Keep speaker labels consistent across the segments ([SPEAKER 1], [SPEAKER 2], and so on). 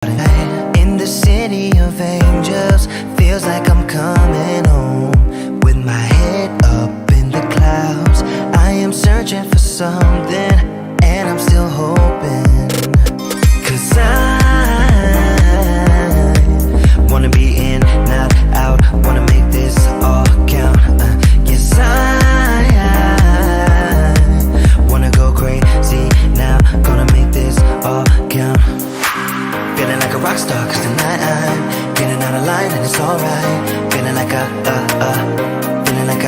[SPEAKER 1] In the city of angels, feels like I'm coming home. With my head up in the clouds, I am searching for something, and I'm still hoping. 'Cause I wanna be in, not out, wanna make this all count. Yes, I wanna go crazy now, gonna make this all count. Feeling like a rock star, 'cause tonight I'm getting out of line and it's alright. Feeling like feeling like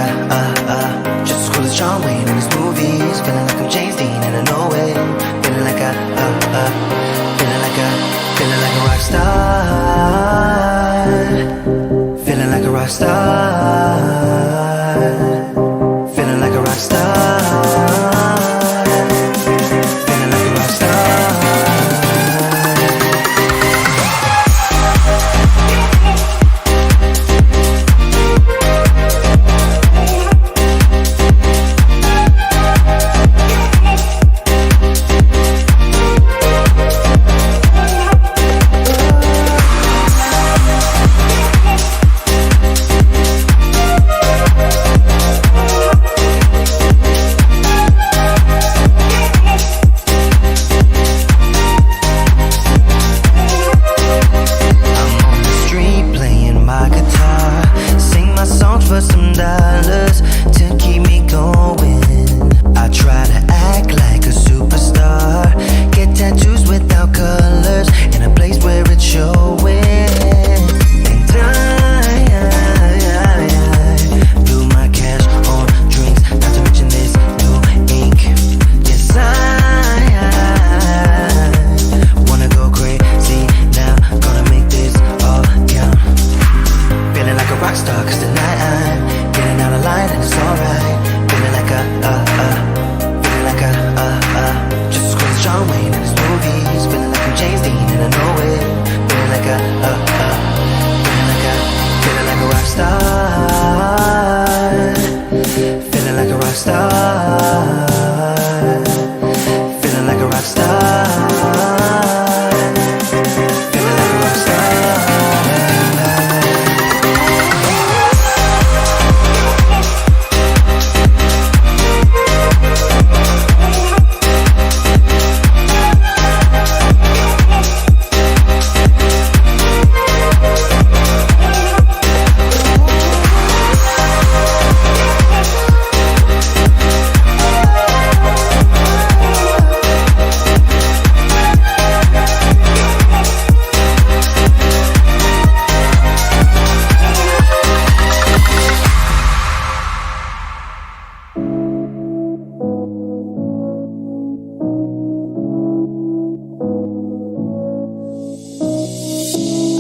[SPEAKER 1] just as cool as John Wayne in his movies. Feeling like I'm James Dean and I know it. Feeling like feeling like a rock star. Feeling like a rock star. Feeling like a rock star. Feeling like a rock star.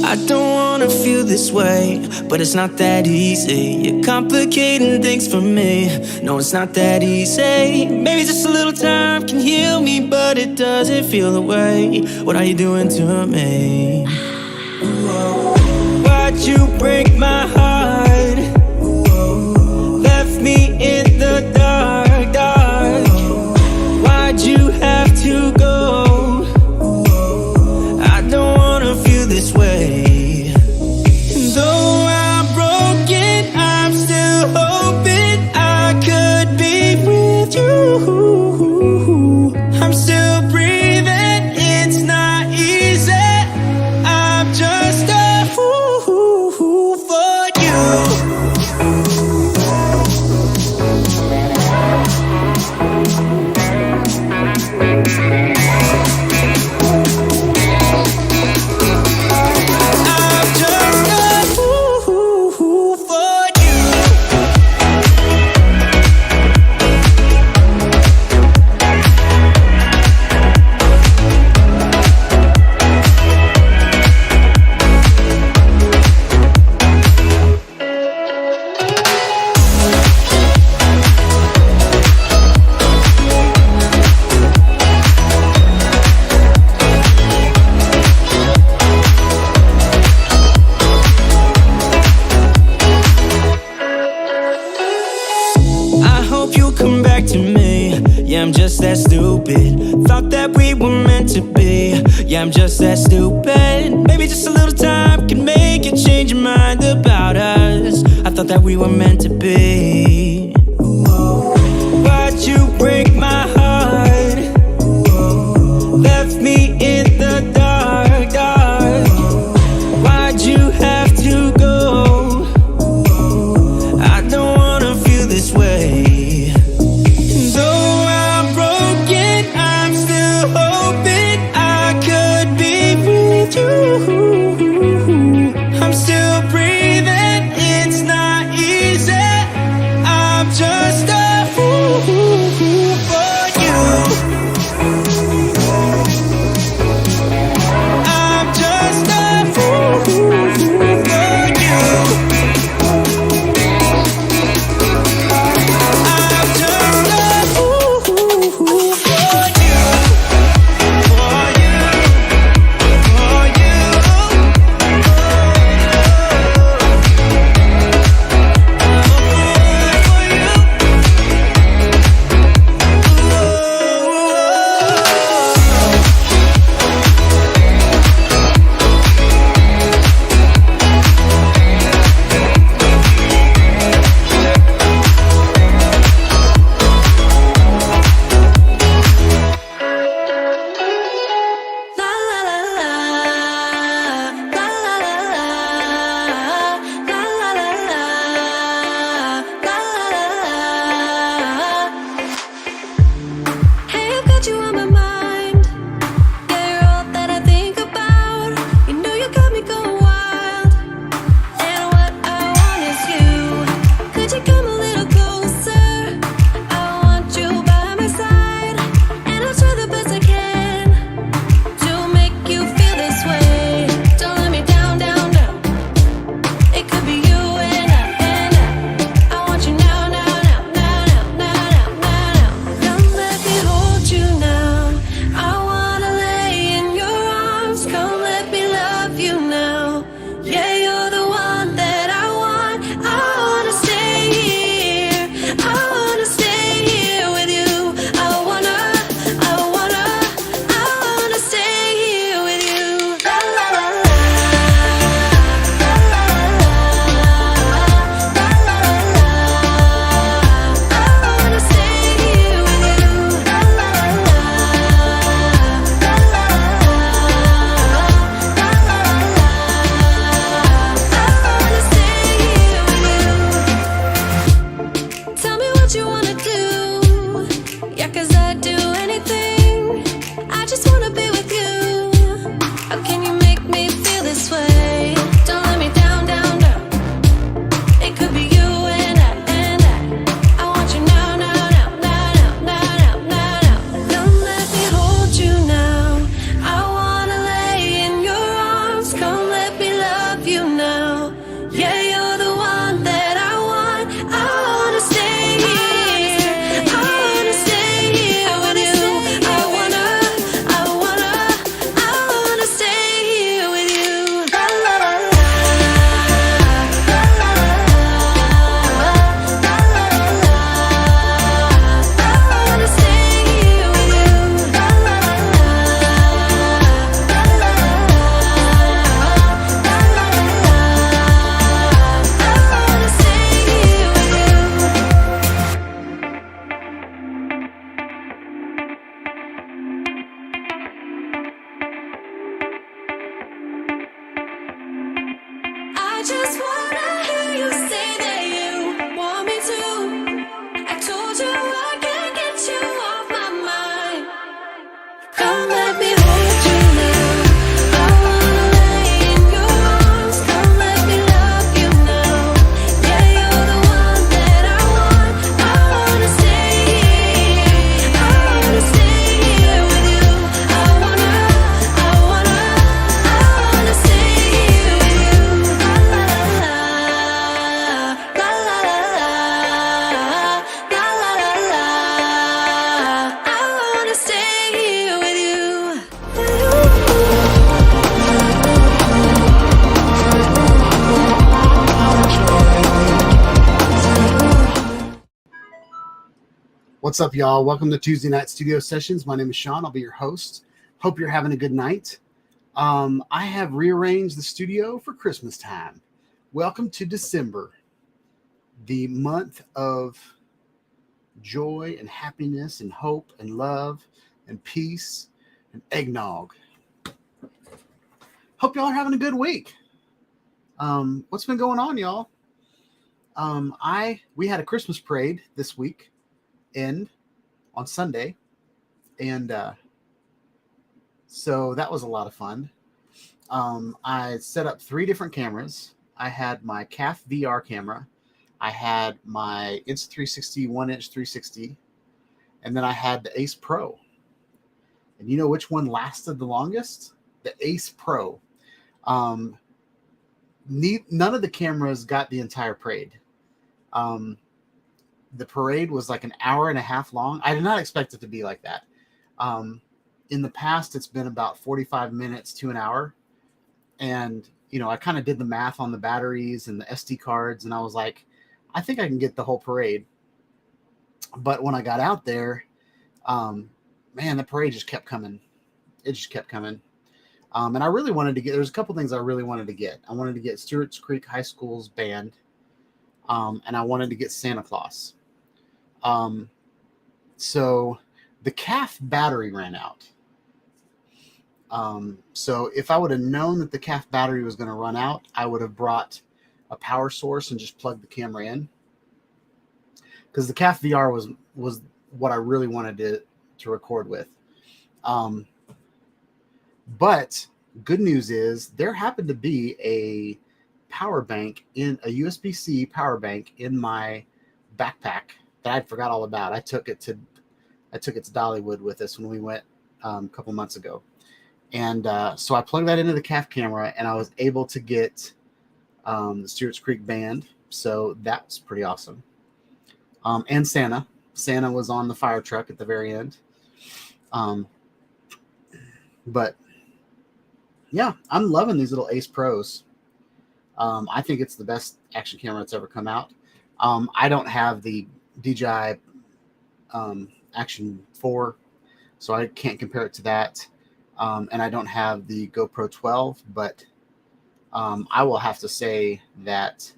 [SPEAKER 2] I don't wanna feel this way, but it's not that easy. You're complicating things for me. No, it's not that easy. Maybe just a little time can heal me, but it doesn't feel the way. What are you doing to me? Why'd you break my heart? Left me in the dark, dark. Why'd you have to go? I don't wanna feel this way. Though I'm broken, I'm still hoping I could be with you. I'm still breathing, it's not easy. I'm just a fool for you. Come back to me. Yeah, I'm just that stupid. Thought that we were meant to be. Yeah, I'm just that stupid. we were meant to be. Why'd you break my heart? Left me in the dark, dark. Why'd you have to go? I don't wanna feel this way. Though I'm broken, I'm still hoping I could be with you. I'm still breathing, it's not easy. I'm just a fool for you. I'm just a fool for you. I'm just a fool for you. For you. For
[SPEAKER 3] What's up, y'all? Welcome to Tuesday Night Studio Sessions. My name is Sean. I'll be your host. Hope you're having a good night. I have rearranged the studio for Christmas time. Welcome to December. the month of joy and happiness and hope and love and peace and eggnog. Hope y'all are having a good week. What's been going on, y'all? We had a Christmas parade this week on Sunday, and so that was a lot of fun. I set up 3 different cameras. I had my CAF VR camera, I had my Insta360 1-inch 360, and then I had the Ace Pro. And you know which one lasted the longest? The Ace Pro. None of the cameras got the entire parade. The parade was like an hour and a half long. I did not expect it to be like that. In the past, it's been about 45 minutes to an hour. And, I kind of did the math on the batteries and the SD cards, and I was like, I think I can get the whole parade. But when I got out there, man, the parade just kept coming. It just kept coming. And I really wanted to get, there's a couple things I really wanted to get. I wanted to get Stewart's Creek High School's band, and I wanted to get Santa Claus. So the CAF battery ran out. So if I would have known that the CAF battery was going to run out, I would have brought a power source and just plugged the camera in. Because the CAF VR was what I really wanted to record with. But good news is there happened to be a power bank, in a USB-C power bank in my backpack that I forgot all about. I took it to Dollywood with us when we went a couple months ago. And so I plugged that into the CAF camera, and I was able to get the Stewart's Creek band. So that was pretty awesome. And Santa was on the fire truck at the very end. But yeah, I'm loving these little Ace Pros. I think it's the best action camera that's ever come out. I don't have the DJI Action 4, so I can't compare it to that. And I don't have the GoPro 12, but I will have to say that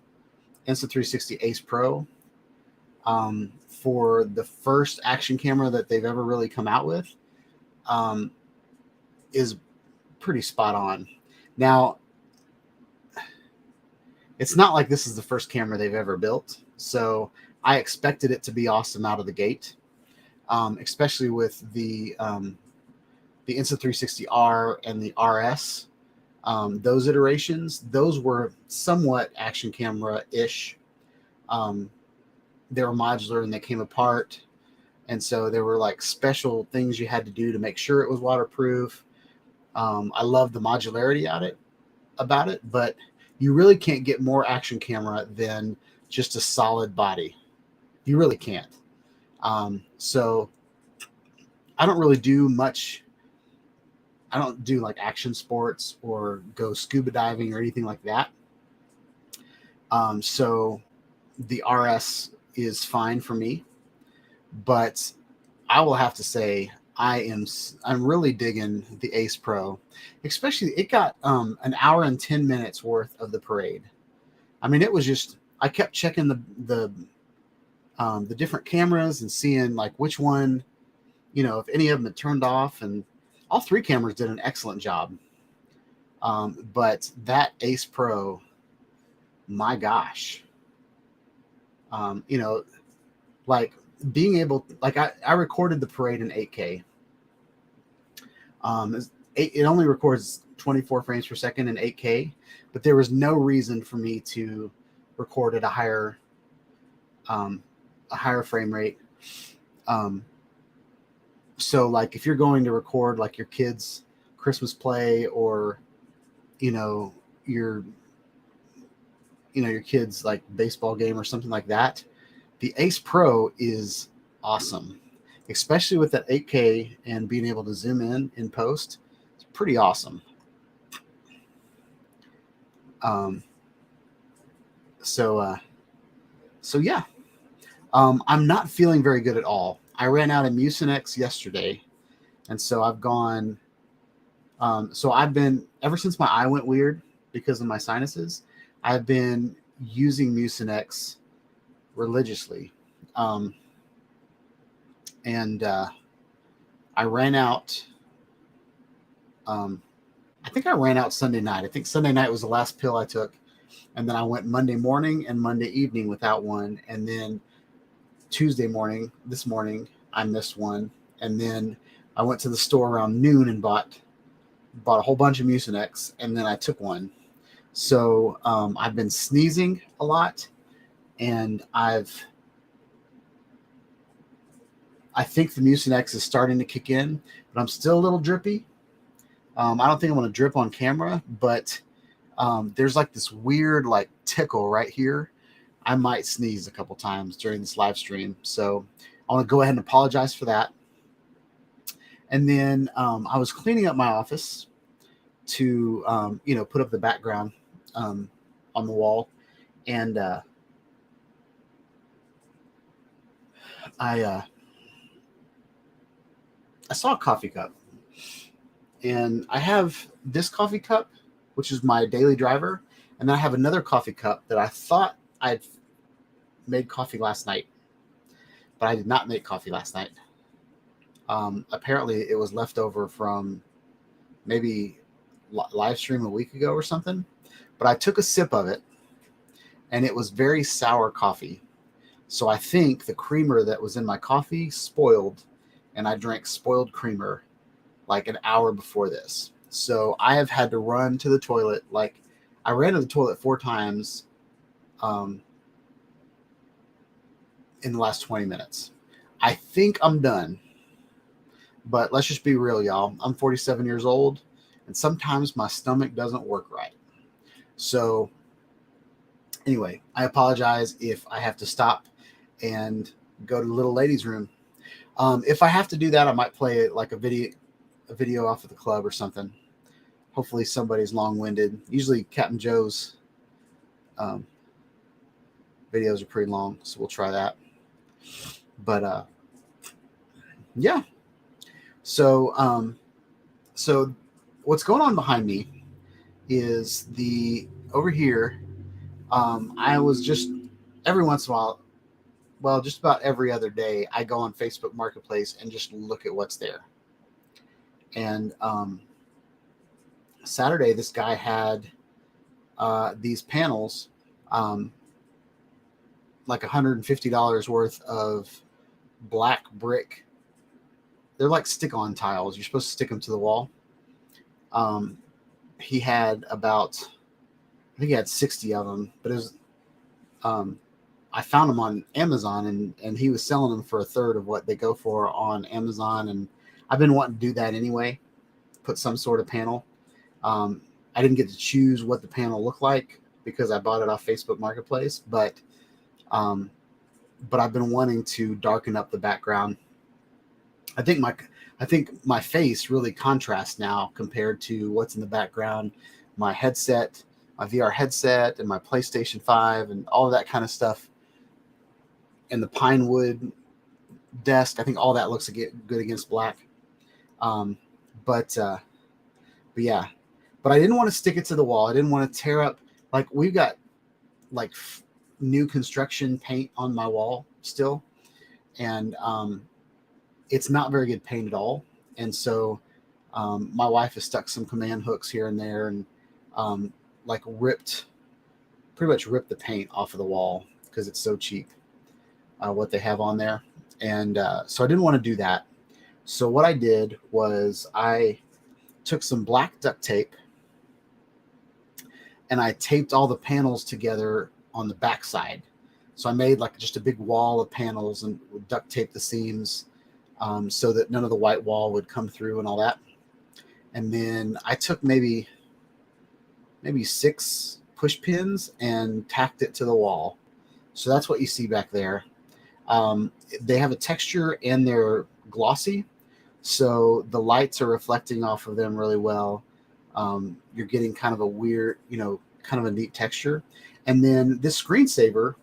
[SPEAKER 3] Insta360 Ace Pro, for the first action camera that they've ever really come out with, is pretty spot on. Now, it's not like this is the first camera they've ever built, so I expected it to be awesome out of the gate, especially with the Insta360R and the RS. Those iterations, those were somewhat action camera-ish. They were modular and they came apart, and so there were like special things you had to do to make sure it was waterproof. I love the modularity about it, but you really can't get more action camera than just a solid body. You really can't. So I don't really do much. I don't do like action sports or go scuba diving or anything like that. So the RS is fine for me, but I will have to say I'm really digging the Ace Pro, especially it got an hour and 10 minutes worth of the parade. I mean, it was just, I kept checking the different cameras and seeing like which one, if any of them had turned off, and all 3 cameras did an excellent job. But that Ace Pro, my gosh, like being able, like I recorded the parade in 8K. It only records 24 frames per second in 8K, but there was no reason for me to record at a higher frame rate. So like if you're going to record like your kids' Christmas play, or your kids' like baseball game or something like that, the Ace Pro is awesome, especially with that 8K and being able to zoom in post. It's pretty awesome. So yeah, I'm not feeling very good at all. I ran out of Mucinex yesterday, and so I've gone. So I've been, ever since my eye went weird because of my sinuses, I've been using Mucinex religiously. And I ran out. I think I ran out Sunday night. I think Sunday night was the last pill I took. And then I went Monday morning and Monday evening without one. And then Tuesday morning, this morning, I missed one. And then I went to the store around noon and bought a whole bunch of Mucinex. And then I took one. So I've been sneezing a lot. And I think the Mucinex is starting to kick in. But I'm still a little drippy. I don't think I'm going to drip on camera, but there's like this weird like tickle right here. I might sneeze a couple times during this live stream. So I want to go ahead and apologize for that. And then I was cleaning up my office to, put up the background on the wall. And I saw a coffee cup. And I have this coffee cup, which is my daily driver. And then I have another coffee cup that I thought I'd made coffee last night. But I did not make coffee last night. Apparently, it was left over from maybe live stream a week ago or something. But I took a sip of it. And it was very sour coffee. So I think the creamer that was in my coffee spoiled. And I drank spoiled creamer like an hour before this. So I have had to run to the toilet. Like I ran to the toilet 4 times in the last 20 minutes. I think I'm done. But let's just be real, y'all. I'm 47 years old, and sometimes my stomach doesn't work right. So anyway, I apologize if I have to stop and go to the little lady's room. If I have to do that, I might play like a video off of the club or something. Hopefully somebody's long-winded. Usually Captain Joe's videos are pretty long, so we'll try that. But yeah. So what's going on behind me is over here. I was just every once in a while, well, just about every other day, I go on Facebook Marketplace and just look at what's there. And Saturday, this guy had these panels, like $150 worth of black brick. They're like stick-on tiles. You're supposed to stick them to the wall. He had I think he had 60 of them, but it was, I found them on Amazon, and he was selling them for a third of what they go for on Amazon. And I've been wanting to do that anyway, put some sort of panel. I didn't get to choose what the panel looked like because I bought it off Facebook Marketplace, but I've been wanting to darken up the background. I think my face really contrasts now compared to what's in the background. My headset, my VR headset, and my PlayStation 5, and all of that kind of stuff, and the pine wood desk. I think all that looks good against black. But yeah. But I didn't want to stick it to the wall. I didn't want to tear up. Like we've got like new construction paint on my wall still, and it's not very good paint at all. And so my wife has stuck some command hooks here and there, and pretty much ripped the paint off of the wall because it's so cheap what they have on there. And so I didn't want to do that. So what I did was I took some black duct tape and I taped all the panels together on the back side. So I made like just a big wall of panels and would duct tape the seams so that none of the white wall would come through and all that. And then I took maybe 6 push pins and tacked it to the wall. So that's what you see back there. They have a texture and they're glossy. So the lights are reflecting off of them really well. You're getting kind of a weird, kind of a neat texture. And then this screensaver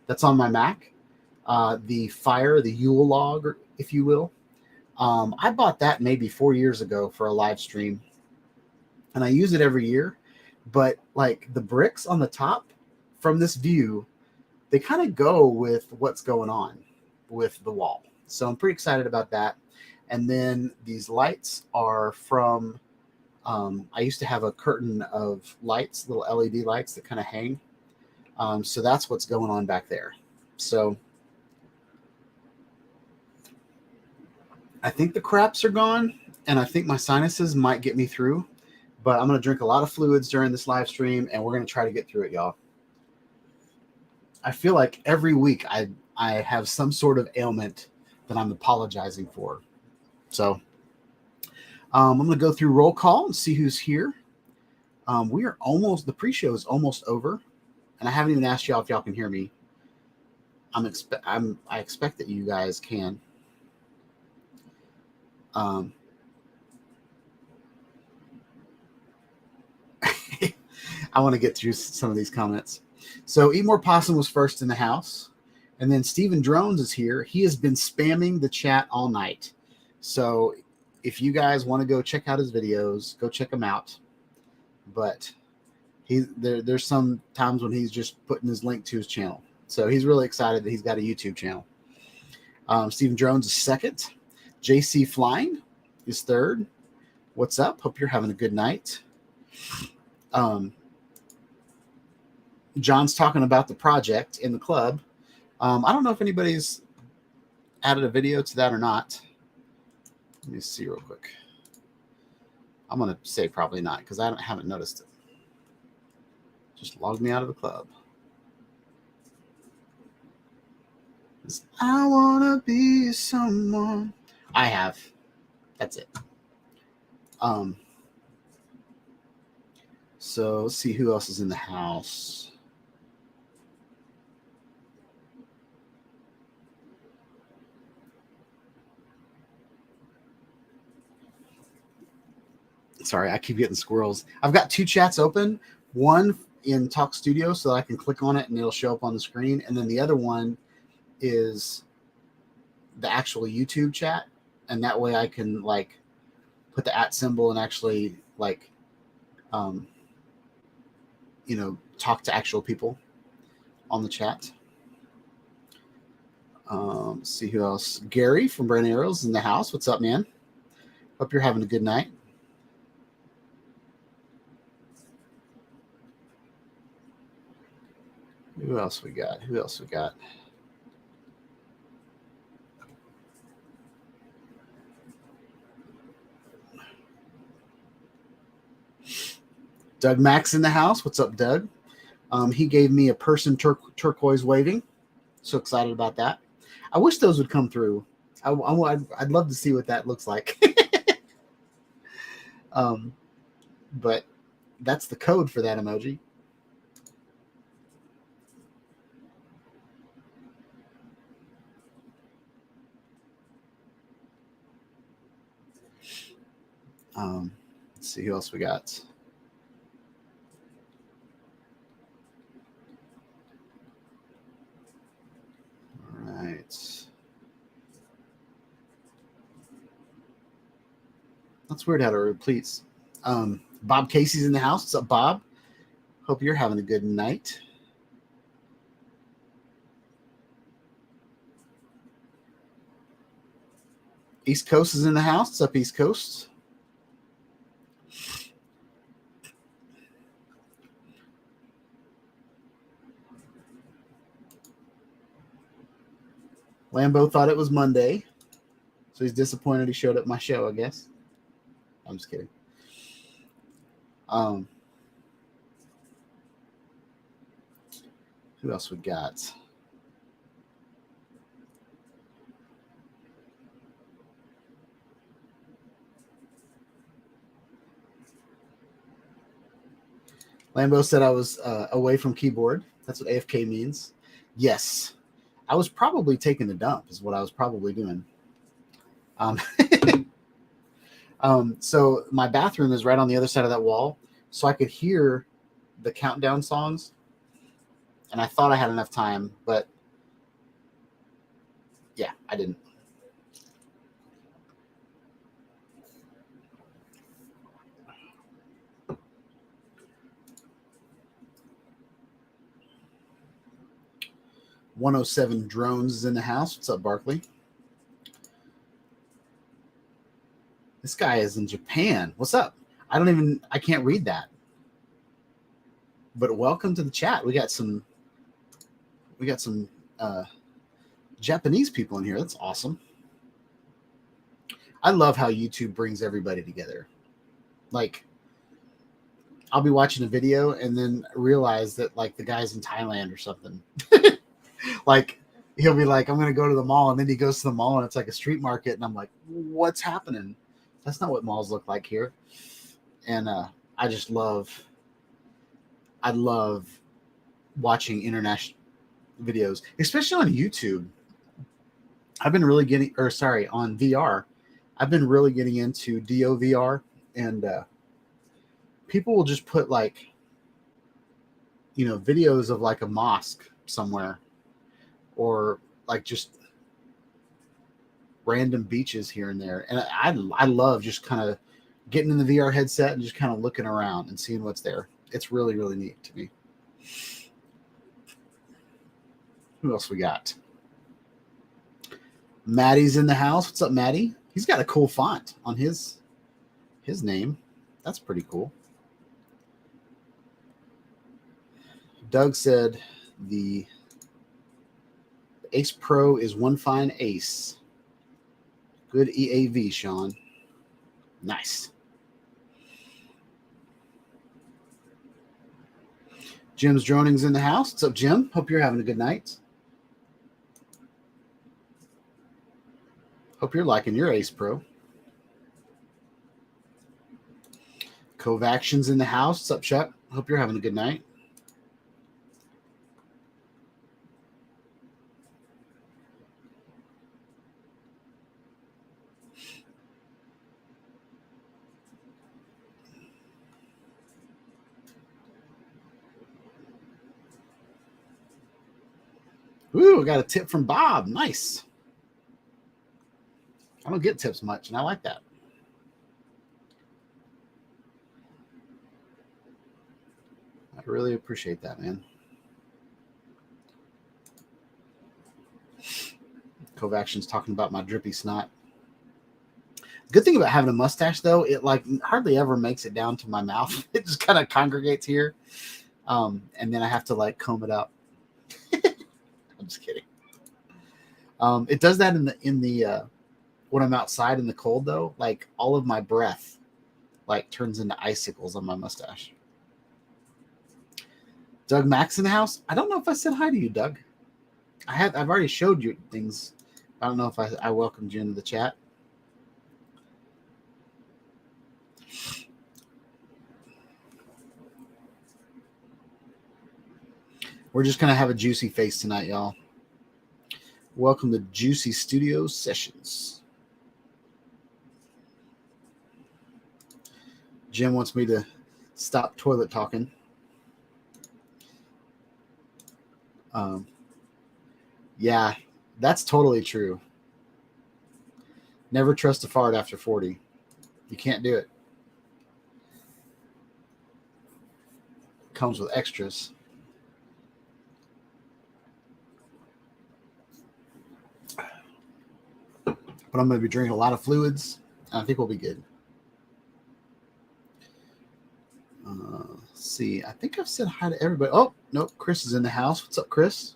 [SPEAKER 3] that's on my Mac, the Yule log, if you will. I bought that maybe 4 years ago for a live stream, and I use it every year. But like the bricks on the top from this view they kind of go with what's going on with the wall. So I'm pretty excited about that. And then these lights are from, I used to have a curtain of lights, little LED lights that kind of hang. So that's what's going on back there. So I think the craps are gone, and I think my sinuses might get me through, but I'm going to drink a lot of fluids during this live stream, and we're going to try to get through it, y'all. I feel like every week I have some sort of ailment that I'm apologizing for. So I'm going to go through roll call and see who's here. We are almost, the pre-show is almost over, and I haven't even asked y'all if y'all can hear me. I expect that you guys can. I want to get through some of these comments. So Eat More Possum was first in the house. And then Steven Drones is here. He has been spamming the chat all night. So if you guys want to go check out his videos, go check them out. But there's some times when he's just putting his link to his channel. So he's really excited that he's got a YouTube channel. Steven Drones is second. JC Flying is third. What's up? Hope you're having a good night. John's talking about the project in the club. I don't know if anybody's added a video to that or not. Let me see real quick. I'm going to say probably not because I haven't noticed it. Just log me out of the club. I want to be someone. I have. That's it. So let's see who else is in the house. Sorry, I keep getting squirrels. I've got two chats open. One in Talk Studio so that I can click on it and it'll show up on the screen. And then the other one is the actual YouTube chat. And that way I can like put the @ symbol and actually like, talk to actual people on the chat. Let's see who else. Gary from Brand Arrows in the house. What's up, man? Hope you're having a good night. Who else we got? Doug Max in the house. What's up, Doug? He gave me a person turquoise waving. So excited about that. I wish those would come through. I'd love to see what that looks like. But that's the code for that emoji. Let's see who else we got. All right. That's weird how to repeat. Bob Casey's in the house. What's up, Bob? Hope you're having a good night. East Coast is in the house. What's up, East Coast? Lambo thought it was Monday, so he's disappointed he showed up at my show, I guess. I'm just kidding. Who else we got? Lambo said I was away from keyboard. That's what AFK means. Yes. I was probably taking a dump is what I was probably doing. So my bathroom is right on the other side of that wall, so I could hear the countdown songs. And I thought I had enough time, but yeah, I didn't. 107 Drones is in the house. What's up, Barkley? This guy is in Japan. What's up? I can't read that. But welcome to the chat. We got some Japanese people in here. That's awesome. I love how YouTube brings everybody together. Like, I'll be watching a video and then realize that like the guy's in Thailand or something. Like, he'll be like, I'm going to go to the mall. And then he goes to the mall and it's like a street market. And I'm like, what's happening? That's not what malls look like here. And I love watching international videos, especially on YouTube. On VR. I've been really getting into DOVR, and people will just put like, videos of like a mosque somewhere, or like just random beaches here and there. And I love just kind of getting in the VR headset and just kind of looking around and seeing what's there. It's really, really neat to me. Who else we got? Maddie's in the house. What's up, Maddie? He's got a cool font on his name. That's pretty cool. Doug said the Ace Pro is one fine ace. Good EAV, Sean. Nice. Jim's Droning's in the house. What's up, Jim? Hope you're having a good night. Hope you're liking your Ace Pro. Cove Action's in the house. What's up, Chuck? Hope you're having a good night. Ooh, I got a tip from Bob. Nice. I don't get tips much, and I like that. I really appreciate that, man. Cove Action's talking about my drippy snot. Good thing about having a mustache, though, it like hardly ever makes it down to my mouth. It just kind of congregates here, and then I have to like comb it up. I'm just kidding. It does that in the when I'm outside in the cold, though. Like all of my breath, like turns into icicles on my mustache. Doug Max in the house. I don't know if I said hi to you, Doug. I've already showed you things. I don't know if I welcomed you into the chat. We're just going to have a juicy face tonight, y'all. Welcome to Juicy Studio Sessions. Jim wants me to stop toilet talking. Yeah, that's totally true. Never trust a fart after 40. You can't do it. Comes with extras. But I'm going to be drinking a lot of fluids. I think we'll be good. Let's see. I think I've said hi to everybody. Oh, nope. Chris is in the house. What's up, Chris?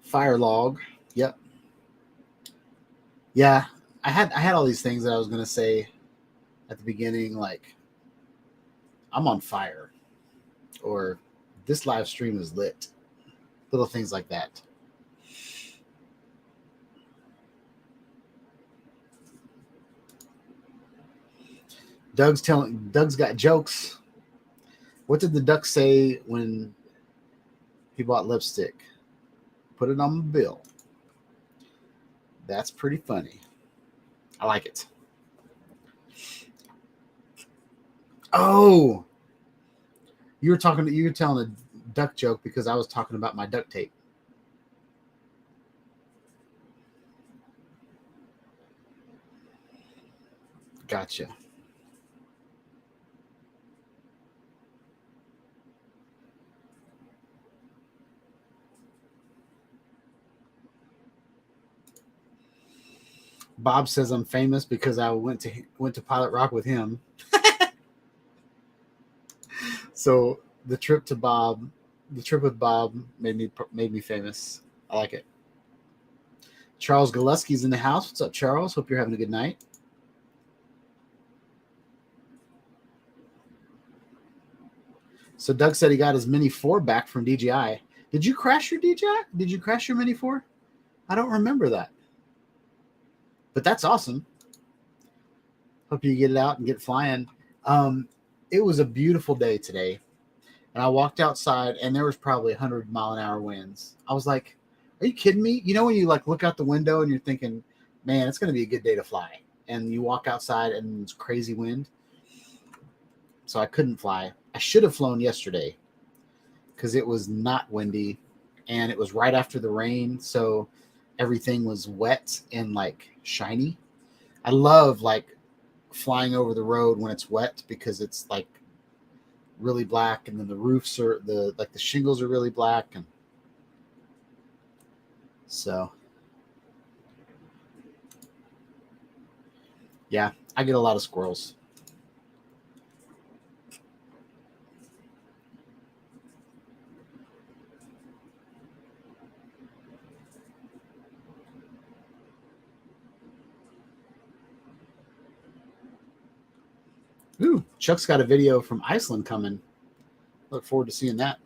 [SPEAKER 3] Fire log. Yep. Yeah. I had all these things that I was going to say at the beginning, like, I'm on fire. Or this live stream is lit. Little things like that. Doug's got jokes. What did the duck say when he bought lipstick? Put it on my bill. That's pretty funny. I like it. Oh, you were telling a duck joke because I was talking about my duct tape. Gotcha. Bob says I'm famous because I went to Pilot Rock with him. So the trip with Bob made me famous. I like it. Charles Gillespie's in the house. What's up, Charles? Hope you're having a good night. So Doug said he got his Mini 4 back from DJI. Did you crash your DJI? Did you crash your Mini 4? I don't remember that. But that's awesome. Hope you get it out and get flying. It was a beautiful day today. And I walked outside and there was probably 100-mile-an-hour winds. I was like, are you kidding me? You know, when you like look out the window and you're thinking, man, it's going to be a good day to fly. And you walk outside and it's crazy wind. So I couldn't fly. I should have flown yesterday because it was not windy and it was right after the rain. So everything was wet and like shiny. I love like flying over the road when it's wet because it's like really black, and then the roofs are the shingles are really black, and so yeah, I get a lot of squirrels. Ooh, Chuck's got a video from Iceland coming. Look forward to seeing that.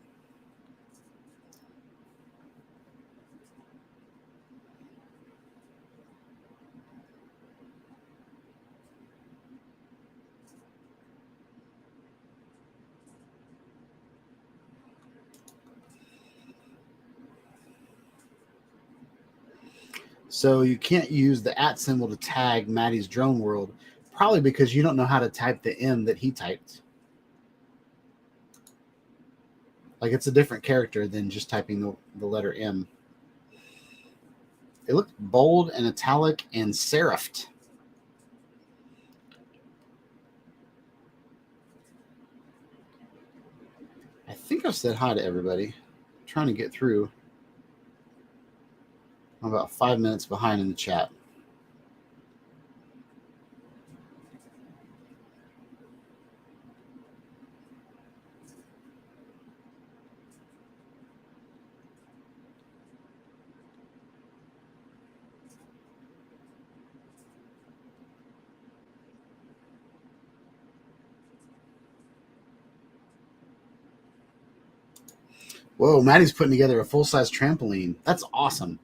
[SPEAKER 3] So you can't use the @ symbol to tag Maddie's Drone World, probably because you don't know how to type the M that he typed. Like it's a different character than just typing the letter M. It looked bold and italic and serifed. I think I've said hi to everybody. I'm trying to get through. I'm about 5 minutes behind in the chat. Whoa, Maddie's putting together a full-size trampoline. That's awesome.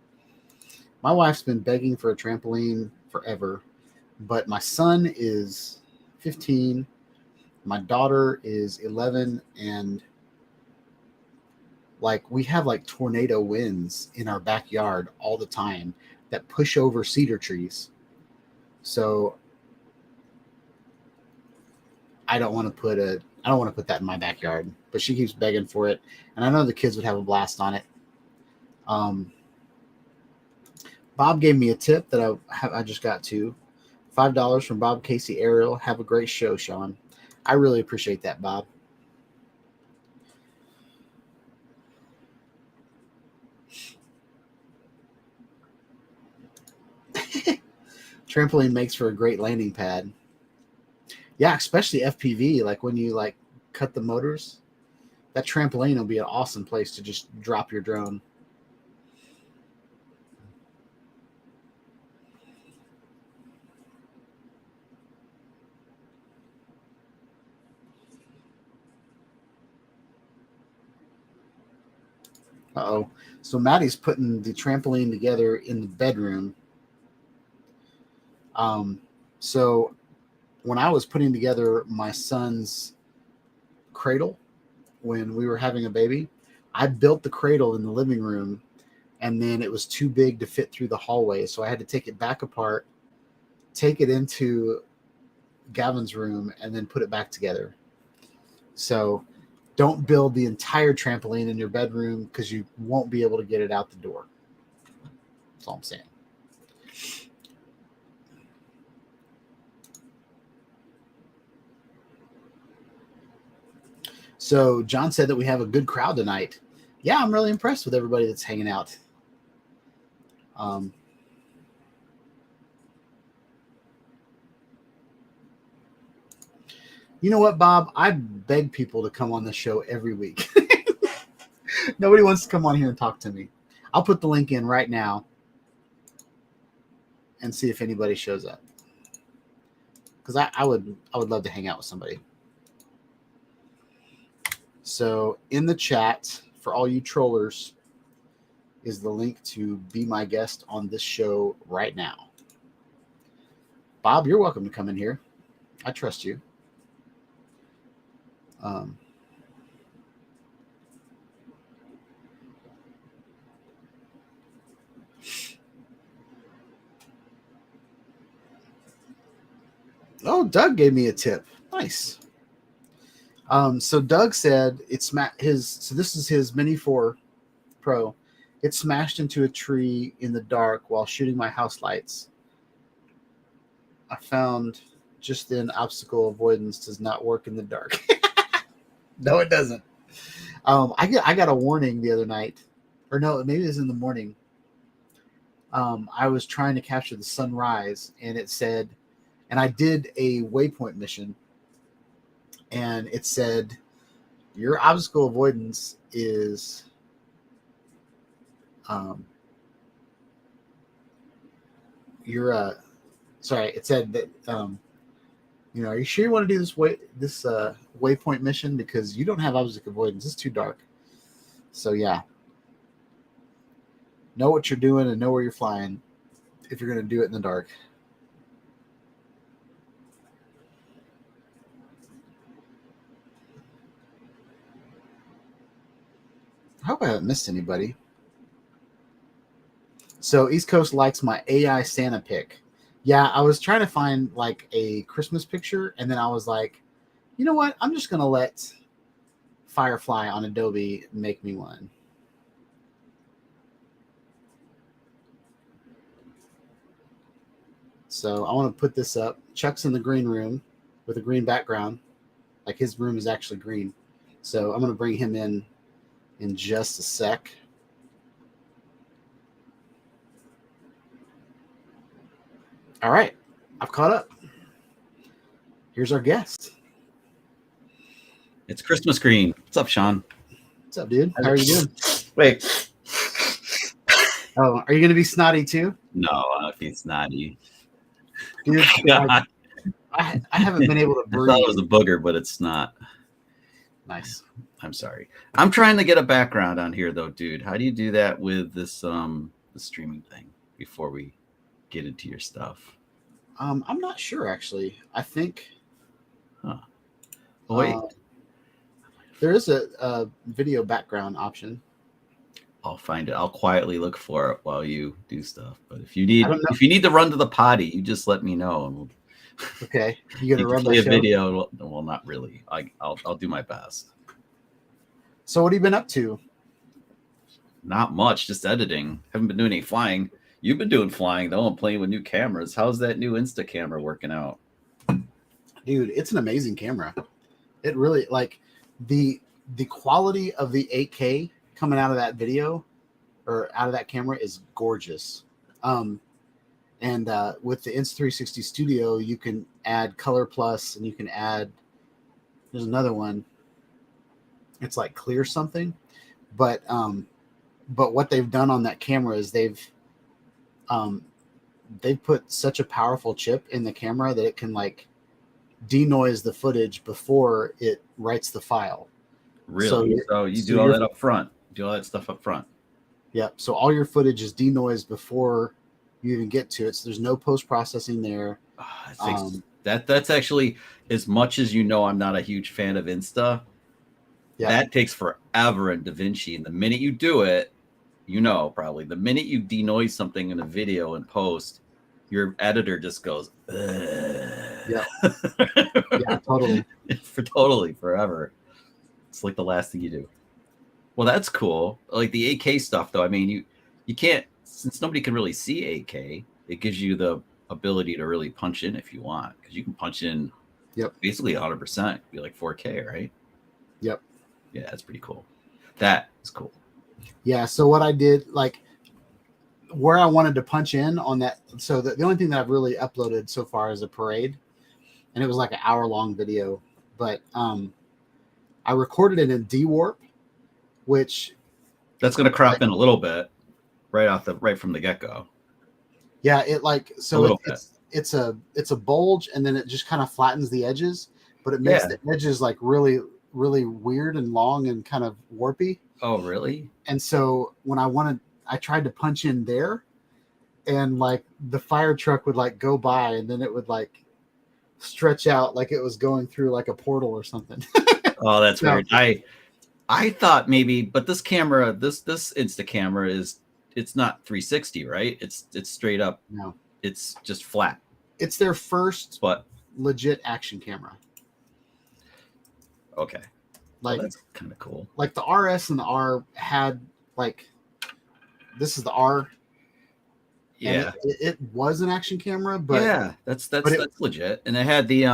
[SPEAKER 3] My wife's been begging for a trampoline forever, but my son is 15, my daughter is 11, and like we have like tornado winds in our backyard all the time that push over cedar trees. So I don't want to put that in my backyard, but she keeps begging for it, and I know the kids would have a blast on it. Bob gave me a tip that I just got to $5 from Bob Casey Ariel. Have a great show, Sean. I really appreciate that, Bob. Trampoline makes for a great landing pad. Yeah, especially FPV. Like when you like cut the motors, that trampoline will be an awesome place to just drop your drone. Uh-oh. So Maddie's putting the trampoline together in the bedroom. So when I was putting together my son's cradle when we were having a baby, I built the cradle in the living room, and then it was too big to fit through the hallway. So I had to take it back apart, take it into Gavin's room, and then put it back together. So don't build the entire trampoline in your bedroom because you won't be able to get it out the door. That's all I'm saying. So John said that we have a good crowd tonight. Yeah, I'm really impressed with everybody that's hanging out. You know what, Bob? I beg people to come on the show every week. Nobody wants to come on here and talk to me. I'll put the link in right now and see if anybody shows up. Because I would love to hang out with somebody. So in the chat for all you trollers is the link to be my guest on this show right now. Bob, you're welcome to come in here. I trust you. Oh, Doug gave me a tip. Nice. So Doug said it's so this is his Mini 4 Pro. It smashed into a tree in the dark while shooting my house lights. I found just then obstacle avoidance does not work in the dark. No, it doesn't. I got a warning the other night, or no, maybe it was in the morning. I was trying to capture the sunrise, and it said, and I did a waypoint mission, and it said, your obstacle avoidance is sorry, it said that are you sure you want to do this waypoint mission because you don't have obstacle avoidance? It's too dark. So yeah, know what you're doing and know where you're flying if you're going to do it in the dark. I hope I haven't missed anybody. So East Coast likes my AI Santa pic. Yeah, I was trying to find like a Christmas picture, and then I was like, you know what? I'm just going to let Firefly on Adobe make me one. So I want to put this up. Chuck's in the green room with a green background. Like his room is actually green. So I'm going to bring him in just a sec. All right, I've caught up. Here's our guest.
[SPEAKER 4] It's Christmas green. What's up, Sean?
[SPEAKER 3] What's up, dude? How are you doing?
[SPEAKER 4] Wait.
[SPEAKER 3] Oh, are you going to be snotty too?
[SPEAKER 4] No, I don't think snotty.
[SPEAKER 3] Dude, I haven't been able to breathe.
[SPEAKER 4] I thought it was a booger, but it's not.
[SPEAKER 3] Nice.
[SPEAKER 4] I'm sorry. I'm trying to get a background on here, though, dude. How do you do that with this the streaming thing before we get into your stuff?
[SPEAKER 3] I'm not sure, actually. I think.
[SPEAKER 4] Huh. Oh, wait.
[SPEAKER 3] There is a video background option.
[SPEAKER 4] I'll find it. I'll quietly look for it while you do stuff. But if you need to run to the potty, you just let me know. And we'll,
[SPEAKER 3] okay. You gonna run
[SPEAKER 4] play a
[SPEAKER 3] show?
[SPEAKER 4] video? Well, not really. I'll do my best.
[SPEAKER 3] So what have you been up to?
[SPEAKER 4] Not much. Just editing. Haven't been doing any flying. You've been doing flying though. I'm playing with new cameras. How's that new Insta camera working out?
[SPEAKER 3] Dude, it's an amazing camera. It really the quality of the 8K coming out of that video or out of that camera is gorgeous. And with the Insta360 Studio, you can add Color Plus, and you can add. There's another one. It's like Clear something, but what they've done on that camera is they've put such a powerful chip in the camera that it can like denoise the footage before it writes the file.
[SPEAKER 4] Really? So you do all that up front. Do all that stuff up front.
[SPEAKER 3] Yeah. So all your footage is denoised before you even get to it. So there's no post-processing there.
[SPEAKER 4] That's actually, as much as I'm not a huge fan of Insta. Yeah. That takes forever in DaVinci. And the minute you do it, probably the minute you denoise something in a video and post, your editor just goes,
[SPEAKER 3] yeah, yeah, totally,
[SPEAKER 4] forever. It's like the last thing you do. Well, that's cool. Like the 8K stuff, though. I mean, you can't, since nobody can really see 8K, it gives you the ability to really punch in if you want, because you can punch in basically 100%, be like 4K, right?
[SPEAKER 3] Yep.
[SPEAKER 4] Yeah, that's pretty cool. That is cool.
[SPEAKER 3] Yeah. So what I did, like where I wanted to punch in on that. So the only thing that I've really uploaded so far is a parade, and it was like an hour-long video. but I recorded it in D-Warp, which
[SPEAKER 4] That's going to crop in a little bit right from the get-go.
[SPEAKER 3] Yeah, it like
[SPEAKER 4] A
[SPEAKER 3] so
[SPEAKER 4] little
[SPEAKER 3] it's a bulge, and then it just kind of flattens the edges, but it makes
[SPEAKER 4] Yeah.
[SPEAKER 3] the edges like really weird and long and kind of warpy.
[SPEAKER 4] Oh, really?
[SPEAKER 3] And so when I tried to punch in there, and like the fire truck would like go by, and then it would like stretch out like it was going through like a portal or something.
[SPEAKER 4] Oh, that's
[SPEAKER 3] No.
[SPEAKER 4] weird. I thought maybe, but this camera, this Insta camera it's not 360, right? It's straight up.
[SPEAKER 3] No,
[SPEAKER 4] It's just flat.
[SPEAKER 3] it's their first
[SPEAKER 4] But
[SPEAKER 3] legit action camera.
[SPEAKER 4] okay,
[SPEAKER 3] Like
[SPEAKER 4] well, that's kind of cool.
[SPEAKER 3] like the RS and the R had like, this is the R.
[SPEAKER 4] Yeah,
[SPEAKER 3] It was an action camera, but
[SPEAKER 4] yeah, that's
[SPEAKER 3] but it-
[SPEAKER 4] legit. And it had the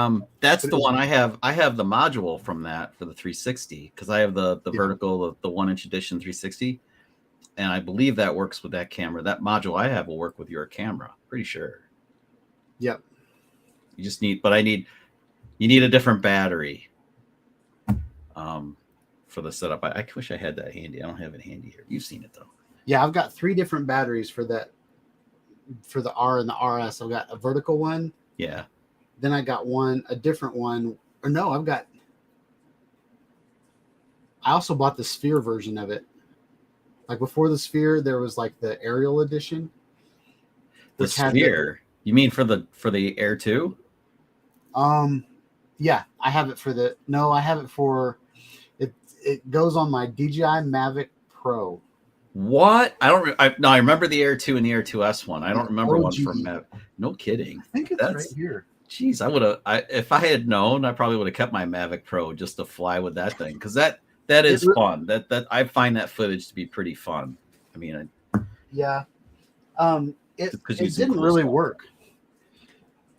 [SPEAKER 4] that's
[SPEAKER 3] but it
[SPEAKER 4] the
[SPEAKER 3] was-
[SPEAKER 4] one I have. I have the module from that for the 360 because I have the
[SPEAKER 3] Yeah.
[SPEAKER 4] vertical, the 1-inch edition 360, and I believe that works with that camera. That module I have will work with your camera. Pretty sure.
[SPEAKER 3] Yep.
[SPEAKER 4] You just need, but you need a different battery. For the setup. I wish I had that handy. I don't have it handy here. You've seen it though.
[SPEAKER 3] Yeah, I've got 3 different batteries for that, for the R and the RS. I've got a vertical one,
[SPEAKER 4] Yeah.
[SPEAKER 3] then I got a different one, or no, I also bought the Sphere version of it. Like before the Sphere, there was like the aerial edition.
[SPEAKER 4] The
[SPEAKER 3] which had
[SPEAKER 4] Sphere. You mean for the Air 2?
[SPEAKER 3] Yeah, I have it I have it for it goes on my DJI Mavic Pro.
[SPEAKER 4] What? I remember the Air 2 and the Air 2S one. I don't remember one
[SPEAKER 3] OG.
[SPEAKER 4] from No kidding.
[SPEAKER 3] I think it's
[SPEAKER 4] That's-
[SPEAKER 3] right here.
[SPEAKER 4] Jeez, if I had known, I probably would have kept my Mavic Pro just to fly with that thing because that is fun. That I find that footage to be pretty fun. I mean,
[SPEAKER 3] Yeah. It
[SPEAKER 4] 'cause you see
[SPEAKER 3] didn't
[SPEAKER 4] cool
[SPEAKER 3] really
[SPEAKER 4] stuff.
[SPEAKER 3] work.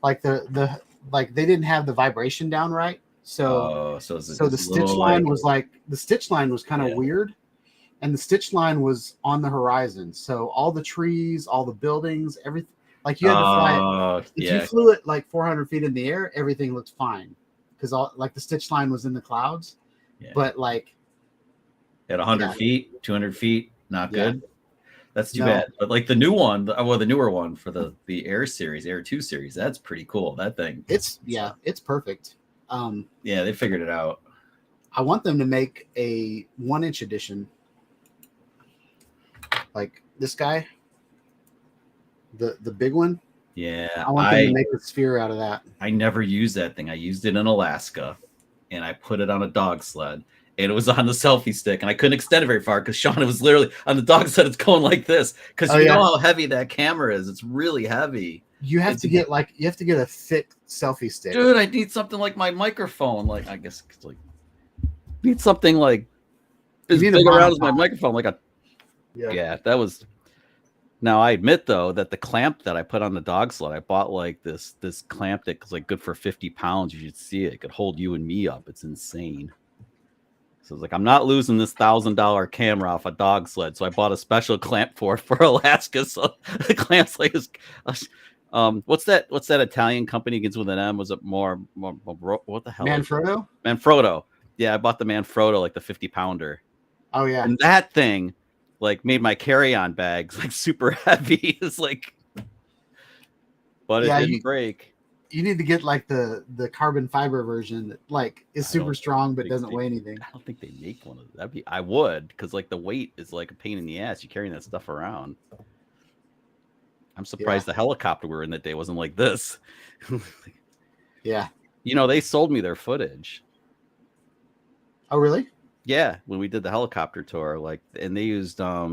[SPEAKER 3] Like the like they didn't have the vibration down right. So
[SPEAKER 4] so
[SPEAKER 3] the stitch line was kind of
[SPEAKER 4] Yeah.
[SPEAKER 3] weird, and the stitch line was on the horizon. So all the trees, all the buildings, everything, like you had to fly it. If you flew it like 400 feet in the air, everything looked fine because all like the stitch line was in the clouds.
[SPEAKER 4] Yeah.
[SPEAKER 3] But like
[SPEAKER 4] At 100
[SPEAKER 3] Yeah.
[SPEAKER 4] feet, 200 feet, not
[SPEAKER 3] Yeah.
[SPEAKER 4] good. That's too
[SPEAKER 3] No.
[SPEAKER 4] bad. But like the new one, the newer one for the Air series, Air 2 series, that's pretty cool. That thing.
[SPEAKER 3] it's perfect.
[SPEAKER 4] Yeah, they figured it out.
[SPEAKER 3] I want them to make a 1-inch edition, like this guy, the big one.
[SPEAKER 4] Yeah,
[SPEAKER 3] I want them to make a Sphere out of that.
[SPEAKER 4] I never used that thing. I used it in Alaska, and I put it on a dog sled, and it was on the selfie stick, and I couldn't extend it very far because Sean, it was literally on the dog sled. It's going like this because
[SPEAKER 3] Oh,
[SPEAKER 4] you
[SPEAKER 3] yeah.
[SPEAKER 4] know how heavy that camera is. It's really heavy.
[SPEAKER 3] You have to get a thick selfie stick.
[SPEAKER 4] Dude, I need something like my microphone. Like, I guess it's like need something like as
[SPEAKER 3] You need a
[SPEAKER 4] big around as my
[SPEAKER 3] monopod.
[SPEAKER 4] microphone. Like yeah, that was. Now I admit though that the clamp that I put on the dog sled, I bought like this clamp that was like good for 50 pounds. You should see it. It could hold you and me up. It's insane. So it's like I'm not losing this $1,000 camera off a dog sled. So I bought a special clamp for Alaska. So the clamp's like this. What's that Italian company begins with an M? Was it more what the hell?
[SPEAKER 3] Manfrotto?
[SPEAKER 4] Manfrotto. Yeah, I bought the Manfrotto, like the 50-pounder.
[SPEAKER 3] Oh yeah.
[SPEAKER 4] And that thing like made my carry-on bags like super heavy. It's like, but it
[SPEAKER 3] Yeah,
[SPEAKER 4] didn't break.
[SPEAKER 3] You need to get like the carbon fiber version that like is
[SPEAKER 4] I
[SPEAKER 3] super
[SPEAKER 4] don't
[SPEAKER 3] strong but
[SPEAKER 4] think
[SPEAKER 3] doesn't
[SPEAKER 4] they-
[SPEAKER 3] weigh anything.
[SPEAKER 4] I don't think they make one of that. I would, because like the weight is like a pain in the ass. You carrying that stuff around. I'm surprised the helicopter we were in that day wasn't like this.
[SPEAKER 3] Yeah.
[SPEAKER 4] You know, they sold me their footage.
[SPEAKER 3] Oh really?
[SPEAKER 4] Yeah, when we did the helicopter tour, like, and they used, I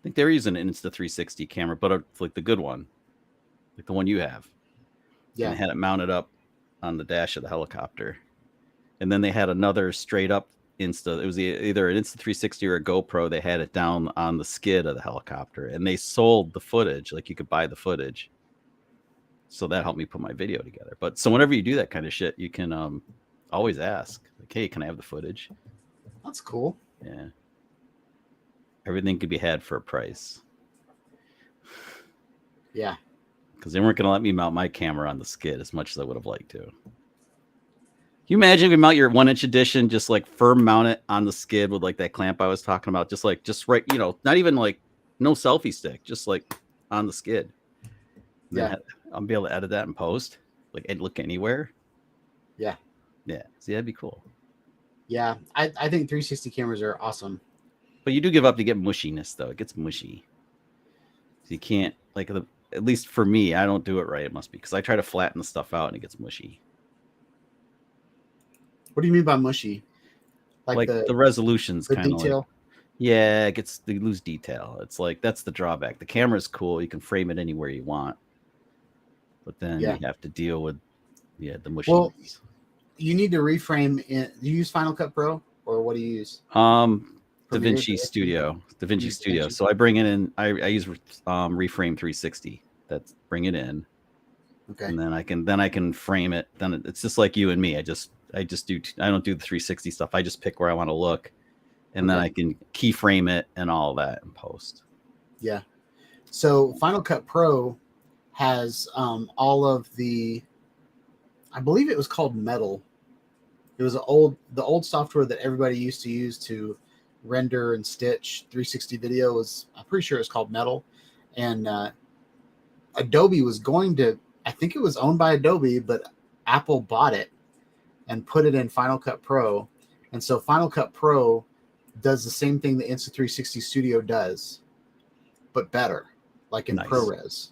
[SPEAKER 4] think they were using an Insta360 camera, but it's like the good one, like the one you have.
[SPEAKER 3] Yeah.
[SPEAKER 4] And they had it mounted up on the dash of the helicopter, and then they had another straight up Insta. It was either an Insta360 or a GoPro. They had it down on the skid of the helicopter, and they sold the footage. Like you could buy the footage. So that helped me put my video together. But so whenever you do that kind of shit, you can always ask, like, hey, can I have the footage?
[SPEAKER 3] That's cool.
[SPEAKER 4] Yeah. Everything could be had for a price.
[SPEAKER 3] Yeah.
[SPEAKER 4] Because they weren't going to let me mount my camera on the skid as much as I would have liked to. you imagine if you mount your 1-inch edition, just like firm mount it on the skid with like that clamp I was talking about, just right, not even like no selfie stick, just like on the skid. And
[SPEAKER 3] Yeah.
[SPEAKER 4] then I'll be able to edit that in post, like and look anywhere.
[SPEAKER 3] Yeah.
[SPEAKER 4] Yeah. See, that'd be cool.
[SPEAKER 3] Yeah. I think 360 cameras are awesome.
[SPEAKER 4] But you do give up to get mushiness though. It gets mushy. So you can't at least for me, I don't do it right. It must be because I try to flatten the stuff out and it gets mushy.
[SPEAKER 3] What do you mean by mushy?
[SPEAKER 4] Like the resolution's
[SPEAKER 3] the
[SPEAKER 4] kind of
[SPEAKER 3] detail.
[SPEAKER 4] like, yeah, you lose detail. It's like that's the drawback. The camera's cool. You can frame it anywhere you want. But then you have to deal with the mushiness.
[SPEAKER 3] Well, you need to reframe in. Do you use Final Cut Pro or what do you use?
[SPEAKER 4] DaVinci Studio. DaVinci Studio. So I bring it in. I use Reframe 360. That's bring it in.
[SPEAKER 3] Okay.
[SPEAKER 4] And then I can frame it. Then it's just like you and me. I don't do the 360 stuff. I just pick where I want to look, and then I can keyframe it and all that in post.
[SPEAKER 3] Yeah. So Final Cut Pro has all of the, I believe it was called Metal. It was the old software that everybody used to use to render and stitch 360 video was, I'm pretty sure it's called Metal. And Adobe was going to, I think it was owned by Adobe, but Apple bought it and put it in Final Cut Pro. And so Final Cut Pro does the same thing that Insta360 Studio does, but better, like in ProRes.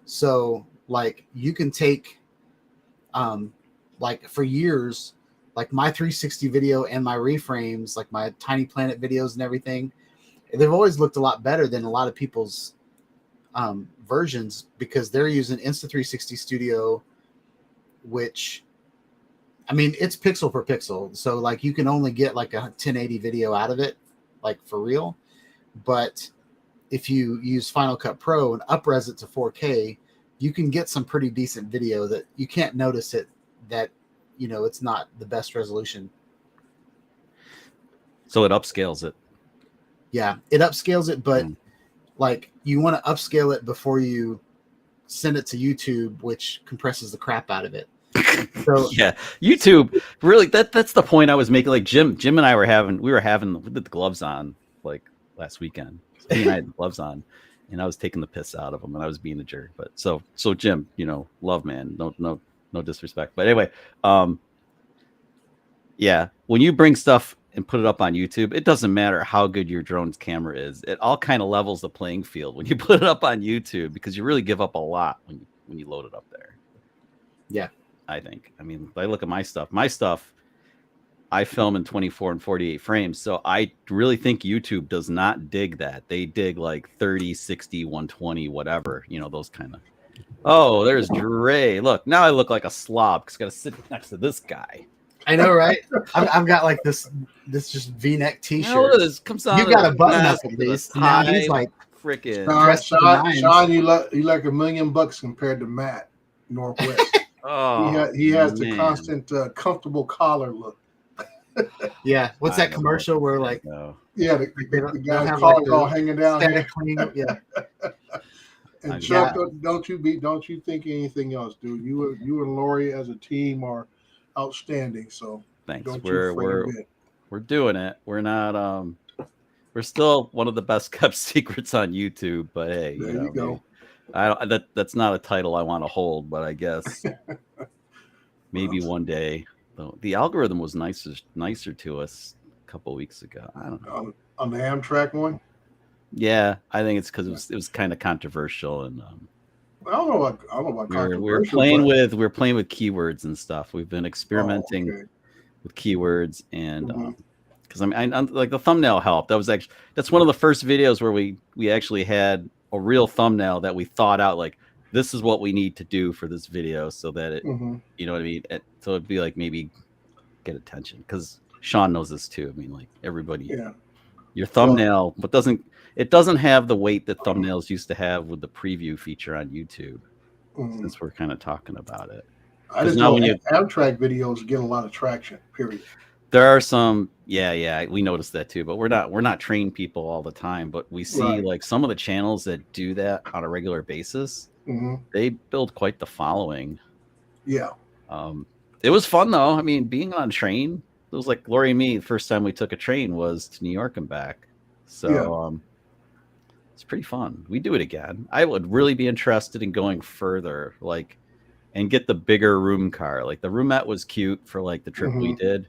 [SPEAKER 3] So like you can take, like for years, like my 360 video and my reframes, like my Tiny Planet videos and everything, they've always looked a lot better than a lot of people's versions because they're using Insta360 Studio, which, I mean, it's pixel per pixel. So like you can only get like a 1080 video out of it, like for real. But if you use Final Cut Pro and upres it to 4K, you can get some pretty decent video that you can't notice it, that, it's not the best resolution.
[SPEAKER 4] So it upscales it.
[SPEAKER 3] Yeah, it upscales it, but like you want to upscale it before you send it to YouTube, which compresses the crap out of it. So
[SPEAKER 4] yeah, YouTube really that's the point I was making. Like Jim and I we did the gloves on like last weekend. So he and I had the gloves on, and I was taking the piss out of him, and I was being a jerk. But so Jim, love man, no disrespect. But anyway, yeah, when you bring stuff and put it up on YouTube, it doesn't matter how good your drone's camera is. It all kind of levels the playing field when you put it up on YouTube because you really give up a lot when you load it up there.
[SPEAKER 3] Yeah.
[SPEAKER 4] I think. I mean, I look at my stuff. My stuff, I film in 24 and 48 frames. So I really think YouTube does not dig that. They dig like 30, 60, 120, whatever, those kind of. Oh, there's Dre. Look, now I look like a slob because I got to sit next to this guy.
[SPEAKER 3] I know, right? I've got like this just V-neck T-shirt.
[SPEAKER 4] This comes on.
[SPEAKER 3] You got a button up at least. He's like
[SPEAKER 4] freaking.
[SPEAKER 5] Sean, you like $1 million compared to Matt Northwest.
[SPEAKER 4] Oh,
[SPEAKER 5] he has the constant comfortable collar look.
[SPEAKER 3] Yeah, what's that commercial where like?
[SPEAKER 5] Yeah, the guy's collar's all hanging down.
[SPEAKER 3] Yeah.
[SPEAKER 5] And Chuck, don't you think anything else, dude? You and Lori as a team are outstanding. So
[SPEAKER 4] thanks. We're doing it. We're not. We're still one of the best kept secrets on YouTube. But hey,
[SPEAKER 5] there you go.
[SPEAKER 4] That's not a title I want to hold, but I guess maybe one day. The algorithm was nicer to us a couple of weeks ago. I don't know.
[SPEAKER 5] On the Amtrak one?
[SPEAKER 4] Yeah, I think it's because it was kind of controversial, and
[SPEAKER 5] I don't know about controversial.
[SPEAKER 4] We're playing with keywords and stuff. We've been experimenting with keywords, and because I'm like the thumbnail helped. That's one of the first videos where we actually had a real thumbnail that we thought out, like this is what we need to do for this video so that it you know what I mean, so it'd be like maybe get attention, because Sean knows this too. I mean, like everybody, your thumbnail but doesn't have the weight that thumbnails used to have with the preview feature on YouTube, since we're kind of talking about it.
[SPEAKER 5] I just know Amtrak videos get a lot of traction, period.
[SPEAKER 4] There are some, we noticed that too, but we're not trained people all the time. But we see like some of the channels that do that on a regular basis, they build quite the following.
[SPEAKER 5] Yeah.
[SPEAKER 4] It was fun though. I mean, being on a train, it was like Lori and me. The first time we took a train was to New York and back. So it's pretty fun. We do it again. I would really be interested in going further, like, and get the bigger room car. Like the roomette was cute for like the trip we did.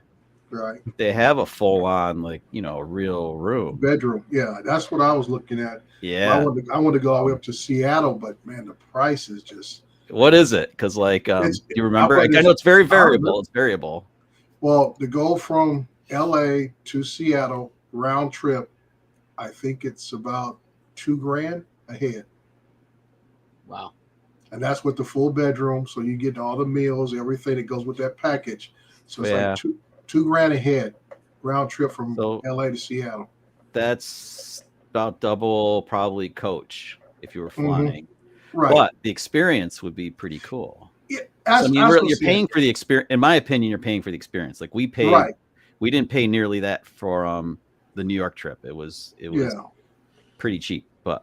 [SPEAKER 5] Right.
[SPEAKER 4] They have a full on, like, you know, real room.
[SPEAKER 5] Bedroom. Yeah, that's what I was looking at.
[SPEAKER 4] Yeah.
[SPEAKER 5] I wanted to go all the way up to Seattle, but man, the price is just.
[SPEAKER 4] What is it? Because like, do you remember? I know it's very variable. It's variable.
[SPEAKER 5] Well, to go from LA to Seattle round trip, I think it's about $2,000 a head.
[SPEAKER 3] Wow.
[SPEAKER 5] And that's with the full bedroom. So you get all the meals, everything that goes with that package. So it's like $2,000 a head round trip from LA to Seattle.
[SPEAKER 4] That's about double probably coach if you were flying.
[SPEAKER 5] Right.
[SPEAKER 4] But the experience would be pretty cool.
[SPEAKER 5] Yeah,
[SPEAKER 4] so, I mean, you're paying for the experience. In my opinion, you're paying for the experience. Like we paid, we didn't pay nearly that for the New York trip. It was pretty cheap, but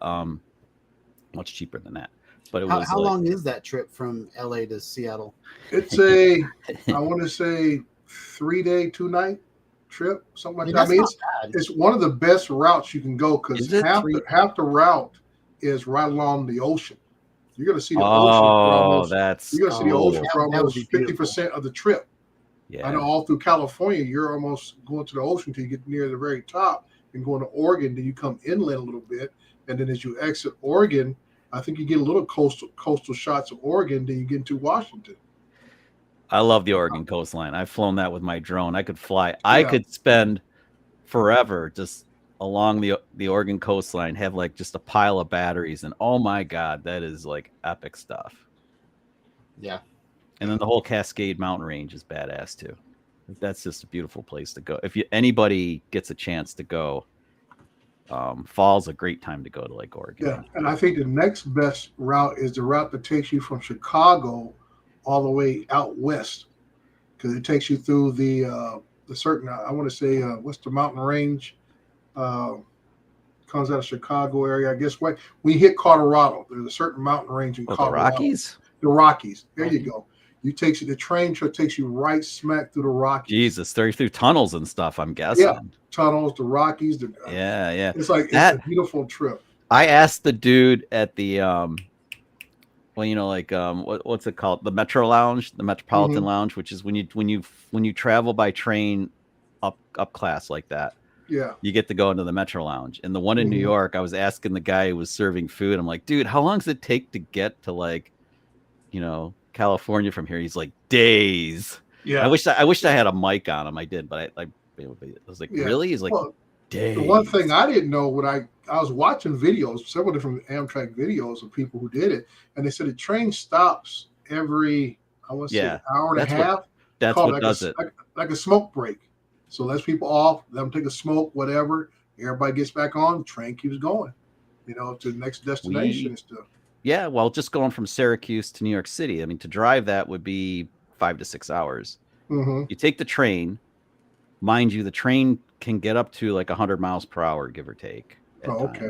[SPEAKER 4] much cheaper than that. But it was
[SPEAKER 3] how long is that trip from LA to Seattle?
[SPEAKER 5] It's I want to say 3-day, 2-night trip, something like that. I mean, it's one of the best routes you can go because half the route is right along the ocean. You're going to see the ocean. You're going to see the ocean for almost 50% of the trip. Yeah. I know all through California, you're almost going to the ocean until you get near the very top and going to Oregon. Then you come inland a little bit. And then as you exit Oregon, I think you get a little coastal shots of Oregon. Then you get into Washington.
[SPEAKER 4] I love the Oregon coastline. I've flown that with my drone. I could fly. I could spend forever just along the Oregon coastline, have like just a pile of batteries, and oh my god, that is like epic stuff.
[SPEAKER 3] Yeah. And
[SPEAKER 4] then the whole Cascade Mountain Range is badass too. That's just a beautiful place to go. If anybody gets a chance to go, fall's a great time to go to Lake Oregon.
[SPEAKER 5] Yeah, and I think the next best route is the route that takes you from Chicago all the way out west, because it takes you through the certain, I want to say, what's the mountain range? Comes out of Chicago area. I guess when you hit Colorado, there's a certain mountain range in Colorado.
[SPEAKER 4] The Rockies?
[SPEAKER 5] The Rockies. There you go. The train trip takes you right smack through the Rockies.
[SPEAKER 4] Jesus, they're through tunnels and stuff, I'm guessing.
[SPEAKER 5] Yeah, tunnels, the Rockies.
[SPEAKER 4] Yeah.
[SPEAKER 5] It's like it's a beautiful trip.
[SPEAKER 4] I asked the dude at the what's it called? The Metro Lounge, the Metropolitan Lounge, which is when you travel by train up class like that.
[SPEAKER 5] Yeah.
[SPEAKER 4] You get to go into the Metro Lounge. And the one in New York, I was asking the guy who was serving food. I'm like, dude, how long does it take to get to California from here? He's like, days.
[SPEAKER 5] Yeah.
[SPEAKER 4] I wished I had a mic on him. I did, but I was like, really? He's like, days.
[SPEAKER 5] The one thing I didn't know when I was watching videos, several different Amtrak videos of people who did it, and they said the train stops every, I want to say, an hour and a half.
[SPEAKER 4] That's what does it.
[SPEAKER 5] Like a smoke break. So lets people off, let them take a smoke, whatever. Everybody gets back on, the train keeps going, to the next destination and stuff.
[SPEAKER 4] Yeah, well, just going from Syracuse to New York City, I mean, to drive that would be 5 to 6 hours. You take the train. Mind you, the train can get up to like 100 miles per hour, give or take.
[SPEAKER 5] Okay.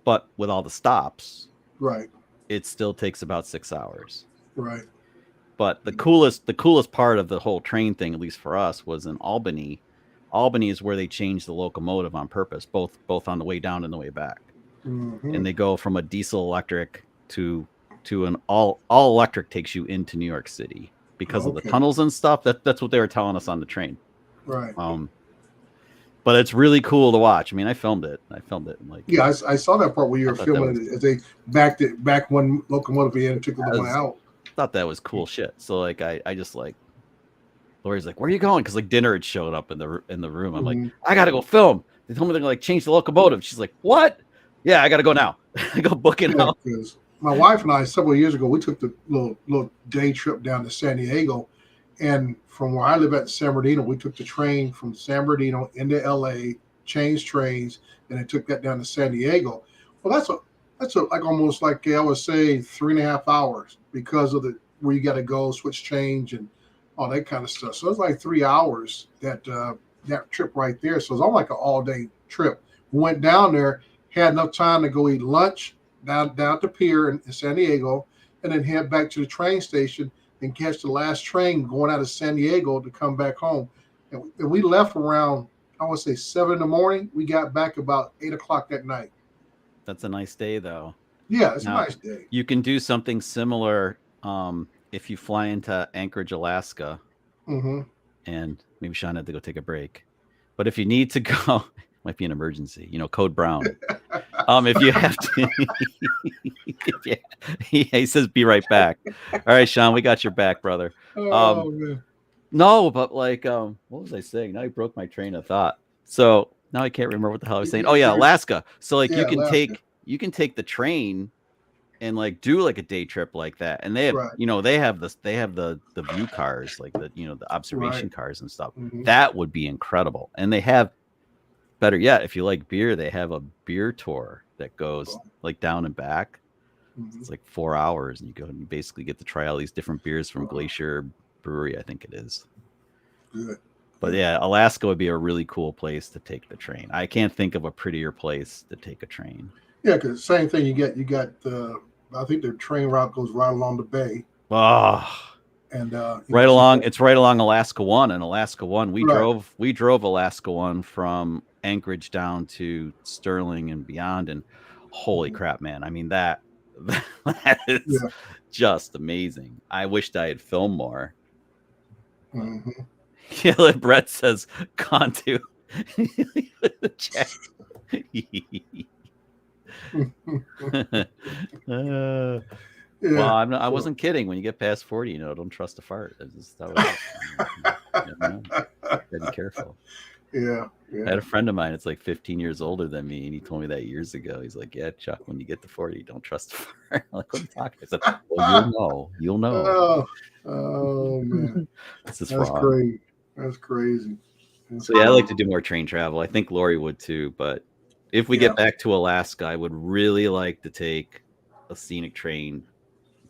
[SPEAKER 4] But with all the stops,
[SPEAKER 5] right,
[SPEAKER 4] it still takes about 6 hours.
[SPEAKER 5] Right.
[SPEAKER 4] But the coolest part of the whole train thing, at least for us, was in Albany. Albany is where they changed the locomotive on purpose, both on the way down and the way back. And they go from a diesel electric to an all electric takes you into New York City because of the tunnels and stuff. That's what they were telling us on the train.
[SPEAKER 5] Right.
[SPEAKER 4] But it's really cool to watch. I mean, I filmed it.
[SPEAKER 5] I saw that part where you were filming it as they back one locomotive in and took the one out.
[SPEAKER 4] Thought that was cool shit. So like I just like Lori's like, where are you going? Because like dinner had showed up in the room. I'm like, I gotta go film. They told me they're gonna like change the locomotive. She's like, what? Yeah, I gotta go now. I go book it out.
[SPEAKER 5] My wife and I several years ago we took the little day trip down to San Diego, and from where I live at San Bernardino, we took the train from San Bernardino into LA, changed trains, and it took that down to San Diego. Well, that's like almost like I would say 3.5 hours because of where you got to go, switch change, and all that kind of stuff. So it's like 3 hours that trip right there. So it's all like an all day trip. We went down there, had enough time to go eat lunch down at the pier in San Diego, and then head back to the train station. and catch the last train going out of San Diego to come back home. And we left around, I want to say 7 in the morning. We got back about 8 o'clock that night.
[SPEAKER 4] That's a nice day, though.
[SPEAKER 5] Yeah, it's
[SPEAKER 4] Now,
[SPEAKER 5] a nice day.
[SPEAKER 4] You can do something similar if you fly into Anchorage, Alaska, and maybe Sean had to go take a break. But if you need to go, might be an emergency, code brown. If you have to, he says, be right back. All right, Sean, we got your back, brother.
[SPEAKER 5] Oh, man.
[SPEAKER 4] No, but like, what was I saying? Now you broke my train of thought. So now I can't remember what the hell I was saying. Oh yeah, Alaska. So like you can take the train and like do like a day trip like that. And they have, they have the view cars, like the observation cars and stuff. That would be incredible. And they have, better yet, if you like beer, they have a beer tour that goes like down and back. It's like 4 hours, and you go and you basically get to try all these different beers from Glacier Brewery, I think it is.
[SPEAKER 5] Good.
[SPEAKER 4] But yeah, Alaska would be a really cool place to take the train. I can't think of a prettier place to take a train.
[SPEAKER 5] Yeah, because same thing. You got the, I think the train route goes right along the bay.
[SPEAKER 4] Oh, and it's right along Alaska One. And Alaska One, we drove Alaska One from Anchorage down to Sterling and beyond. And holy crap, man! I mean that is just amazing. I wished I had filmed more. Yeah, Brett says Contu. Well, I wasn't kidding. When you get past 40, don't trust a fart. Gotta be careful.
[SPEAKER 5] Yeah.
[SPEAKER 4] I had a friend of mine. It's like 15 years older than me, and he told me that years ago. He's like, "Yeah, Chuck, when you get to 40, don't trust a fart." I'm like, what are you talking about? I said, well, you'll know.
[SPEAKER 5] Oh man,
[SPEAKER 4] That's wrong.
[SPEAKER 5] Crazy. That's crazy.
[SPEAKER 4] So yeah, I like to do more train travel. I think Lori would too. But if we get back to Alaska, I would really like to take a scenic train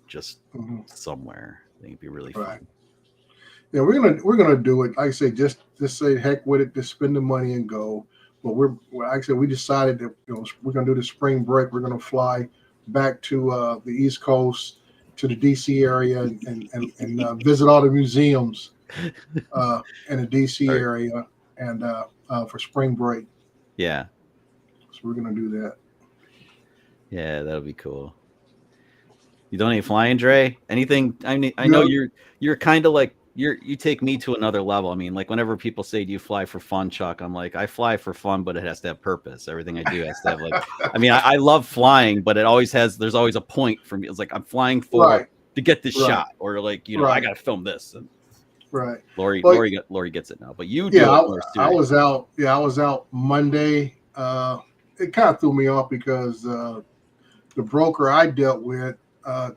[SPEAKER 4] just somewhere. I think it'd be really fun.
[SPEAKER 5] Yeah, we're gonna do it. Like I say, just say heck with it, just spend the money and go. But we decided that we're gonna do the spring break. We're gonna fly back to the East Coast, to the DC area, and visit all the museums in the DC area, and for spring break.
[SPEAKER 4] Yeah.
[SPEAKER 5] So we're gonna do that.
[SPEAKER 4] Yeah, that'll be cool. You don't need flying, Dre? Anything? I know you're kind of like you take me to another level. I mean, like whenever people say, "Do you fly for fun, Chuck?" I'm like, I fly for fun, but it has to have purpose. Everything I do has to have like. I mean, I love flying, but there's always a point for me. It's like I'm flying to get this shot, or like I got to film this. And Lori gets it now, but you do.
[SPEAKER 5] I was out. Yeah, I was out Monday. It kind of threw me off because the broker I dealt with.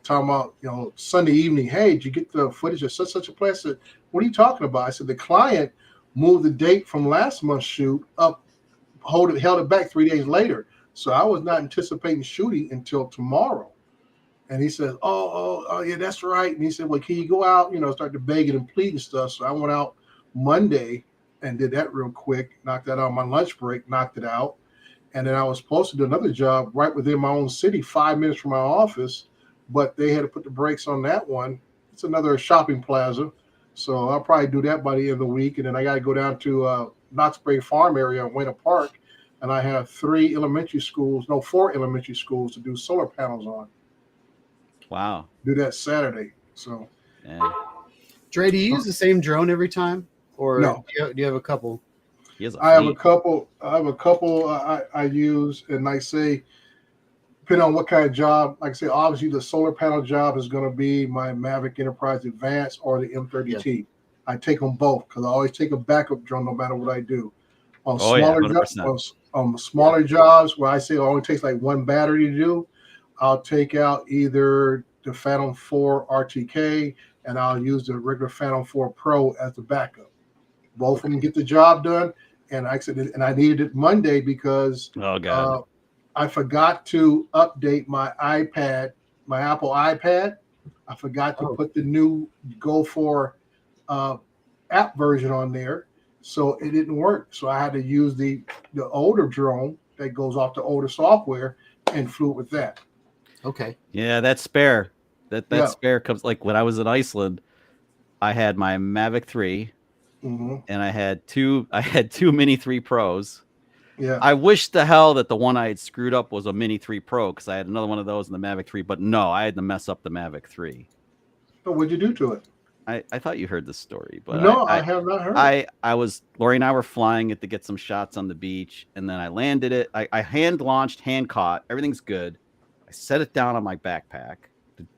[SPEAKER 5] Talking about, Sunday evening, hey, did you get the footage of such a place? I said, what are you talking about? I said, the client moved the date from last month's shoot up, held it back 3 days later. So I was not anticipating shooting until tomorrow. And he said, oh, yeah, that's right. And he said, well, can you go out, start to beg and plead and stuff. So I went out Monday and did that real quick, knocked that out on my lunch break, knocked it out. And then I was supposed to do another job right within my own city, 5 minutes from my office. But they had to put the brakes on that one. It's another shopping plaza. So I'll probably do that by the end of the week. And then I got to go down to Knott's Berry Farm area in Winter Park. And I have 4 elementary schools to do solar panels on.
[SPEAKER 4] Wow.
[SPEAKER 5] Do that Saturday. So,
[SPEAKER 3] Dre, do you use the same drone every time? Or
[SPEAKER 5] no.
[SPEAKER 3] do you have a couple?
[SPEAKER 5] I have a couple I use. And like say, depending on what kind of job, like I say, obviously the solar panel job is going to be my Mavic Enterprise Advanced or the M30T. I take them both because I always take a backup drone no matter what I do. On smaller jobs where I say it only takes like one battery to do, I'll take out either the Phantom 4 RTK and I'll use the regular Phantom 4 Pro as the backup. Both of them get the job done. And like I said, and I needed it Monday because I forgot to update my iPad, my Apple iPad. I forgot to put the new Go for app version on there, so it didn't work. So I had to use the older drone that goes off the older software and flew with that.
[SPEAKER 3] Okay.
[SPEAKER 4] Yeah, that's spare.
[SPEAKER 6] That spare comes like when I was in Iceland. I had my Mavic 3, and I had two Mini 3 Pros.
[SPEAKER 5] Yeah.
[SPEAKER 6] I wish the hell that the one I had screwed up was a Mini 3 Pro because I had another one of those in the Mavic 3. But no, I had to mess up the Mavic 3.
[SPEAKER 5] So what'd you do to it?
[SPEAKER 6] I thought you heard this story, but
[SPEAKER 5] no, I have not heard.
[SPEAKER 6] Lori and I were flying it to get some shots on the beach, and then I landed it. I hand launched, hand caught. Everything's good. I set it down on my backpack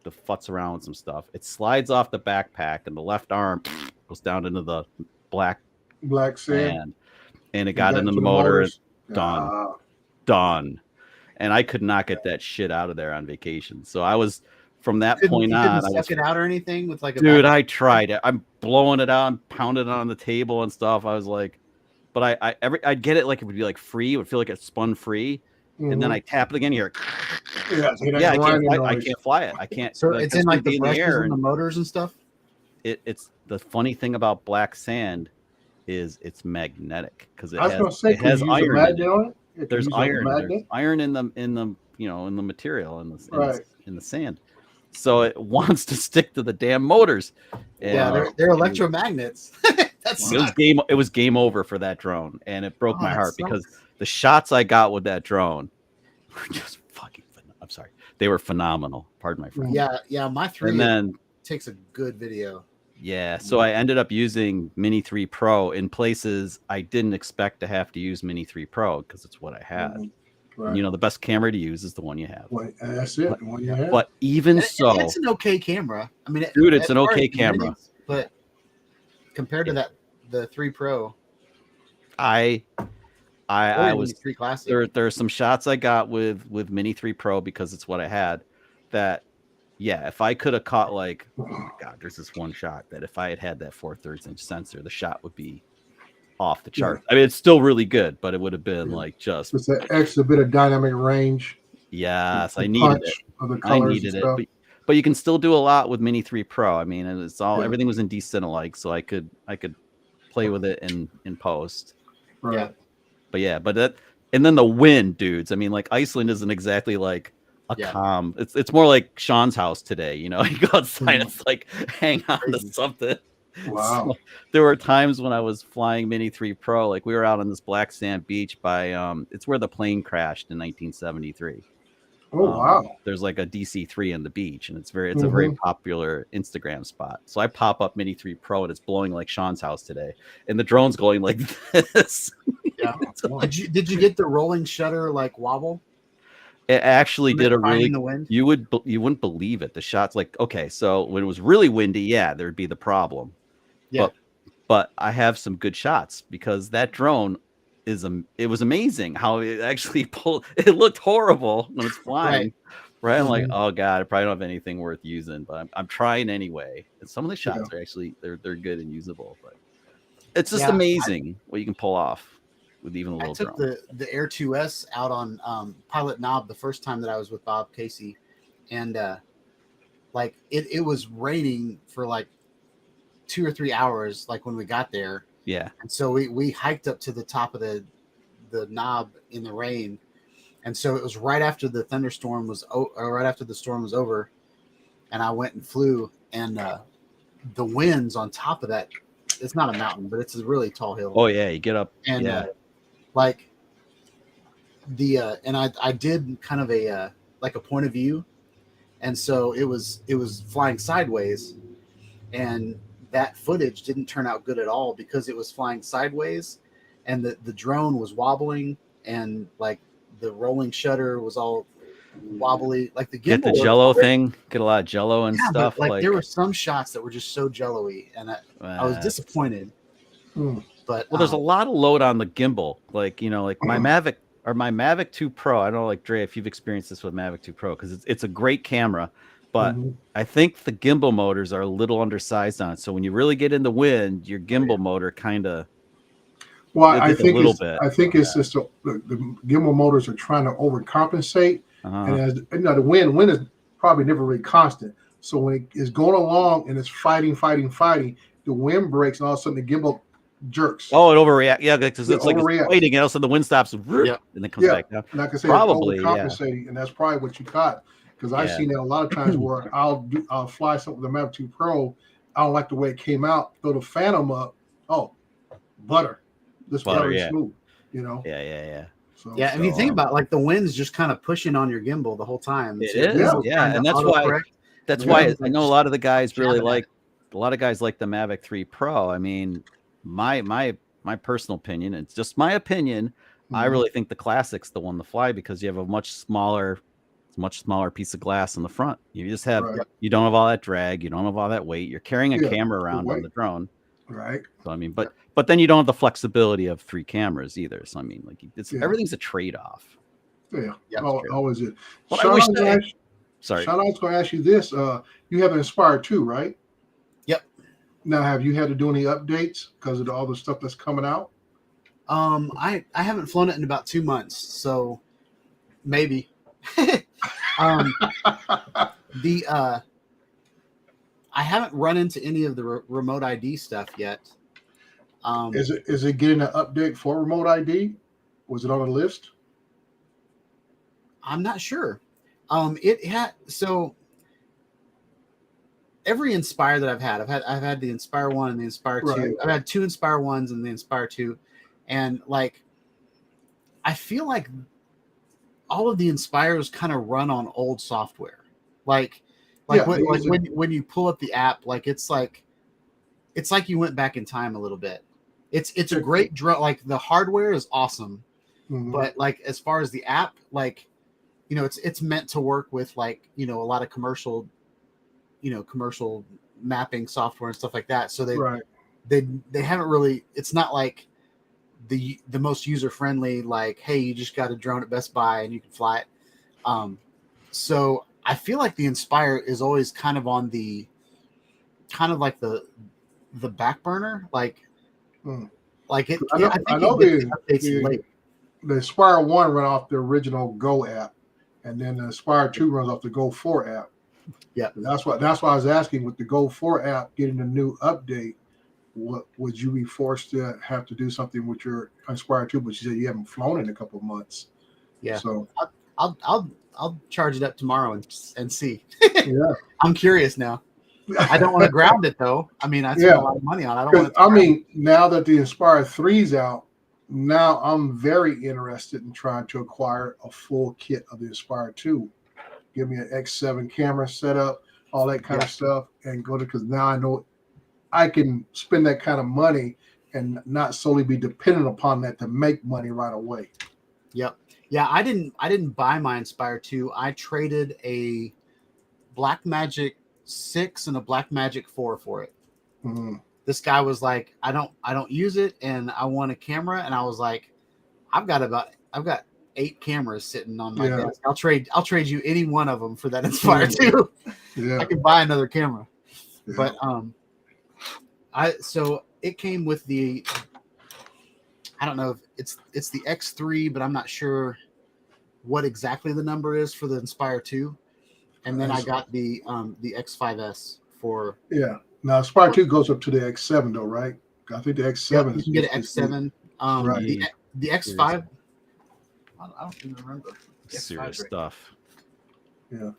[SPEAKER 6] to futz around with some stuff. It slides off the backpack, and the left arm goes down into the black sand, and it got into the motor. Done. And I could not get that shit out of there on vacation. So I was. From that point on,
[SPEAKER 3] I suck it out or anything with like a
[SPEAKER 6] dude. I tried it. I'm blowing it out. I'm pounding it on the table and stuff. I was like, but I'd get it like it would be like free. It would feel like it spun free, and then I tap it again here. I can't fly it. I can't.
[SPEAKER 3] So it's in like the air and the motors and stuff.
[SPEAKER 6] It's the funny thing about black sand is it's magnetic because it has iron in it. There's iron. There's iron in the in the material in the sand. So it wants to stick to the damn motors.
[SPEAKER 3] And, they're electromagnets.
[SPEAKER 6] It was game over for that drone, and it broke my heart because the shots I got with that drone were just fucking. I'm sorry, they were phenomenal. Pardon my French.
[SPEAKER 3] Yeah. My 3
[SPEAKER 6] and then
[SPEAKER 3] takes a good video.
[SPEAKER 6] Yeah, so I ended up using Mini 3 Pro in places I didn't expect to have to use Mini 3 Pro because it's what I had. Right. The best camera to use is the one you have.
[SPEAKER 5] Well, that's it. The one you have.
[SPEAKER 6] But even
[SPEAKER 3] it's an okay camera. I mean,
[SPEAKER 6] dude, it's an okay camera.
[SPEAKER 3] But compared to the 3 Pro,
[SPEAKER 6] I was
[SPEAKER 3] 3 Classic.
[SPEAKER 6] There are some shots I got with Mini 3 Pro because it's what I had. That if I could have caught like, oh my god, there's this one shot that if I had that 4/3 inch sensor, the shot would be off the chart. I mean, it's still really good, but it would have been like just
[SPEAKER 5] an extra bit of dynamic range.
[SPEAKER 6] Yes, I needed it. But you can still do a lot with Mini 3 Pro. I mean, it's all everything was in D-Cinelike, so I could play with it in post.
[SPEAKER 5] Right.
[SPEAKER 6] But that, and then the wind, dudes. I mean, like Iceland isn't exactly like a calm. It's more like Sean's house today. You go outside, it's like hang on to something.
[SPEAKER 5] Wow.
[SPEAKER 6] So there were times when I was flying Mini 3 Pro, like we were out on this black sand beach by it's where the plane crashed in 1973.
[SPEAKER 5] Oh wow.
[SPEAKER 6] There's like a DC-3 in the beach, and it's a very popular Instagram spot. So I pop up Mini 3 Pro, and it's blowing like Sean's house today, and the drone's going like this.
[SPEAKER 3] Yeah. Did you get the rolling shutter like wobble?
[SPEAKER 6] It actually did a really. You wouldn't believe it. The shots like so when it was really windy, there'd be the problem. Yeah. But I have some good shots because that drone it was amazing how it actually pulled. It looked horrible when it's flying. Right. I'm like, oh god, I probably don't have anything worth using, but I'm trying anyway. And some of the shots are actually they're good and usable, but it's just amazing what you can pull off with even a little drone.
[SPEAKER 3] I took the Air 2S out on Pilot Knob the first time that I was with Bob Casey, and like it was raining for like 2 or 3 hours, like when we got there.
[SPEAKER 6] Yeah.
[SPEAKER 3] And so we hiked up to the top of the knob in the rain, and so it was right after the thunderstorm was right after the storm was over, and I went and flew, and the winds on top of that. It's not a mountain, but it's a really tall hill.
[SPEAKER 6] Oh yeah, you get up
[SPEAKER 3] and like and I did kind of a like a point of view, and so it was flying sideways, and that footage didn't turn out good at all because it was flying sideways, and the drone was wobbling, and like the rolling shutter was all wobbly, like the gimbal.
[SPEAKER 6] Get the jello thing, get a lot of jello and stuff.
[SPEAKER 3] But like there were some shots that were just so jello-y, and I was disappointed. But
[SPEAKER 6] there's a lot of load on the gimbal, like my Mavic 2 Pro. I don't know, like Dre, if you've experienced this with Mavic 2 Pro, because it's a great camera, but I think the gimbal motors are a little undersized on it. So when you really get in the wind, your gimbal motor kind of.
[SPEAKER 5] Well, I think it's just the gimbal motors are trying to overcompensate, and as the wind is probably never really constant. So when it is going along and it's fighting, the wind breaks, and all of a sudden the gimbal jerks.
[SPEAKER 6] Oh, it overreacts. Yeah, because it's like it's waiting, and all of a sudden the wind stops, and then comes back down.
[SPEAKER 5] And like I said,
[SPEAKER 6] probably
[SPEAKER 5] overcompensating, and that's probably what you caught. Because I've seen that a lot of times where I'll fly something with the Mavic 2 Pro. I don't like the way it came out. Throw the Phantom up. Oh, butter. This butter is smooth. You know.
[SPEAKER 6] Yeah.
[SPEAKER 3] So, if you think about it, like the wind's just kind of pushing on your gimbal the whole time.
[SPEAKER 6] It is. Yeah, and that's why. That's why I know a lot of the guys really like. A lot of guys like the Mavic 3 Pro. I mean, my personal opinion. It's just my opinion. I really think the Classic's the one to fly because you have a much smaller piece of glass in the front. You just have you don't have all that drag, you don't have all that weight. You're carrying a camera around on the drone.
[SPEAKER 5] Right.
[SPEAKER 6] So I mean, but then you don't have the flexibility of 3 cameras either. So I mean, like everything's a trade-off.
[SPEAKER 5] Yeah. Always is.
[SPEAKER 6] Well,
[SPEAKER 5] Sean,
[SPEAKER 6] sorry.
[SPEAKER 5] Sean, I was going to ask you this. You have an Inspire 2, right?
[SPEAKER 3] Yep.
[SPEAKER 5] Now, have you had to do any updates because of all the stuff that's coming out?
[SPEAKER 3] I haven't flown it in about 2 months, so maybe. I haven't run into any of the remote ID stuff yet.
[SPEAKER 5] Is it getting an update for remote ID? Was it on the list?
[SPEAKER 3] I'm not sure. It had so every Inspire that I've had the Inspire 1 and the Inspire 2. I've had 2 Inspire 1s and the Inspire 2, and like I feel like all of the Inspires kind of run on old software. When you pull up the app, like it's like you went back in time a little bit. It's a great drone. Like the hardware is awesome, but like as far as the app, like it's meant to work with like a lot of commercial mapping software and stuff like that. So they haven't really. It's not like the most user friendly. Like, hey, you just got a drone at Best Buy and you can fly it. So I feel like the Inspire is always kind of on the like the back burner. Like it. I know
[SPEAKER 5] the Inspire 1 ran off the original Go app, and then the Inspire 2 runs off the Go 4 app.
[SPEAKER 3] Yeah,
[SPEAKER 5] that's why I was asking, with the Go 4 app getting a new update, what would you be forced to have to do something with your Inspire 2? But you said you haven't flown in a couple of months.
[SPEAKER 3] Yeah,
[SPEAKER 5] so
[SPEAKER 3] I'll charge it up tomorrow and see.
[SPEAKER 5] Yeah,
[SPEAKER 3] I'm curious now. I don't want to ground it though. I mean, I spent a lot of money on it.
[SPEAKER 5] Now that the Inspire 3's out, now I'm very interested in trying to acquire a full kit of the Inspire 2. Give me an X7 camera setup, all that kind of stuff, and go to, because now I know I can spend that kind of money and not solely be dependent upon that to make money right away.
[SPEAKER 3] Yep. Yeah, I didn't buy my Inspire 2. I traded a Blackmagic 6 and a Blackmagic 4 for it. This guy was like, I don't use it and I want a camera, and I was like, I've got 8 cameras sitting on my desk. I'll trade you any one of them for that Inspire 2. I can buy another camera. But so it came with the, I don't know if it's the X3, but I'm not sure what exactly the number is for the Inspire 2. And then I got the X5S for. Yeah.
[SPEAKER 5] Now Inspire 2 goes up to the X7 though, right? I think the X7
[SPEAKER 3] you can get an X7. The X5. I don't even remember.
[SPEAKER 6] Serious stuff.
[SPEAKER 5] Yeah.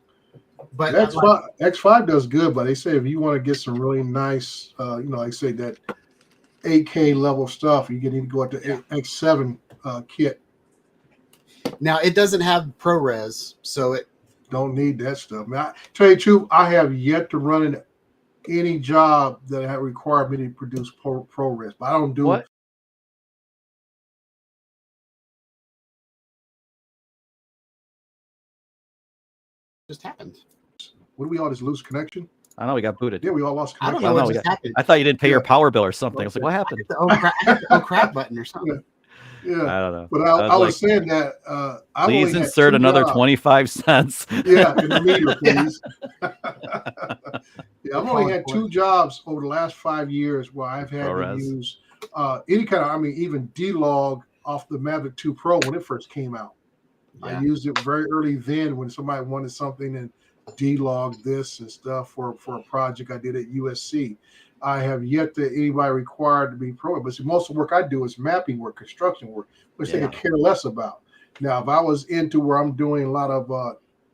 [SPEAKER 5] But X5 does good, but they say if you want to get some really nice, like I say, that 8K level stuff, you need to go at the X7 kit.
[SPEAKER 3] Now it doesn't have ProRes, so it
[SPEAKER 5] don't need that stuff. Man, I tell you the truth, I have yet to run in any job that have required me to produce ProRes, but I don't do it.
[SPEAKER 3] Just happened.
[SPEAKER 5] What do we all just lose connection?
[SPEAKER 6] I know we got booted.
[SPEAKER 5] Yeah, we all lost connection.
[SPEAKER 3] I don't know what just happened.
[SPEAKER 6] I thought you didn't pay your power bill or something. I was like, what happened?
[SPEAKER 3] I hit the crap button or something.
[SPEAKER 5] Yeah,
[SPEAKER 6] I don't know.
[SPEAKER 5] But I was saying that
[SPEAKER 6] please insert another 25 cents.
[SPEAKER 5] Yeah, in the meter, please. I've only had 2 jobs over the last 5 years where I've had to use any kind of, even D-Log off the Mavic 2 Pro when it first came out. I used it very early then when somebody wanted something and D-Log this and stuff for a project I did at USC. I have yet to anybody required to be pro, but see, most of the work I do is mapping work, construction work, which they could care less about. Now, if I was into where I'm doing a lot of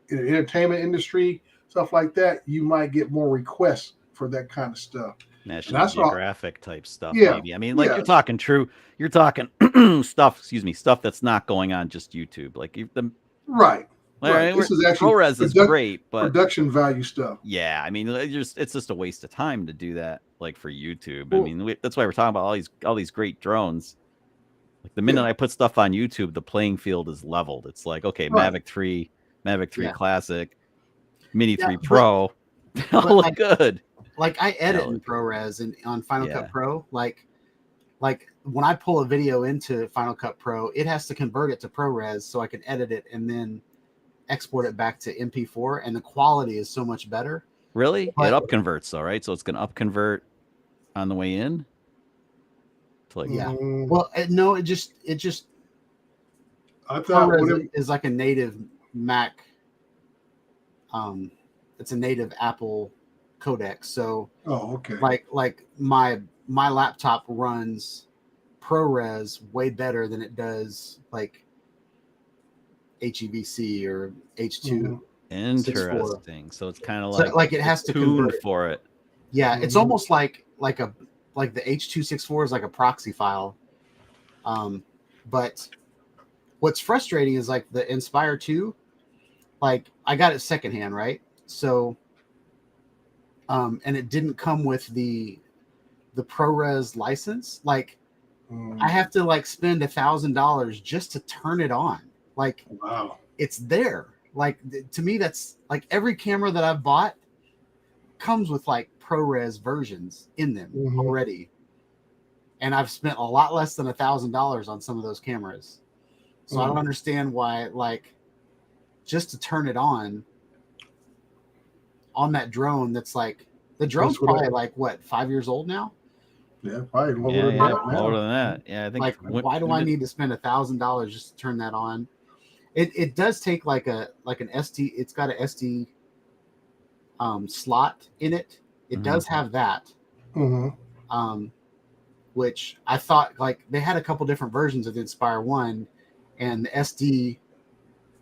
[SPEAKER 5] in the entertainment industry, stuff like that, you might get more requests for that kind of stuff.
[SPEAKER 6] National Geographic type stuff, maybe. I mean, like you're talking stuff, stuff that's not going on just YouTube. Like
[SPEAKER 5] right.
[SPEAKER 6] This is actually ProRes is great, but
[SPEAKER 5] production value stuff.
[SPEAKER 6] Yeah, I mean, it's just a waste of time to do that, like for YouTube. I mean, that's why we're talking about all these great drones. Like the minute I put stuff on YouTube, the playing field is leveled. It's like, okay, Mavic 3, Mavic 3 Classic, Mini 3 Pro, all look good.
[SPEAKER 3] Like I edit in ProRes and on Final Cut Pro, like when I pull a video into Final Cut Pro, it has to convert it to ProRes so I can edit it and then export it back to MP4, and the quality is so much better.
[SPEAKER 6] Really? It up converts though, right? So it's gonna up convert on the way in.
[SPEAKER 3] Like, well, no, it just. I thought it is like a native Mac. It's a native Apple codec, so like my laptop runs ProRes way better than it does like HEVC or H2.
[SPEAKER 6] Interesting. So it's kind of like
[SPEAKER 3] it has to
[SPEAKER 6] tune for it.
[SPEAKER 3] Yeah, it's almost like the H.264 is like a proxy file. But what's frustrating is like the Inspire 2, like I got it secondhand, right? So and it didn't come with the ProRes license. Like I have to like spend $1,000 just to turn it on. Like it's there. Like to me, that's like every camera that I've bought comes with like ProRes versions in them already, and I've spent a lot less than $1,000 on some of those cameras. So I don't understand why, like, just to turn it on that drone. That's like the drone's probably like what, 5 years old now.
[SPEAKER 5] Yeah, probably
[SPEAKER 6] lower than that. Yeah, I think.
[SPEAKER 3] Like, why do I need to spend $1,000 just to turn that on? It does take like an SD. It's got an SD slot in it. It does have that. Which I thought, like, they had a couple different versions of the Inspire 1, and the SD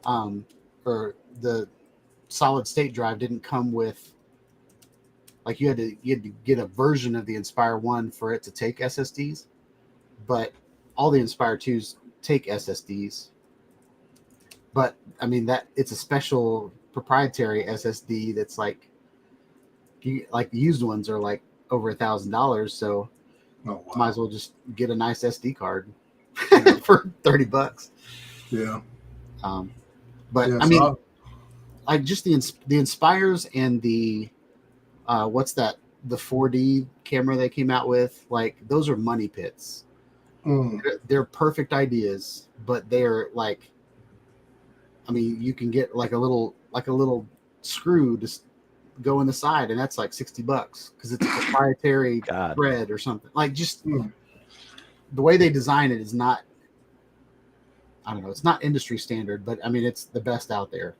[SPEAKER 3] or the solid state drive didn't come with, like, you had to get a version of the Inspire 1 for it to take SSDs, but all the Inspire 2s take SSDs. But I mean, that it's a special proprietary SSD that's like the used ones are like over $1,000, so might as well just get a nice SD card for $30.
[SPEAKER 5] Yeah.
[SPEAKER 3] But I mean, like just the Inspires and the what's that? The 4D camera they came out with, like those are money pits. They're perfect ideas, but they're like, I mean, you can get like a little screw to go in the side, and that's like $60 because it's a proprietary thread or something. Like, just the way they design it is not, I don't know, it's not industry standard, but I mean, it's the best out there,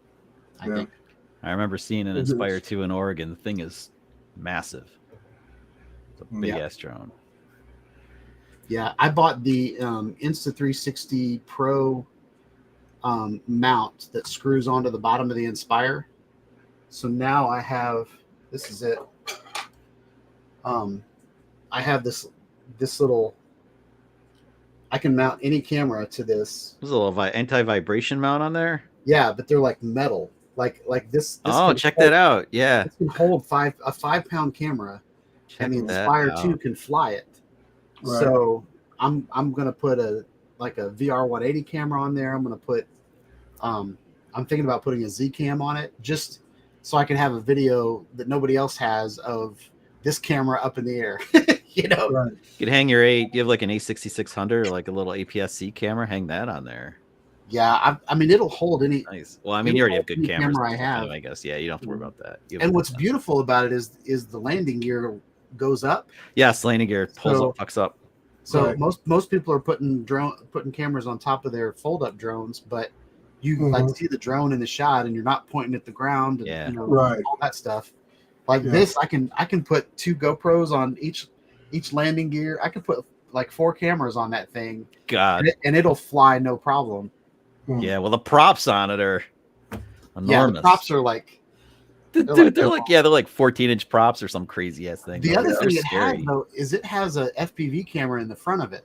[SPEAKER 3] I think.
[SPEAKER 6] I remember seeing an Inspire 2 in Oregon. The thing is massive. It's a big ass drone.
[SPEAKER 3] Yeah, I bought the Insta360 Pro mount that screws onto the bottom of the Inspire. So now I have, this is it. I have this little, I can mount any camera to this.
[SPEAKER 6] There's a little anti-vibration mount on there.
[SPEAKER 3] Yeah, but they're like metal, like this.
[SPEAKER 6] Oh, check that out! Yeah,
[SPEAKER 3] it can hold a 5-pound camera, and the Inspire 2 can fly it. Right. So I'm gonna put a VR 180 camera on there. I'm gonna put I'm thinking about putting a Z cam on it, just so I can have a video that nobody else has of this camera up in the air. You know,
[SPEAKER 6] you could hang you have like an A6600 or like a little APS-C camera, hang that on there.
[SPEAKER 3] Yeah, I mean, it'll hold any.
[SPEAKER 6] Nice. Well, I mean, you already have good cameras.
[SPEAKER 3] Camera I have,
[SPEAKER 6] I guess. Yeah, you don't have to worry about that.
[SPEAKER 3] And what's beautiful about it is the landing gear goes up.
[SPEAKER 6] Yes, landing gear pulls up, fucks up.
[SPEAKER 3] So most people are putting cameras on top of their fold-up drones, but you like see the drone in the shot, and you're not pointing at the ground, and you know, all that stuff. Like this, I can put 2 GoPros on each landing gear. I can put like 4 cameras on that thing.
[SPEAKER 6] God,
[SPEAKER 3] and it'll fly no problem.
[SPEAKER 6] Yeah, well, the props on it are enormous.
[SPEAKER 3] Yeah, the props are like.
[SPEAKER 6] They're like 14-inch props or some crazy ass thing.
[SPEAKER 3] The other thing it has though is it has a FPV camera in the front of it,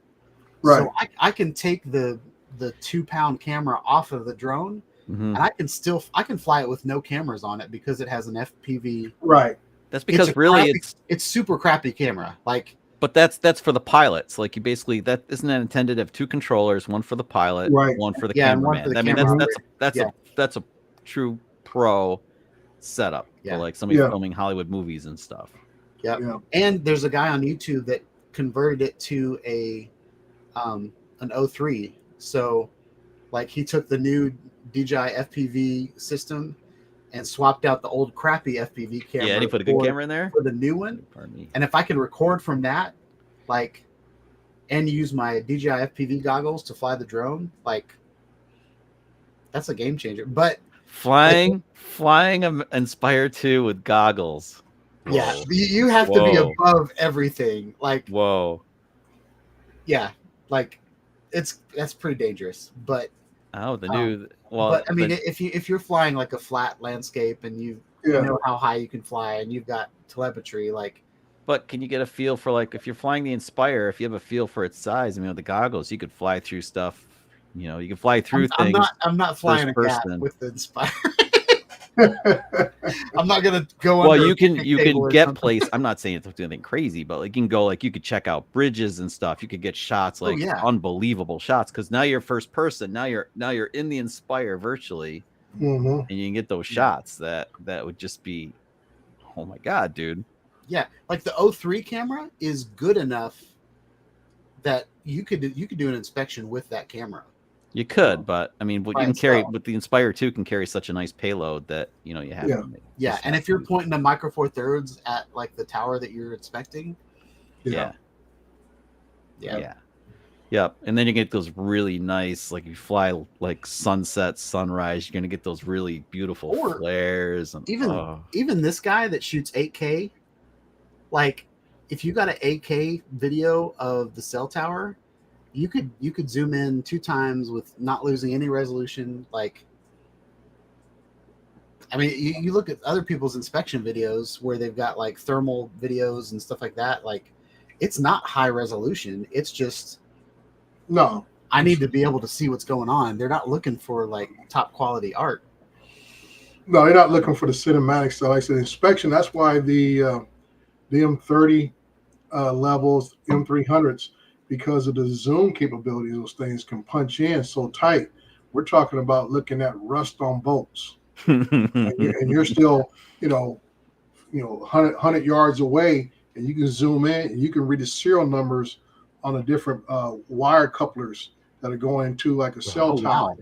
[SPEAKER 5] Right.
[SPEAKER 3] so I can take the 2-pound camera off of the drone, and I can fly it with no cameras on it because it has an FPV.
[SPEAKER 5] Right.
[SPEAKER 6] That's because really
[SPEAKER 3] it's super crappy camera. Like,
[SPEAKER 6] but that's for the pilots. Like you basically that isn't that intended to have 2 controllers, one for the pilot,
[SPEAKER 5] right.
[SPEAKER 6] one for the
[SPEAKER 3] and one
[SPEAKER 6] cameraman.
[SPEAKER 3] for the
[SPEAKER 6] I mean
[SPEAKER 3] camera.
[SPEAKER 6] that's a true pro setup for like somebody filming Hollywood movies and stuff.
[SPEAKER 3] Yep. Yeah. And there's a guy on YouTube that converted it to an 03. So like he took the new DJI FPV system and swapped out the old crappy FPV camera.
[SPEAKER 6] Yeah, and he put a good camera in there
[SPEAKER 3] for the new one.
[SPEAKER 6] Pardon me.
[SPEAKER 3] And if I can record from that, like, and use my DJI FPV goggles to fly the drone, like, that's a game changer. But
[SPEAKER 6] flying Inspire 2 with goggles.
[SPEAKER 3] Whoa. Yeah, you have to be above everything. Like,
[SPEAKER 6] whoa.
[SPEAKER 3] Yeah, like that's pretty dangerous. But
[SPEAKER 6] but
[SPEAKER 3] I mean, if you're flying like a flat landscape and you know how high you can fly and you've got telemetry, like.
[SPEAKER 6] But can you get a feel for like if you're flying the Inspire? If you have a feel for its size, I mean, with the goggles, you could fly through stuff. You know, you can fly through things.
[SPEAKER 3] I'm not flying a cat with the Inspire. I'm not gonna go.
[SPEAKER 6] Well, you can get place. I'm not saying it's anything crazy, but like you can go like you could check out bridges and stuff. You could get shots like unbelievable shots because now you're first person. Now you're in the Inspire virtually, and you can get those shots that would just be, oh my god, dude.
[SPEAKER 3] Yeah, like the 03 camera is good enough that you could do an inspection with that camera.
[SPEAKER 6] You could, but I mean, what you can carry with the Inspire 2 can carry such a nice payload that you have.
[SPEAKER 3] Yeah, and if you're pointing a Micro Four Thirds at like the tower that you're inspecting,
[SPEAKER 6] yeah, and then you get those really nice, like you fly like sunset, sunrise. You're gonna get those really beautiful flares, and
[SPEAKER 3] even this guy that shoots 8K, like if you got an 8K video of the cell tower. You could zoom in 2 times with not losing any resolution. Like, I mean, you look at other people's inspection videos where they've got like thermal videos and stuff like that. Like, it's not high resolution. It's just I need to be able to see what's going on. They're not looking for like top quality art.
[SPEAKER 5] No, they're not looking for the cinematic stuff. Like I said, inspection. That's why the M30 levels, M300s. Because of the zoom capability, those things can punch in so tight. We're talking about looking at rust on bolts, and you're still, 100 yards away, and you can zoom in and you can read the serial numbers on the different wire couplers that are going to like a cell tower.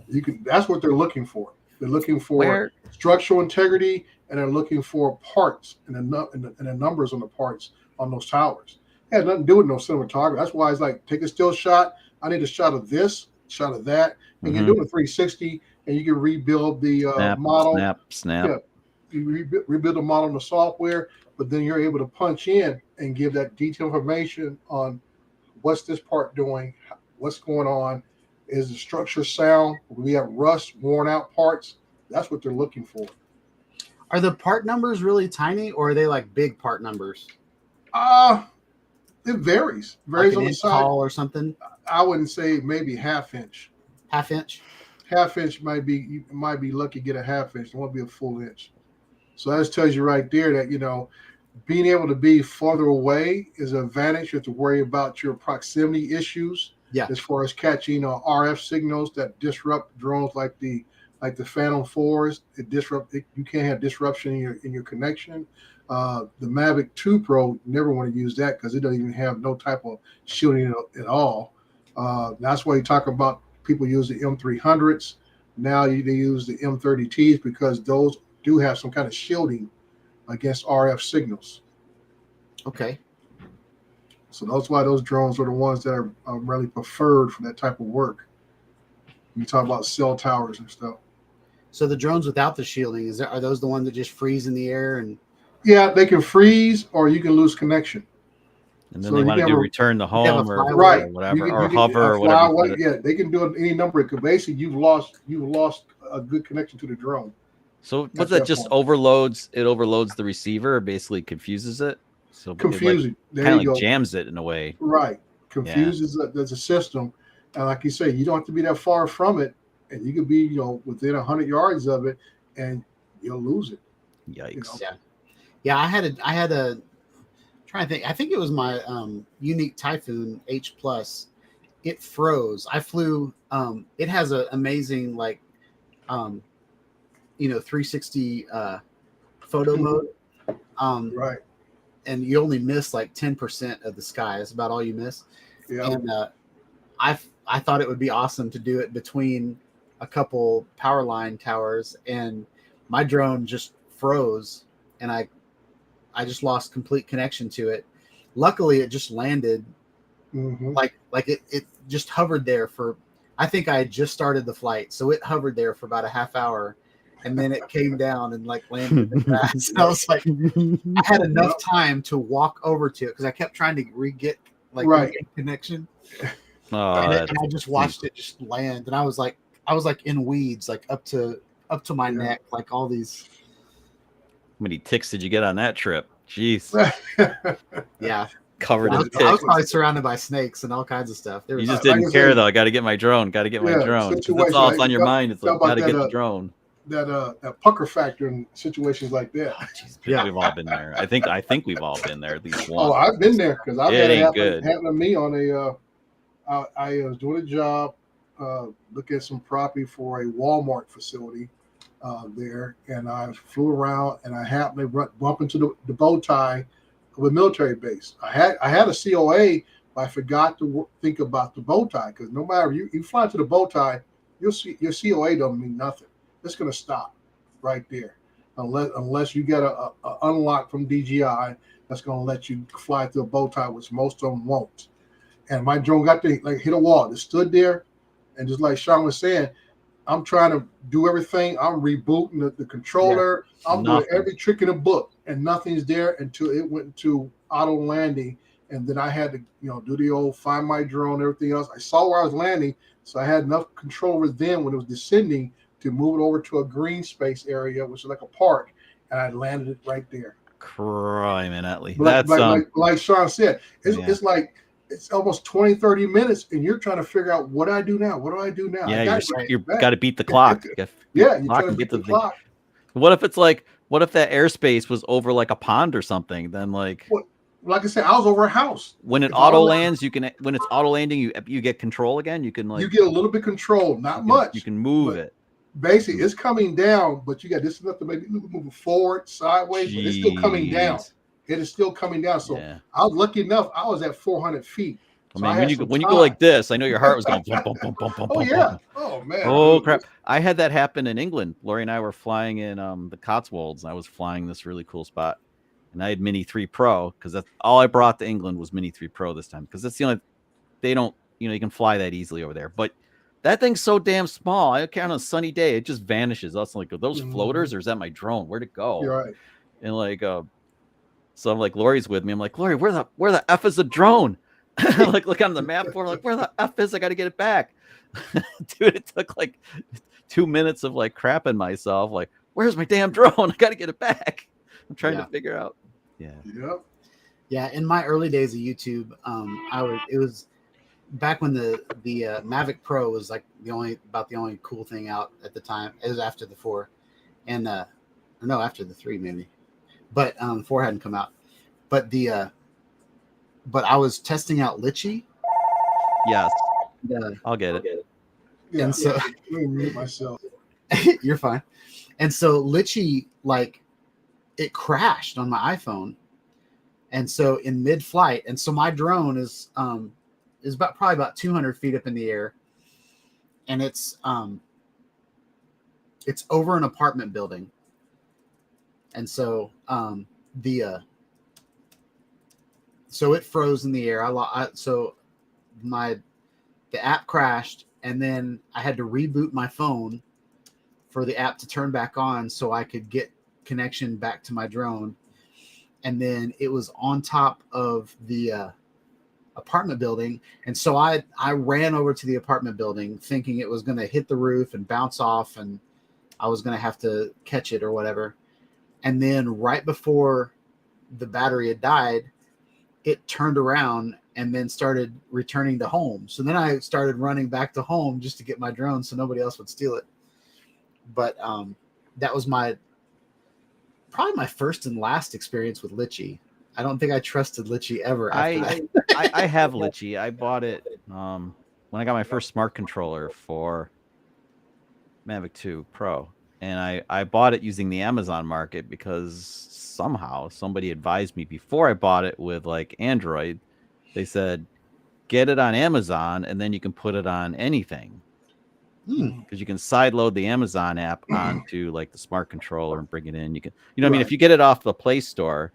[SPEAKER 5] You can. That's what they're looking for. They're looking for structural integrity, and they're looking for parts and the numbers on the parts on those towers. It had nothing to do with no cinematography. That's why it's like, take a still shot. I need a shot of this, shot of that. And you can do a 360, and you can rebuild the model.
[SPEAKER 6] Snap.
[SPEAKER 5] Yeah, you rebuild the model in the software, but then you're able to punch in and give that detailed information on what's this part doing, what's going on, is the structure sound? We have rust, worn out parts. That's what they're looking for.
[SPEAKER 3] Are the part numbers really tiny, or are they like big part numbers?
[SPEAKER 5] It varies. Varies
[SPEAKER 3] like
[SPEAKER 5] on the side.
[SPEAKER 3] Tall or something.
[SPEAKER 5] I wouldn't say maybe half inch.
[SPEAKER 3] Half inch.
[SPEAKER 5] Half inch might be. You might be lucky to get a half inch. It won't be a full inch. So that just tells you right there that being able to be farther away is an advantage. You have to worry about your proximity issues.
[SPEAKER 3] Yeah.
[SPEAKER 5] As far as catching RF signals that disrupt drones like the Phantom 4s, you can't have disruption in your connection. The Mavic 2 Pro, never want to use that because it doesn't even have no type of shielding at all. That's why you talk about people use the M300s. Now they use the M30Ts because those do have some kind of shielding against RF signals.
[SPEAKER 3] Okay.
[SPEAKER 5] So that's why those drones are the ones that are really preferred for that type of work. You talk about cell towers and stuff.
[SPEAKER 3] So the drones without the shielding, are those the ones that just freeze in the air and?
[SPEAKER 5] Yeah, they can freeze or you can lose connection.
[SPEAKER 6] And then they want to do return to home or whatever, or hover or whatever.
[SPEAKER 5] Yeah, they can do it any number. Because basically, you've lost a good connection to the drone.
[SPEAKER 6] So what's that just overloads? It overloads the receiver, or basically confuses it. So
[SPEAKER 5] confusing.
[SPEAKER 6] Like, kind of like jams it in a way.
[SPEAKER 5] Right. Confuses the system. And like you say, you don't have to be that far from it, and you could be, within 100 yards of it, and you'll lose it.
[SPEAKER 6] Yikes!
[SPEAKER 3] Yeah. I had a trying to think. I think it was my Unique Typhoon H Plus. It froze. I flew. It has an amazing 360 photo mode.
[SPEAKER 5] Right.
[SPEAKER 3] And you only miss like 10% of the sky. That's about all you miss.
[SPEAKER 5] Yeah.
[SPEAKER 3] And I thought it would be awesome to do it between a couple power line towers, and my drone just froze, and I just lost complete connection to it. Luckily, it just landed. Like it just hovered there for. I think I had just started the flight, so it hovered there for about a half hour, and then it came down and landed in the grass. And I was like, I had enough time to walk over to it because I kept trying to re-get connection. And I just watched it just land, and I was like in weeds, like up to my neck, like all these.
[SPEAKER 6] How many ticks did you get on that trip? Jeez.
[SPEAKER 3] Yeah.
[SPEAKER 6] Covered in ticks.
[SPEAKER 3] I was probably surrounded by snakes and all kinds of stuff.
[SPEAKER 6] You just didn't care though. I got to get my drone. Got to get my drone. That's all it's on your mind. It's like got to get the drone.
[SPEAKER 5] That pucker factor in situations like that.
[SPEAKER 6] Oh, geez, we've all been there. I think we've all been there at least once.
[SPEAKER 5] Oh, I've been there because I've had it happen to me on a. I was doing a job, looking at some property for a Walmart facility there, and I flew around, and I happened to bump into the bow tie of a military base. I had a COA, but I forgot to think about the bow tie, because no matter you fly to the bow tie, you'll see your COA don't mean nothing. It's going to stop right there, unless you get a unlock from DJI that's going to let you fly through a bow tie, which most of them won't. And my drone got to hit a wall. It stood there, and just like Sean was saying, I'm trying to do everything. I'm rebooting the controller. Yeah, I'm doing every trick in the book, and nothing's there until it went into auto landing. And then I had to, do the old find my drone, everything else. I saw where I was landing, so I had enough control over then when it was descending to move it over to a green space area, which is like a park, and I landed it right there.
[SPEAKER 6] Criminally.
[SPEAKER 5] Like Sean said, it's like it's almost 20, 30 minutes, and you're trying to figure out what do I do now? What do I do now?
[SPEAKER 6] Yeah, you've got to beat the clock.
[SPEAKER 5] You're trying to beat the clock.
[SPEAKER 6] What if that airspace was over like a pond or something? Then like
[SPEAKER 5] I said, I was over a house.
[SPEAKER 6] When it auto lands, when it's auto landing, you get control again. You can
[SPEAKER 5] you get a little bit control, not much.
[SPEAKER 6] You can move it.
[SPEAKER 5] Basically, it's coming down, but you got this enough to maybe move it forward, sideways, but it's still coming down. It is still coming down. So I was lucky enough. I was at 400 feet. So
[SPEAKER 6] when you go like this, I know your heart was going boom, boom, boom, boom, boom.
[SPEAKER 5] Oh yeah. Oh man.
[SPEAKER 6] Oh crap! I had that happen in England. Lori and I were flying in the Cotswolds, and I was flying this really cool spot, and I had Mini 3 Pro because that's all I brought to England was Mini 3 Pro this time because that's the only they don't you can fly that easily over there, but. That thing's so damn small. I can't on a sunny day, it just vanishes. I was like, are those floaters or is that my drone? Where'd it go?
[SPEAKER 5] You're right.
[SPEAKER 6] And so I'm like, Lori's with me. I'm like, Lori, where the F is the drone? Like, look on the map for like, where the F is? I got to get it back. Dude, it took like 2 minutes of like crapping myself. Like, where's my damn drone? I got to get it back. I'm trying to figure out.
[SPEAKER 3] Yeah. In my early days of YouTube, it was back when the Mavic Pro was like the only cool thing out at the time. It was after the 4, and after the 3 maybe, but 4 hadn't come out. But but I was testing out Litchi.
[SPEAKER 6] Yes, I'll get it.
[SPEAKER 5] Yeah,
[SPEAKER 3] and so
[SPEAKER 5] let me mute myself.
[SPEAKER 3] You're fine. And so Litchi, it crashed on my iPhone, and so in mid-flight, and so my drone is probably about 200 feet up in the air, and it's over an apartment building, and so so it froze in the air. The app crashed, and then I had to reboot my phone for the app to turn back on so I could get connection back to my drone, and then it was on top of the apartment building, and so I ran over to the apartment building thinking it was going to hit the roof and bounce off, and I was going to have to catch it or whatever. And then right before the battery had died, it turned around and then started returning to home. So then I started running back to home just to get my drone so nobody else would steal it. But that was probably my first and last experience with Litchi. I don't think I trusted Litchi ever after that.
[SPEAKER 6] I have Litchi. I bought it when I got my first smart controller for Mavic 2 Pro. And I bought it using the Amazon market because somehow somebody advised me before I bought it with like Android. They said, get it on Amazon and then you can put it on anything. Because you can sideload the Amazon app onto like the smart controller and bring it in. You can, I mean, if you get it off the Play Store,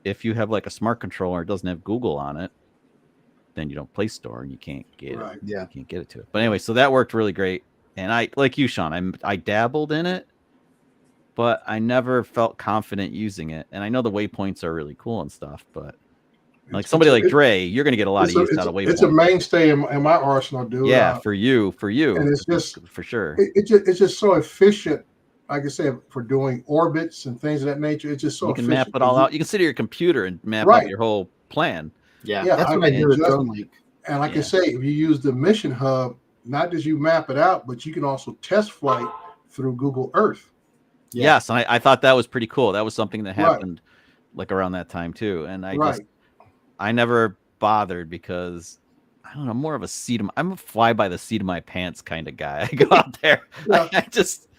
[SPEAKER 6] if you have like a smart controller, it doesn't have Google on it, then you don't Play Store and you can't get it.
[SPEAKER 3] Yeah.
[SPEAKER 6] You can't get it to it. But anyway, so that worked really great. And I, like you, Sean, I dabbled in it, but I never felt confident using it. And I know the waypoints are really cool and stuff, but like somebody like Dre, you're going to get a lot of use out of waypoints.
[SPEAKER 5] It's a mainstay in my arsenal, dude.
[SPEAKER 6] Yeah, for you.
[SPEAKER 5] And it's just,
[SPEAKER 6] for sure.
[SPEAKER 5] It's just so efficient. Like I said, for doing orbits and things of that nature, it's just so
[SPEAKER 6] you can
[SPEAKER 5] efficient.
[SPEAKER 6] map it all out. You can sit at your computer and map out your whole plan.
[SPEAKER 3] Yeah, that's what I do with DroneLink.
[SPEAKER 5] And like I say, if you use the Mission Hub, not just you map it out, but you can also test flight through Google Earth.
[SPEAKER 3] Yeah.
[SPEAKER 6] Yes, and I thought that was pretty cool. That was something that happened like around that time too. And I never bothered because I don't know, more of I'm a fly by the seat of my pants kind of guy. I go out there. I just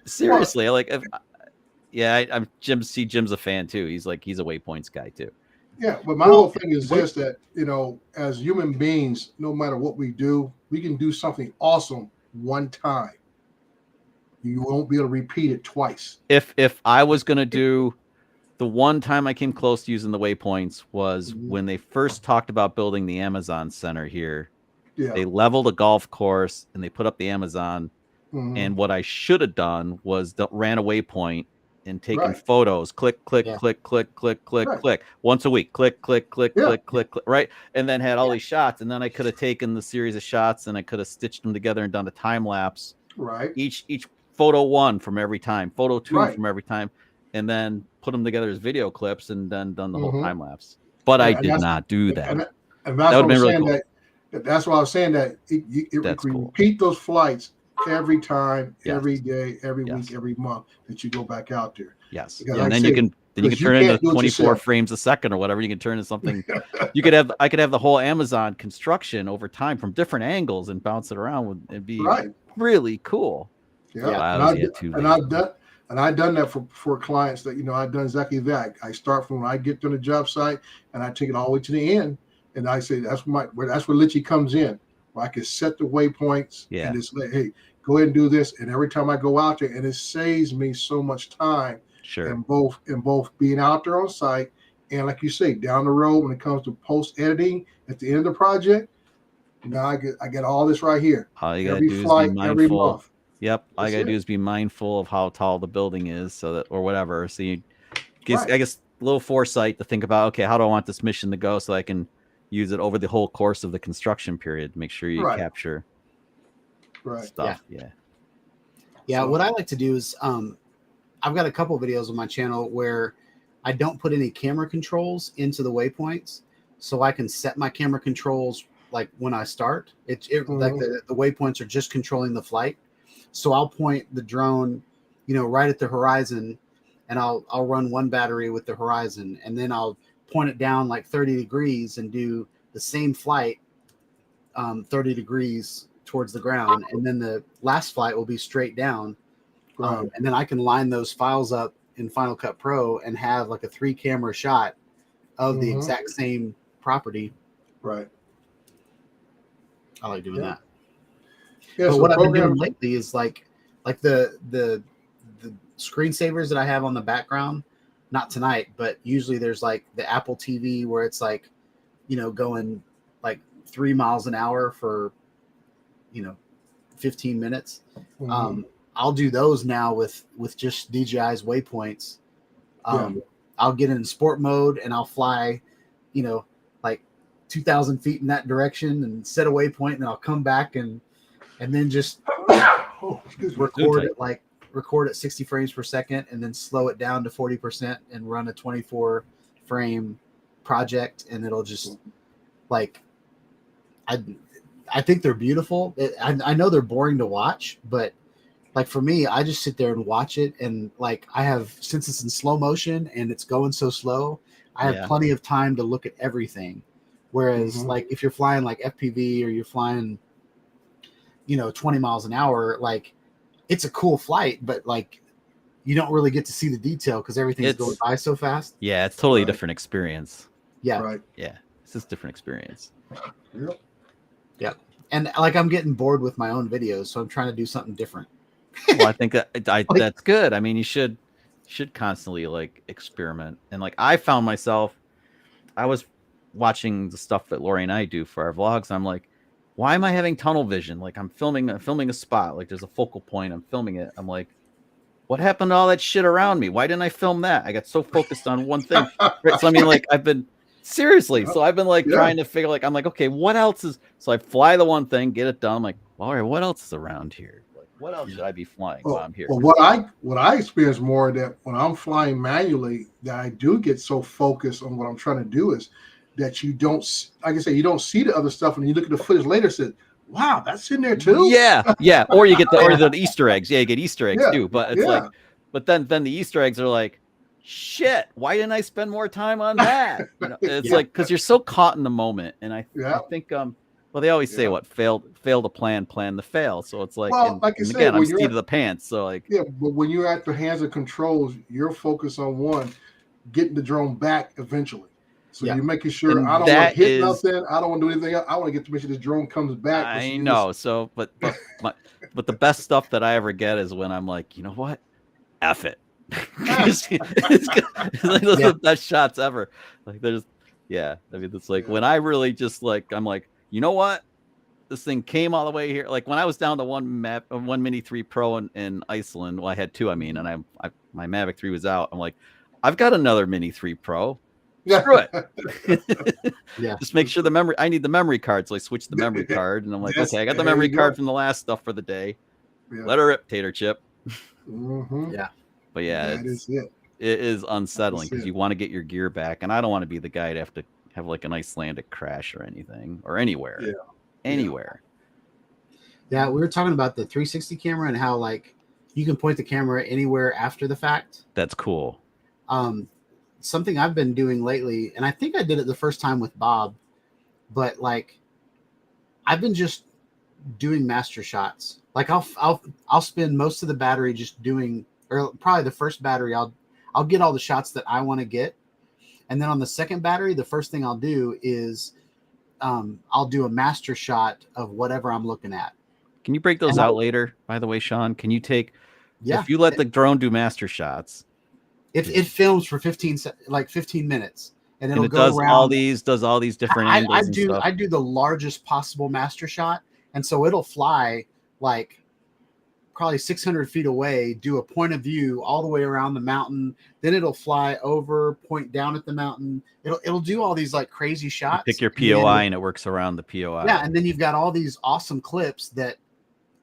[SPEAKER 6] seriously I'm Jim's a fan too. He's a waypoints guy too.
[SPEAKER 5] Yeah, but my whole thing is this, that, as human beings, no matter what we do, we can do something awesome one time. You won't be able to repeat it twice.
[SPEAKER 6] If I was going to do, the one time I came close to using the waypoints was when they first talked about building the Amazon Center here.
[SPEAKER 5] Yeah.
[SPEAKER 6] They leveled a golf course and they put up the Amazon. And what I should have done was ran a waypoint and taken photos, click, click, click, once a week, click, right? And then had all these shots. And then I could have taken the series of shots and I could have stitched them together and done a time lapse.
[SPEAKER 5] Right.
[SPEAKER 6] Each photo 1 from every time, photo 2 from every time, and then put them together as video clips and then done the whole time lapse. But I did not do that.
[SPEAKER 5] And
[SPEAKER 6] that would have been really cool.
[SPEAKER 5] That's why I was saying that it cool. Repeat those flights every time, every day, every week, every month that you go back out there.
[SPEAKER 6] Yes. And then you can turn it into 24 frames a second or whatever. You can turn into something. I could have the whole Amazon construction over time from different angles and bounce it around and be really cool.
[SPEAKER 5] Yeah. And I've done that for clients that, I've done exactly that. I start from when I get to the job site and I take it all the way to the end. And I say, that's where Litchi comes in. Where I can set the waypoints and just say, hey, go ahead and do this. And every time I go out there, and it saves me so much time in both being out there on site and, like you say, down the road when it comes to post editing at the end of the project. Now I get all this right here.
[SPEAKER 6] All you gotta do is be mindful. Yep. All you gotta do is be mindful of how tall the building is, so that, or whatever. So I guess a little foresight to think about, okay, how do I want this mission to go so I can use it over the whole course of the construction period. Make sure you capture stuff.
[SPEAKER 3] Yeah. What I like to do is I've got a couple videos on my channel where I don't put any camera controls into the waypoints, so I can set my camera controls like when I start. Like the waypoints are just controlling the flight. So I'll point the drone, right at the horizon, and I'll run one battery with the horizon, and then I'll point it down like 30 degrees and do the same flight 30 degrees towards the ground, and then the last flight will be straight down. And then I can line those files up in Final Cut Pro and have like a 3-camera shot of the exact same property.
[SPEAKER 5] Right.
[SPEAKER 3] I like doing that.
[SPEAKER 5] Yeah,
[SPEAKER 3] but what I've been doing lately is like the screensavers that I have on the background. Not tonight, but usually there's like the Apple TV where it's like, going like 3 miles an hour for, 15 minutes. I'll do those now with just DJI's waypoints. I'll get in sport mode and I'll fly, like 2,000 feet in that direction and set a waypoint, and I'll come back and then just record record at 60 frames per second and then slow it down to 40% and run a 24 frame project, and it'll just like I think they're beautiful. I know they're boring to watch, but like for me, I just sit there and watch it, and like I have, since it's in slow motion and it's going so slow, I have plenty of time to look at everything. Whereas like if you're flying like FPV or you're flying, 20 miles an hour, like it's a cool flight, but like you don't really get to see the detail because everything's going by so fast.
[SPEAKER 6] Yeah, it's totally a different experience.
[SPEAKER 3] Yeah.
[SPEAKER 5] Right.
[SPEAKER 6] Yeah. It's just a different experience.
[SPEAKER 5] Yep.
[SPEAKER 3] Yeah. And like I'm getting bored with my own videos, so I'm trying to do something different.
[SPEAKER 6] Well, I think that that's good. I mean, you should constantly like experiment. And like I found myself, I was watching the stuff that Lori and I do for our vlogs. I'm like, why am I having tunnel vision? Like I'm filming a spot, like there's a focal point, I'm filming it. I'm like, what happened to all that shit around me? Why didn't I film that? I got so focused on one thing. Right? So I mean, like I've been seriously. So I've been like trying to figure, like I'm like, okay, what else is? So I fly the one thing, get it done. I'm like, well, all right, what else is around here? Like, what else should I be flying while I'm here?
[SPEAKER 5] Well, what I experience more that when I'm flying manually, that I do get so focused on what I'm trying to do is that you don't, like I say, you don't see the other stuff, and you look at the footage later, said, wow, that's in there too.
[SPEAKER 6] Yeah. Or you get the Easter eggs. Yeah, you get Easter eggs too. But it's like, but then the Easter eggs are like, shit, why didn't I spend more time on that? It's like because you're so caught in the moment. And I think well, they always say what fail to plan to fail. So it's like,
[SPEAKER 5] well, like I said,
[SPEAKER 6] again, I'm seat of the pants. So like,
[SPEAKER 5] but when you're at the hands of controls, you're focused on one, getting the drone back eventually. So you're making sure I don't want to hit nothing. I don't want to do anything else. I want to get to make sure this drone comes back.
[SPEAKER 6] I know. So, but the best stuff that I ever get is when I'm like, you know what? F it. it's like those are the best shots ever. Like there's, I mean, it's like when I really just like, I'm like, you know what? This thing came all the way here. Like when I was down to one Mini 3 Pro in Iceland. Well, I had two, I mean, and my Mavic 3 was out. I'm like, I've got another Mini 3 Pro. Screw it. Just make sure I need the memory card. So I switched the memory card, and I'm like, okay, I got the memory card from the last stuff for the day. Let her rip, Tater Chip.
[SPEAKER 3] Yeah.
[SPEAKER 6] But it is unsettling because you want to get your gear back, and I don't want to be the guy to have like an Icelandic crash or anything or anywhere. Anywhere.
[SPEAKER 3] Yeah, we were talking about the 360 camera and how like you can point the camera anywhere after the fact.
[SPEAKER 6] That's cool.
[SPEAKER 3] Something I've been doing lately, and I think I did it the first time with Bob, but like I've been just doing master shots. Like I'll spend most of the battery just doing, or probably the first battery I'll get all the shots that I want to get, and then on the second battery, the first thing I'll do is I'll do a master shot of whatever I'm looking at.
[SPEAKER 6] Can you break those out later? By the way, Sean, can you take if you let the drone do master shots?
[SPEAKER 3] It films for 15 minutes, and
[SPEAKER 6] it does around. All these different angles.
[SPEAKER 3] I do the largest possible master shot, and so it'll fly like probably 600 feet away, do a point of view all the way around the mountain. Then it'll fly over, point down at the mountain. It'll do all these like crazy shots.
[SPEAKER 6] You pick your POI, and it works around the POI.
[SPEAKER 3] Yeah, and then you've got all these awesome clips that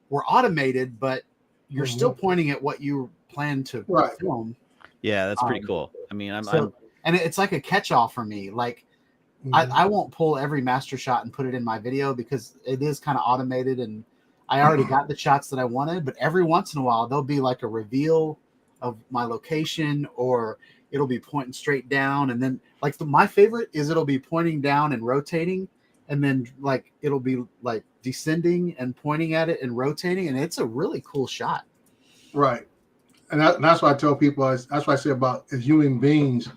[SPEAKER 3] were automated, but you're still pointing at what you plan to film.
[SPEAKER 6] Yeah, that's pretty cool. I mean,
[SPEAKER 3] and it's like a catch-all for me. Like, I won't pull every master shot and put it in my video because it is kind of automated, and I already got the shots that I wanted. But every once in a while, there'll be like a reveal of my location, or it'll be pointing straight down, and then like my favorite is it'll be pointing down and rotating, and then like it'll be like descending and pointing at it and rotating, and it's a really cool shot.
[SPEAKER 5] Right. And that's why I tell people, that's why I say about as human beings,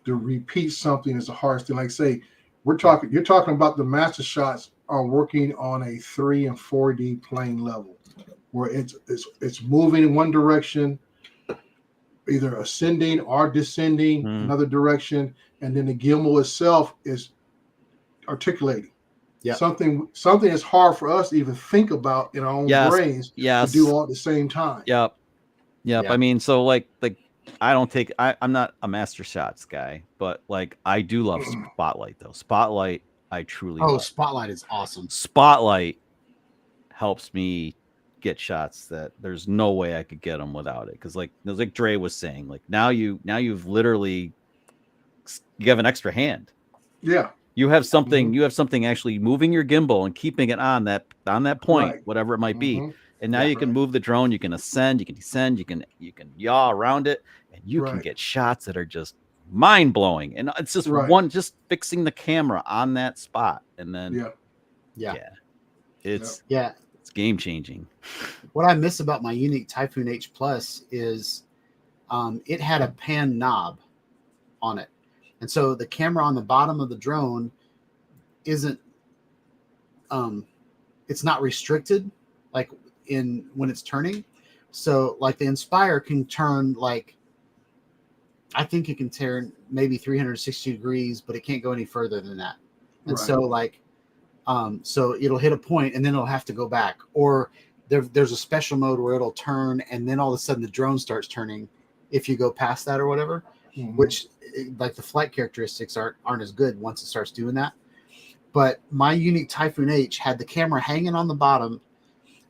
[SPEAKER 5] to repeat something is the hardest thing. Like say, you're talking about the master shots are working on a 3 and 4D plane level, where it's moving in one direction, either ascending or descending another direction, and then the gimbal itself is articulating.
[SPEAKER 3] Yeah.
[SPEAKER 5] Something is hard for us to even think about in our own brains to do all at the same time.
[SPEAKER 6] Yep. I mean, so like I'm not a master shots guy, but like I do love Spotlight though. Spotlight, I truly love.
[SPEAKER 3] Spotlight is awesome.
[SPEAKER 6] Spotlight helps me get shots that there's no way I could get them without it. Because like Dre was saying, like now you've literally, you have an extra hand.
[SPEAKER 5] Yeah.
[SPEAKER 6] You have something. You have something actually moving your gimbal and keeping it on that point, whatever it might be. And now you can move the drone. You can ascend. You can descend. You can yaw around it, and you can get shots that are just mind blowing. And it's just just fixing the camera on that spot, and then it's game changing.
[SPEAKER 3] What I miss about my Unique Typhoon H Plus is it had a pan knob on it. And so the camera on the bottom of the drone isn't, it's not restricted like when it's turning. So like the Inspire can turn like, I think it can turn maybe 360 degrees, but it can't go any further than that. And so like, so it'll hit a point and then it'll have to go back. Or there's a special mode where it'll turn and then all of a sudden the drone starts turning if you go past that or whatever, which like the flight characteristics aren't as good once it starts doing that. But my Unique Typhoon H had the camera hanging on the bottom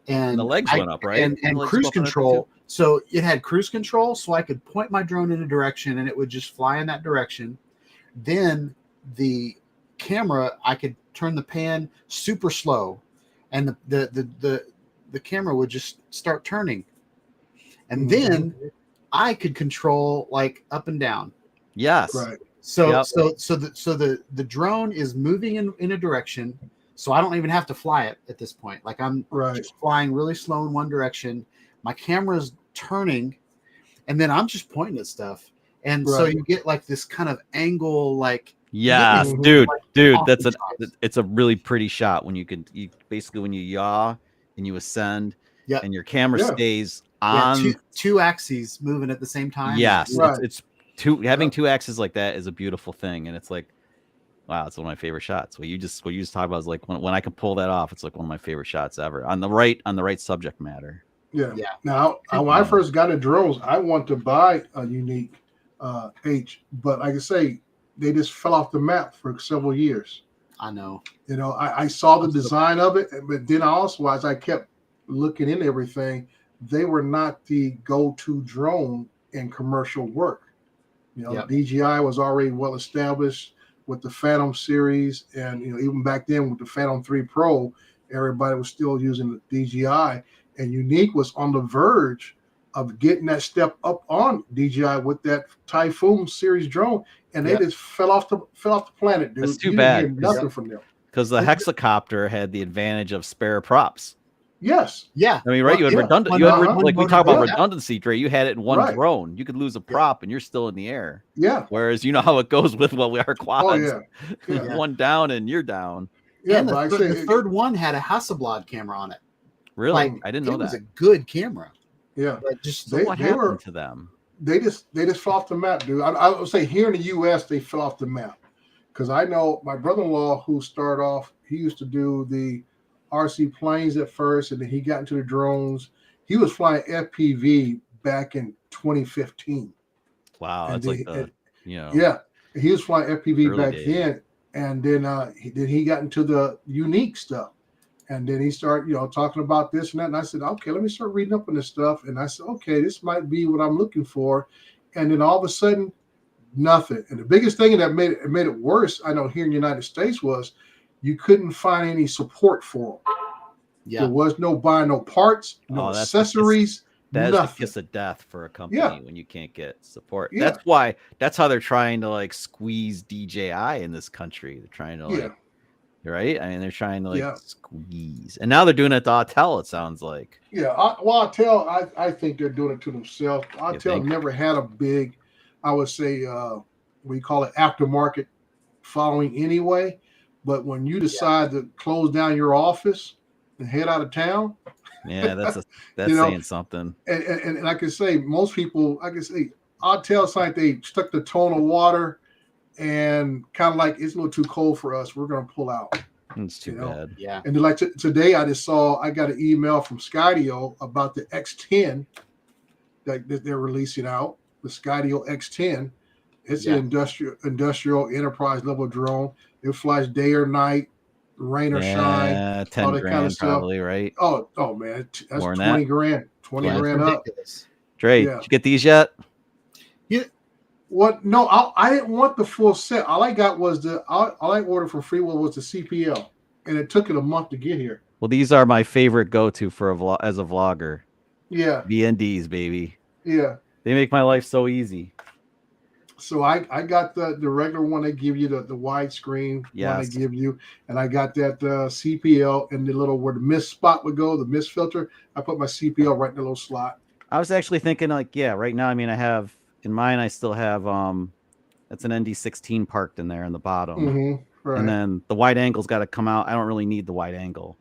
[SPEAKER 3] and the legs went up, right? And cruise control. So it had cruise control, so I could point my drone in a direction and it would just fly in that direction. Then the camera, I could turn the pan super slow and the camera would just start turning. And then I could control like up and down.
[SPEAKER 6] Yes.
[SPEAKER 5] Right.
[SPEAKER 3] So the drone is moving in a direction, so I don't even have to fly it at this point. Like I'm just flying really slow in one direction. My camera's turning, and then I'm just pointing at stuff. And so you get like this kind of angle, like
[SPEAKER 6] dude, that's it's a really pretty shot when you basically when you yaw and you ascend, and your camera stays on
[SPEAKER 3] two axes moving at the same time.
[SPEAKER 6] Yes, it's having two axes like that is a beautiful thing, and it's like, wow, it's one of my favorite shots. What you just talked about is like when I can pull that off, it's like one of my favorite shots ever on the right subject matter.
[SPEAKER 5] Yeah. Now, when I first got into drones, I wanted to buy a Unique H, but like I say, they just fell off the map for several years.
[SPEAKER 3] I know.
[SPEAKER 5] You know, I saw the design of it, but then also as I kept looking into everything, they were not the go-to drone in commercial work. You know, DJI was already well established with the Phantom series, and you know, even back then with the Phantom 3 Pro, everybody was still using the DJI, and Unique was on the verge of getting that step up on DJI with that Typhoon series drone, and they just fell off the planet, dude.
[SPEAKER 6] That's too bad.
[SPEAKER 5] Didn't hear nothing from them
[SPEAKER 6] because the hexacopter had the advantage of spare props.
[SPEAKER 5] Yes.
[SPEAKER 3] Yeah.
[SPEAKER 6] I mean, right? You had redundant. You had like we talk about redundancy, Dre. You had it in one drone. You could lose a prop, and you're still in the air.
[SPEAKER 5] Yeah.
[SPEAKER 6] Whereas you know how it goes with what we are quads.
[SPEAKER 5] Oh yeah.
[SPEAKER 6] One down, and you're down.
[SPEAKER 3] Yeah. And the third one had a Hasselblad camera on it.
[SPEAKER 6] Really?
[SPEAKER 3] Like,
[SPEAKER 6] I didn't know that.
[SPEAKER 3] It was a good camera.
[SPEAKER 5] Yeah.
[SPEAKER 3] But just
[SPEAKER 6] what happened to them?
[SPEAKER 5] They just fell off the map, dude. I would say here in the U.S. they fell off the map because I know my brother-in-law who started off. He used to do the RC planes at first, and then he got into the drones. He was flying FPV back in 2015.
[SPEAKER 6] Wow, that's like
[SPEAKER 5] he was flying FPV back
[SPEAKER 6] then,
[SPEAKER 5] and then he got into the Unique stuff, and then he started talking about this and that. And I said, okay, let me start reading up on this stuff. And I said, okay, this might be what I'm looking for. And then all of a sudden, nothing. And the biggest thing that made it worse, I know here in the United States, was you couldn't find any support for them. Yeah. There was no buying no parts, no accessories,
[SPEAKER 6] that's
[SPEAKER 5] nothing.
[SPEAKER 6] The kiss of death for a company when you can't get support. Yeah. That's how they're trying to like squeeze DJI in this country. They're trying to right? I mean, they're trying to squeeze. And now they're doing it to Autel, it sounds like.
[SPEAKER 5] Yeah, Autel, I think they're doing it to themselves. Autel never had a big, I would say, we call it aftermarket following anyway. But when you decide to close down your office and head out of town,
[SPEAKER 6] that's saying something.
[SPEAKER 5] And I can say most people, Autel, it's like they stuck the toe in the water and kind of like it's a little too cold for us. We're going to pull out.
[SPEAKER 6] It's too bad.
[SPEAKER 3] Yeah.
[SPEAKER 5] And then like today, I got an email from Skydio about the X10 that they're releasing out. The Skydio X10. It's an industrial enterprise level drone. It flies day or night, rain or shine,
[SPEAKER 6] 10
[SPEAKER 5] all that
[SPEAKER 6] grand
[SPEAKER 5] kind of stuff.
[SPEAKER 6] probably, right?
[SPEAKER 5] Oh man, that's
[SPEAKER 6] More than
[SPEAKER 5] 20
[SPEAKER 6] that?
[SPEAKER 5] grand, 20 grand up.
[SPEAKER 6] Dre,
[SPEAKER 5] Yeah.
[SPEAKER 6] did you get these yet?
[SPEAKER 5] Yeah. What? No, I didn't want the full set. All I got was all I ordered from Freewell was the CPL, and it took it a month to get here.
[SPEAKER 6] Well, these are my favorite go-to for as a vlogger.
[SPEAKER 5] Yeah.
[SPEAKER 6] VNDs, baby.
[SPEAKER 5] Yeah.
[SPEAKER 6] They make my life so easy.
[SPEAKER 5] So I got the regular one they give you, the widescreen one they give you, and I got that CPL and the little where the mist spot would go, the mist filter. I put my CPL right in the little slot.
[SPEAKER 6] I was actually thinking like, yeah, right now, I mean, I have in mine, I still have that's an ND16 parked in there in the bottom.
[SPEAKER 5] Right.
[SPEAKER 6] And then the wide angle's got to come out. I don't really need the wide angle.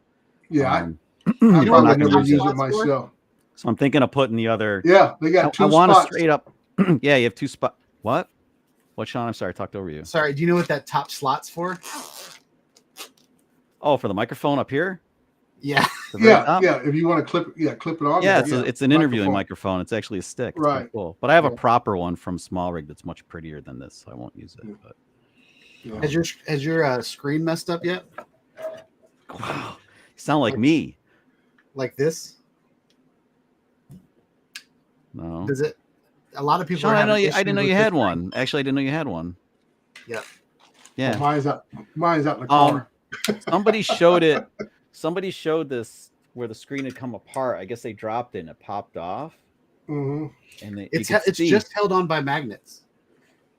[SPEAKER 5] Yeah, I probably never use it myself.
[SPEAKER 6] So I'm thinking of putting the other.
[SPEAKER 5] Yeah, they got two spots.
[SPEAKER 6] I want to straight up. Yeah, you have two spots. What, Sean? I'm sorry, I talked over you.
[SPEAKER 3] Sorry, do you know what that top slot's for?
[SPEAKER 6] Oh, for the microphone up here?
[SPEAKER 3] Yeah.
[SPEAKER 5] Yeah. If you want to clip it on.
[SPEAKER 6] Yeah, it's an interviewing microphone. It's actually a stick. It's
[SPEAKER 5] right.
[SPEAKER 6] Cool. But I have a proper one from Small Rig that's much prettier than this, so I won't use it. But
[SPEAKER 3] has your screen messed up yet?
[SPEAKER 6] Wow, you sound like me.
[SPEAKER 3] Like this?
[SPEAKER 6] No.
[SPEAKER 3] Does it? A lot of people.
[SPEAKER 6] Sean, I didn't know you had one. Actually, I didn't know you had one.
[SPEAKER 3] Yeah.
[SPEAKER 5] Yeah. Well, mine's out in the car.
[SPEAKER 6] Somebody showed it. Somebody showed this where the screen had come apart. I guess they dropped it and it popped off.
[SPEAKER 5] And
[SPEAKER 3] it's just held on by magnets.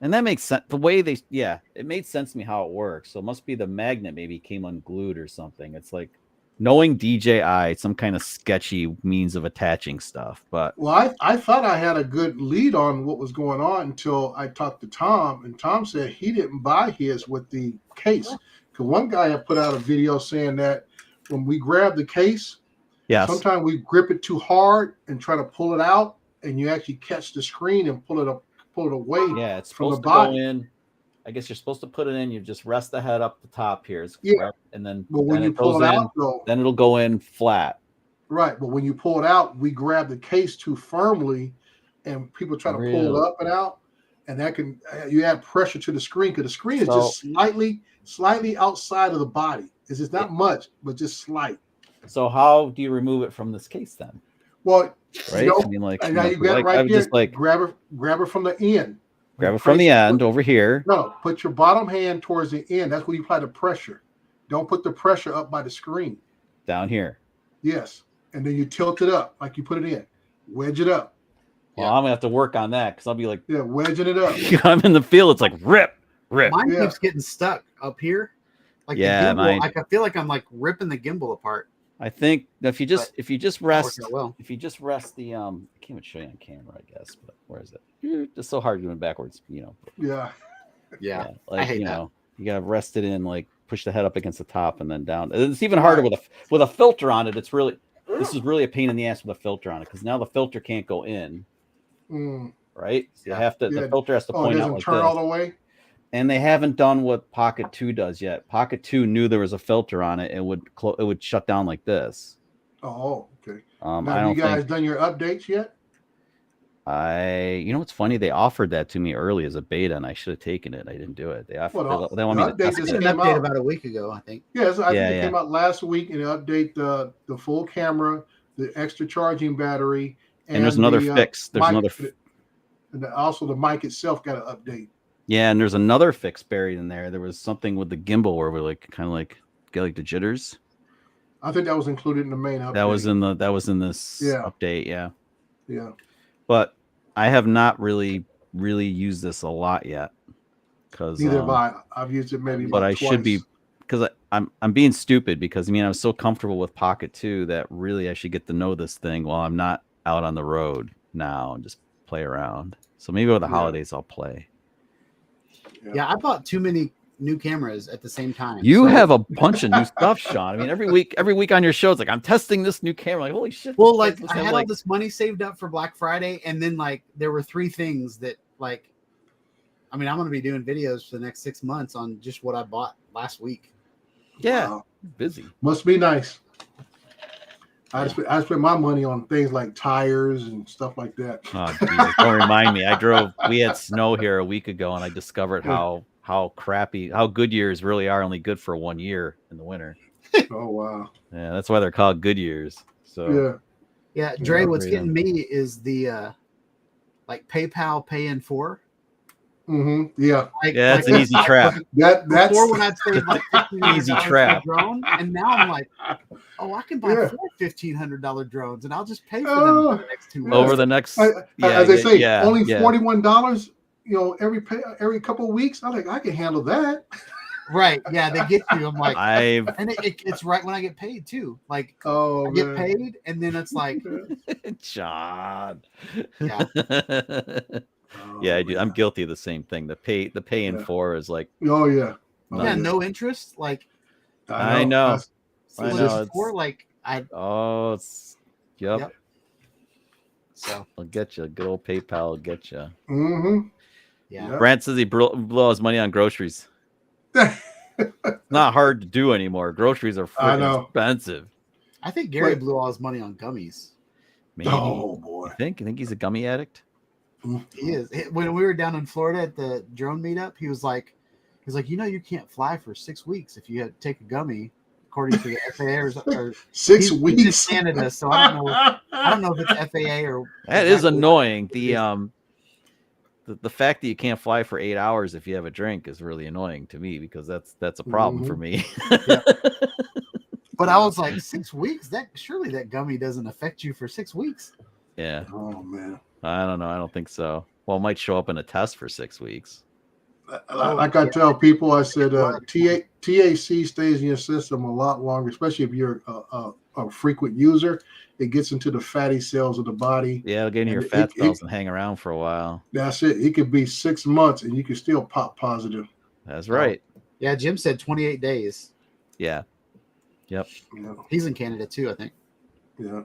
[SPEAKER 6] And that makes sense. The way it made sense to me how it works. So it must be the magnet maybe came unglued or something. It's like knowing DJI, some kind of sketchy means of attaching stuff. But
[SPEAKER 5] I thought I had a good lead on what was going on until I talked to Tom, and Tom said he didn't buy his with the case. Because one guy had put out a video saying that when we grab the case, sometimes we grip it too hard and try to pull it out, and you actually catch the screen and pull it away.
[SPEAKER 6] Yeah, it's
[SPEAKER 5] from
[SPEAKER 6] supposed
[SPEAKER 5] the
[SPEAKER 6] to
[SPEAKER 5] body.
[SPEAKER 6] go in. I guess you're supposed to put it in. You just rest the head up the top here. And then
[SPEAKER 5] when you pull it out, though,
[SPEAKER 6] then it'll go in flat.
[SPEAKER 5] Right, but when you pull it out, we grab the case too firmly, and people try to pull it up and out, and that can you add pressure to the screen because the screen is just slightly outside of the body. It's just not much, but just slight.
[SPEAKER 6] So how do you remove it from this case then?
[SPEAKER 5] Well,
[SPEAKER 6] right. I mean, like
[SPEAKER 5] now you got it right here. Just like grab it from the end.
[SPEAKER 6] Grab it from the end over here.
[SPEAKER 5] No, put your bottom hand towards the end. That's where you apply the pressure. Don't put the pressure up by the screen.
[SPEAKER 6] Down here.
[SPEAKER 5] Yes, and then you tilt it up like you put it in. Wedge it up.
[SPEAKER 6] Well, I'm gonna have to work on that because I'll be like,
[SPEAKER 5] wedging it up.
[SPEAKER 6] I'm in the field. It's like rip.
[SPEAKER 3] Mine keeps getting stuck up here. Like the gimbal, like I feel like I'm like ripping the gimbal apart.
[SPEAKER 6] I think if you just rest the I can't even show you on camera, I guess, but where is it? It's so hard doing backwards,
[SPEAKER 5] Yeah.
[SPEAKER 6] Like
[SPEAKER 3] I hate that.
[SPEAKER 6] You gotta rest it in, like push the head up against the top and then down. It's even harder with a filter on it. This is really a pain in the ass with a filter on it because now the filter can't go in. Right? So you have to the filter has to point out like
[SPEAKER 5] turn
[SPEAKER 6] this.
[SPEAKER 5] all the way.
[SPEAKER 6] And they haven't done what Pocket 2 does yet. Pocket 2 knew there was a filter on it. It would shut down like this.
[SPEAKER 5] Oh, okay.
[SPEAKER 6] Now,
[SPEAKER 5] have you guys done your updates yet?
[SPEAKER 6] What's funny? They offered that to me early as a beta, and I should have taken it. I didn't do it. They offered. They want me to
[SPEAKER 3] test it. An update about a week ago, I think.
[SPEAKER 5] Yes, I think it came out last week, and they update the full camera, the extra charging battery,
[SPEAKER 6] and there's another fix. There's
[SPEAKER 5] and also the mic itself got an update.
[SPEAKER 6] Yeah, and there's another fix buried in there. There was something with the gimbal where we get like the jitters.
[SPEAKER 5] I think that was included in the main update.
[SPEAKER 6] That was in this update, yeah.
[SPEAKER 5] Yeah.
[SPEAKER 6] But I have not really used this a lot yet.
[SPEAKER 5] Neither have I. I've used it maybe.
[SPEAKER 6] But I
[SPEAKER 5] twice.
[SPEAKER 6] should be because I'm being stupid because I was so comfortable with Pocket 2 that really I should get to know this thing while I'm not out on the road now and just play around. So maybe over the holidays I'll play.
[SPEAKER 3] Yeah, I bought too many new cameras at the same time.
[SPEAKER 6] You have a bunch of new stuff, Sean. Every week on your show, it's like I'm testing this new camera. Like, holy shit!
[SPEAKER 3] Well, I had all this money saved up for Black Friday, and then there were 3 things that I'm going to be doing videos for the next 6 months on just what I bought last week.
[SPEAKER 6] Yeah, wow. Busy.
[SPEAKER 5] Must be nice. I spent my money on things like tires and stuff like that.
[SPEAKER 6] Oh, Jesus. Don't remind me. We had snow here a week ago, and I discovered how how Goodyears really are only good for 1 year in the winter.
[SPEAKER 5] Oh wow.
[SPEAKER 6] Yeah, that's why they're called Goodyears. So
[SPEAKER 3] yeah. Dre, what's getting me is the like PayPal pay in 4.
[SPEAKER 5] Yeah.
[SPEAKER 6] That's an easy trap.
[SPEAKER 5] That's
[SPEAKER 3] before when I'd save like
[SPEAKER 6] easy trap
[SPEAKER 3] for a drone, and now I'm like, oh, I can buy 4 $1,500 drones, and I'll just pay for them for the next 2 months.
[SPEAKER 6] Over the next,
[SPEAKER 5] as they say, only $41. You know, every couple of weeks. I'm like, I can handle that.
[SPEAKER 3] Right? Yeah, they get you. I'm like,
[SPEAKER 6] and
[SPEAKER 3] it's right when I get paid too. Like,
[SPEAKER 5] I
[SPEAKER 3] get paid, and then it's like,
[SPEAKER 6] John.
[SPEAKER 3] Yeah.
[SPEAKER 6] Yeah, I do. I'm guilty of the same thing. The pay in 4 is like,
[SPEAKER 5] yeah,
[SPEAKER 3] no interest. Like,
[SPEAKER 6] I know.
[SPEAKER 3] It's 4, like
[SPEAKER 6] it's yep.
[SPEAKER 3] So
[SPEAKER 6] I'll get you. Good old PayPal will get you.
[SPEAKER 3] Yeah.
[SPEAKER 6] Brant says he blew his money on groceries. It's not hard to do anymore. Groceries are freaking expensive.
[SPEAKER 3] I think Gary blew all his money on gummies.
[SPEAKER 6] Maybe.
[SPEAKER 5] Oh boy.
[SPEAKER 6] You think he's a gummy addict?
[SPEAKER 3] He is. When we were down in Florida at the drone meetup, he was like, you can't fly for 6 weeks if you take a gummy, according to the FAA or
[SPEAKER 5] 6 weeks.
[SPEAKER 3] He's in Canada, so I don't know if it's FAA or
[SPEAKER 6] that is annoying. The fact that you can't fly for 8 hours if you have a drink is really annoying to me, because that's a problem for me.
[SPEAKER 3] But I was like, 6 weeks? Surely that gummy doesn't affect you for 6 weeks.
[SPEAKER 6] Yeah.
[SPEAKER 5] Oh man.
[SPEAKER 6] I don't know. I don't think so. Well, it might show up in a test for 6 weeks.
[SPEAKER 5] Like I tell people, I said THC stays in your system a lot longer, especially if you're a frequent user. It gets into the fatty cells of the body.
[SPEAKER 6] Yeah, it'll get into your fat cells and hang around for a while.
[SPEAKER 5] That's it. It could be 6 months and you can still pop positive.
[SPEAKER 6] That's right.
[SPEAKER 3] Yeah, Jim said 28 days.
[SPEAKER 6] Yeah. Yep.
[SPEAKER 5] Yeah.
[SPEAKER 3] He's in Canada too, I think.
[SPEAKER 5] Yeah.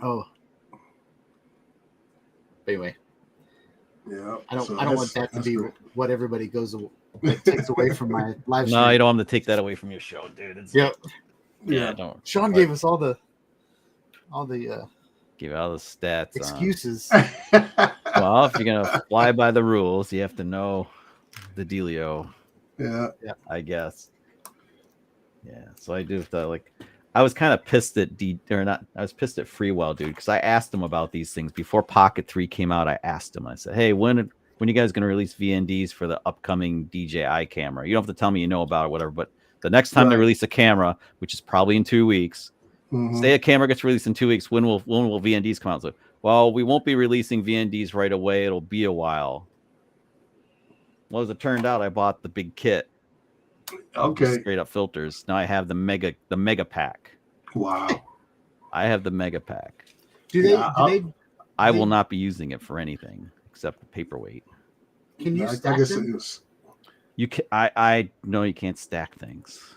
[SPEAKER 3] Oh. Anyway.
[SPEAKER 5] Yeah.
[SPEAKER 3] I don't want that to be what everybody takes away from my live stream.
[SPEAKER 6] No, you don't want to take that away from your show, dude.
[SPEAKER 3] Yeah.
[SPEAKER 6] Don't.
[SPEAKER 3] Sean gave us all the
[SPEAKER 6] give all the stats.
[SPEAKER 3] Excuses.
[SPEAKER 6] Well, if you're gonna fly by the rules, you have to know the dealio.
[SPEAKER 5] Yeah.
[SPEAKER 6] I guess. Yeah. So I do thought, like, I was kind of pissed at I was pissed at Freewell, dude, because I asked him about these things before Pocket 3 came out. I asked him. I said, "Hey, when you guys gonna release VNDs for the upcoming DJI camera? You don't have to tell me you know about it, whatever. But the next time they release a camera, which is probably in 2 weeks, say a camera gets released in 2 weeks, when will VNDs come out?" So, well, we won't be releasing VNDs right away. It'll be a while. Well, as it turned out, I bought the big kit.
[SPEAKER 5] Okay.
[SPEAKER 6] Straight up filters. Now I have the mega pack.
[SPEAKER 5] Wow.
[SPEAKER 6] I have the mega pack. I will not be using it for anything except the paperweight.
[SPEAKER 3] Can you stack them?
[SPEAKER 6] You can. I know you can't stack things.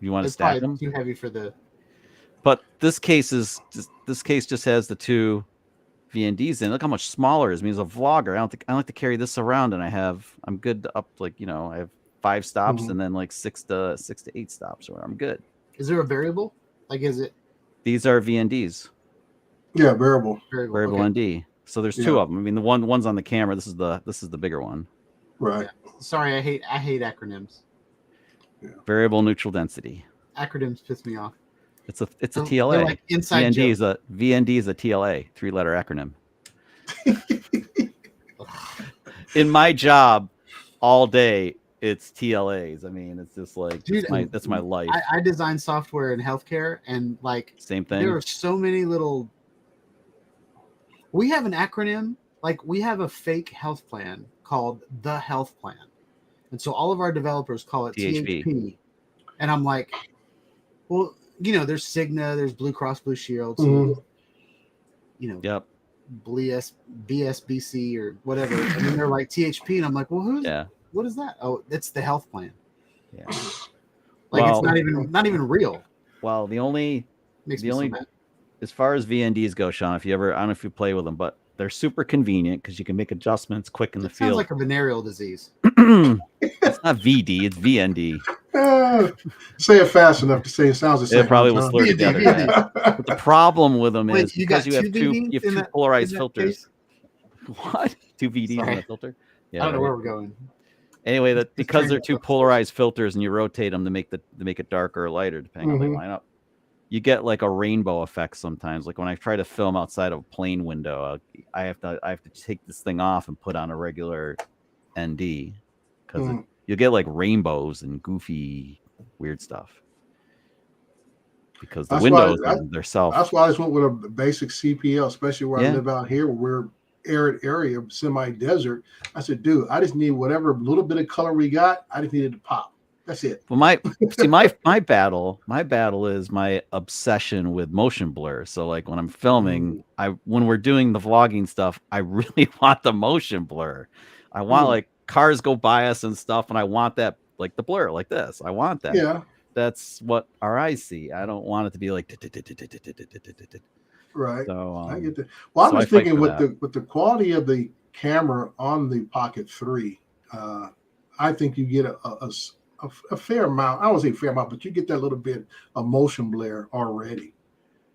[SPEAKER 6] You want to stack them?
[SPEAKER 3] Too heavy for the.
[SPEAKER 6] But this case just has the 2 VNDs in. Look how much smaller it is. I mean, as a vlogger, I don't like to carry this around, and I'm good to up, like, I have 5 stops and then like 6 to 8 stops, or I'm good.
[SPEAKER 3] Is there a variable? Like, is it?
[SPEAKER 6] These are VNDs.
[SPEAKER 5] Yeah, variable
[SPEAKER 6] ND. So there's 2 of them. I mean, the one's on the camera. This is the bigger one.
[SPEAKER 5] Right.
[SPEAKER 3] Yeah. Sorry, I hate acronyms.
[SPEAKER 5] Yeah.
[SPEAKER 6] Variable neutral density.
[SPEAKER 3] Acronyms piss me off.
[SPEAKER 6] It's a TLA.
[SPEAKER 3] Like inside
[SPEAKER 6] VND is a TLA, 3-letter acronym. In my job, all day it's TLAs. I mean, it's just like, dude, that's my life.
[SPEAKER 3] I design software in healthcare, and like
[SPEAKER 6] same thing.
[SPEAKER 3] There are so many little. We have an acronym. Like, we have a fake health plan called the health plan, and so all of our developers call it THP. And I'm like, well, there's Cigna, there's Blue Cross Blue Shield,
[SPEAKER 6] yep,
[SPEAKER 3] BSBC or whatever, and then they're like THP, and I'm like, well, what is that? Oh, it's the health plan.
[SPEAKER 6] Yeah,
[SPEAKER 3] like, it's not even real.
[SPEAKER 6] Well, the only as far as VNDs go, Sean, I don't know if you play with them, but they're super convenient because you can make adjustments quick in the field.
[SPEAKER 3] Sounds like a venereal disease.
[SPEAKER 6] It's not VD, it's VND.
[SPEAKER 5] Say it fast enough to say it sounds the same.
[SPEAKER 6] It probably will slur together. But the problem with them is because you have two polarized filters. What? 2 VDs in a filter?
[SPEAKER 3] Yeah, I don't know where we're going.
[SPEAKER 6] Anyway, that because they're two polarized filters and you rotate them to make it darker or lighter depending on how they line up, you get like a rainbow effect sometimes. Like when I try to film outside of a plane window, I have to take this thing off and put on a regular ND because you'll get like rainbows and goofy weird stuff because the windows themselves.
[SPEAKER 5] That's why I just went with a basic CPL, especially where I live out here, where we're arid area, semi-desert. I said, dude, I just need whatever little bit of color we got. I just needed to pop. That's it.
[SPEAKER 6] Well, my battle is my obsession with motion blur. So like when I'm filming, when we're doing the vlogging stuff, I really want the motion blur. I want like cars go by us and stuff, and I want that like the blur like this. I want that.
[SPEAKER 5] Yeah.
[SPEAKER 6] That's what our eyes see. I don't want it to be like
[SPEAKER 5] right.
[SPEAKER 6] So
[SPEAKER 5] I get that. Well, I'm just thinking with the quality of the camera on the Pocket 3, I think you get a fair amount. I don't say fair amount, but you get that little bit of motion blur already.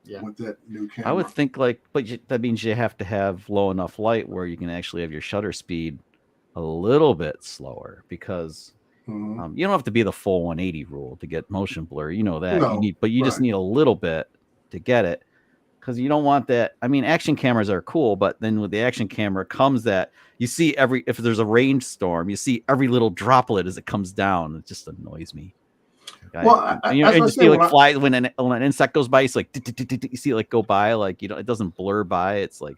[SPEAKER 5] Yeah. With that new camera,
[SPEAKER 6] I would think that means you have to have low enough light where you can actually have your shutter speed a little bit slower because. You don't have to be the full 180 rule to get motion blur. You know that. You just need a little bit to get it because you don't want that. I mean, action cameras are cool, but then with the action camera comes that you see if there's a rainstorm, you see every little droplet as it comes down. It just annoys me.
[SPEAKER 5] Well,
[SPEAKER 6] you just see like fly when an insect goes by, it's like you see it like go by, like it doesn't blur by. It's like.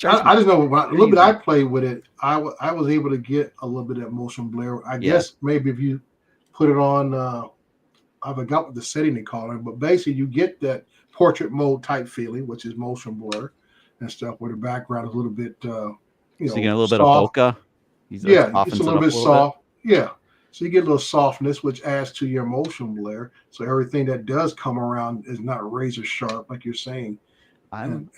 [SPEAKER 5] I just know a little bit I played with it. I was able to get a little bit of motion blur. I guess maybe if you put it on, I forgot what the setting they call it, but basically you get that portrait mode type feeling, which is motion blur and stuff, where the background is a little bit,
[SPEAKER 6] so you get a little bit of bokeh.
[SPEAKER 5] It's a little bit soft. Yeah. So you get a little softness, which adds to your motion blur. So everything that does come around is not razor sharp, like you're saying.
[SPEAKER 6] I'm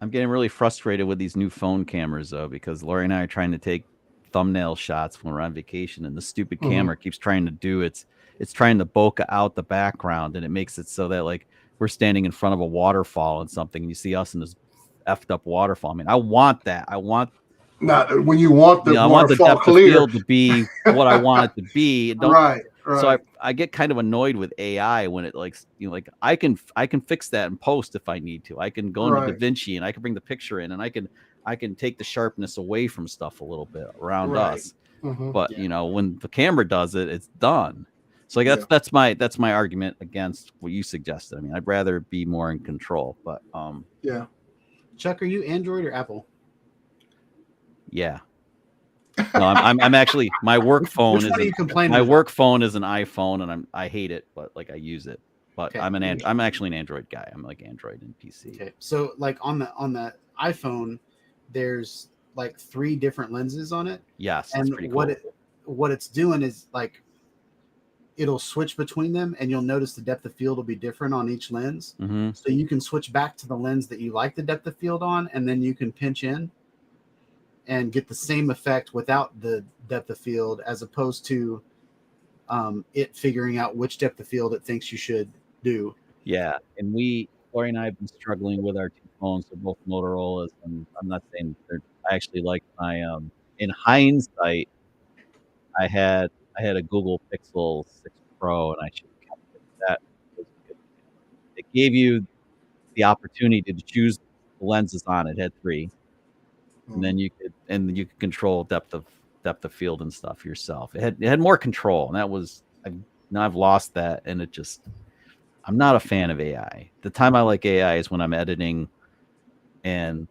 [SPEAKER 6] getting really frustrated with these new phone cameras though, because Lori and I are trying to take thumbnail shots when we're on vacation, and the stupid camera keeps trying to do it's trying to bokeh out the background, and it makes it so that like we're standing in front of a waterfall and something, and you see us in this effed up waterfall. I mean, I want that. I want
[SPEAKER 5] not when you want the
[SPEAKER 6] I want the depth
[SPEAKER 5] clear.
[SPEAKER 6] of field to be what I want it to be.
[SPEAKER 5] Right.
[SPEAKER 6] So I get kind of annoyed with AI when it like I can fix that in post if I need to. I can go into DaVinci and I can bring the picture in, and I can take the sharpness away from stuff a little bit around us. But when the camera does it, it's done. So like that's my argument against what you suggested. I mean, I'd rather be more in control. But
[SPEAKER 3] Chuck, are you Android or Apple?
[SPEAKER 6] Yeah. No, I'm actually my work phone my work phone is an iPhone, and I hate it, but like I use it. But I'm actually an Android guy. I'm like Android and PC.
[SPEAKER 3] Okay. So like on the iPhone, there's like 3 different lenses on it.
[SPEAKER 6] Yes.
[SPEAKER 3] And what it's doing is like it'll switch between them, and you'll notice the depth of field will be different on each lens. So you can switch back to the lens that you like the depth of field on, and then you can pinch in and get the same effect without the depth of field, as opposed to it figuring out which depth of field it thinks you should do.
[SPEAKER 6] Yeah, and Lori and I have been struggling with our 2 phones. They're both Motorola's, and I'm not saying I actually like my in hindsight, I had a Google Pixel 6 Pro, and I should have kept that. It gave you the opportunity to choose the lenses on it. It had 3. And then you could control depth of field and stuff yourself. It had more control, and that was now I've lost that, and I'm not a fan of AI. The time I like AI is when I'm editing, and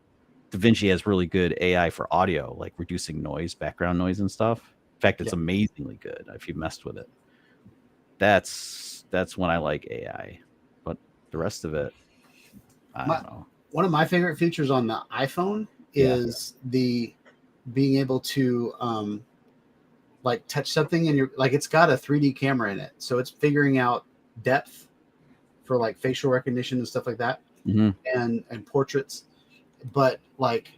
[SPEAKER 6] DaVinci has really good AI for audio, like reducing noise, background noise and stuff. In fact, it's amazingly good if you messed with it. That's when I like AI, but the rest of it, I don't know.
[SPEAKER 3] One of my favorite features on the iPhone is the being able to like touch something, and it's got a 3D camera in it, so it's figuring out depth for like facial recognition and stuff like that, and portraits. But like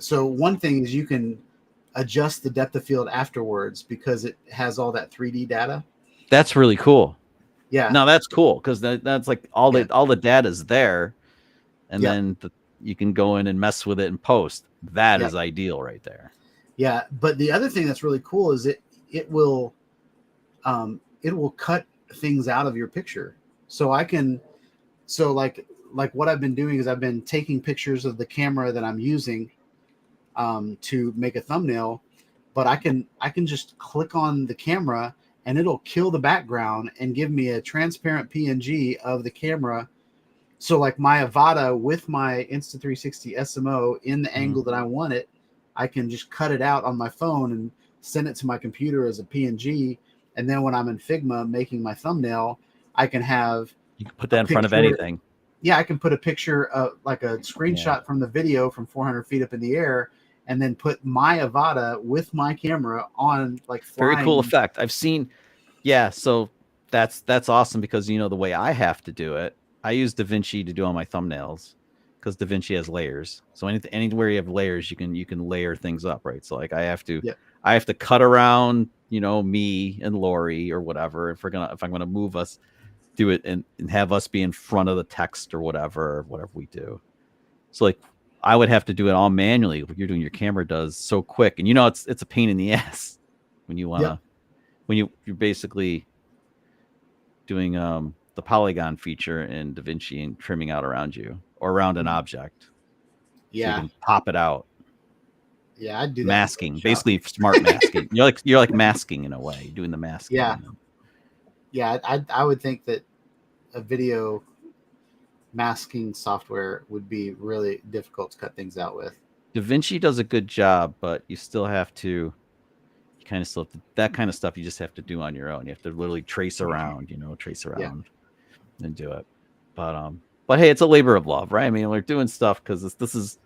[SPEAKER 3] one thing is you can adjust the depth of field afterwards because it has all that 3D data.
[SPEAKER 6] That's really cool.
[SPEAKER 3] Yeah,
[SPEAKER 6] no, that's cool because that's like all the data is there, and then you can go in and mess with it and post. That is ideal right there.
[SPEAKER 3] Yeah, but the other thing that's really cool is it will cut things out of your picture. So like what I've been doing is I've been taking pictures of the camera that I'm using to make a thumbnail, but I can just click on the camera and it'll kill the background and give me a transparent PNG of the camera. So like my Avata with my Insta360 SMO in the angle that I want it, I can just cut it out on my phone and send it to my computer as a PNG. And then when I'm in Figma making my thumbnail, I can have,
[SPEAKER 6] you can put that in front of anything.
[SPEAKER 3] Yeah, I can put a picture of like a screenshot from the video from 400 feet up in the air, and then put my Avata with my camera on like flying.
[SPEAKER 6] Very cool effect. I've seen. Yeah, so that's awesome because the way I have to do it. I use DaVinci to do all my thumbnails because DaVinci has layers. So anywhere you have layers, you can layer things up, right? So like I have to cut around, me and Lori or whatever. If I'm gonna move us, do it and have us be in front of the text or whatever we do. So like I would have to do it all manually. What you're doing, your camera does so quick, and it's a pain in the ass when you wanna when you're basically doing the polygon feature in DaVinci and trimming out around you or around an object.
[SPEAKER 3] Yeah,
[SPEAKER 6] so you can pop it out.
[SPEAKER 3] Yeah, I do that.
[SPEAKER 6] Masking, basically smart masking. You're like masking in a way. You're doing the masking.
[SPEAKER 3] Yeah. Yeah, I would think that a video masking software would be really difficult to cut things out with.
[SPEAKER 6] DaVinci does a good job, but you still have to that kind of stuff you just have to do on your own. You have to literally trace around and do it. But hey, it's a labor of love, right? I mean, we're doing stuff because this is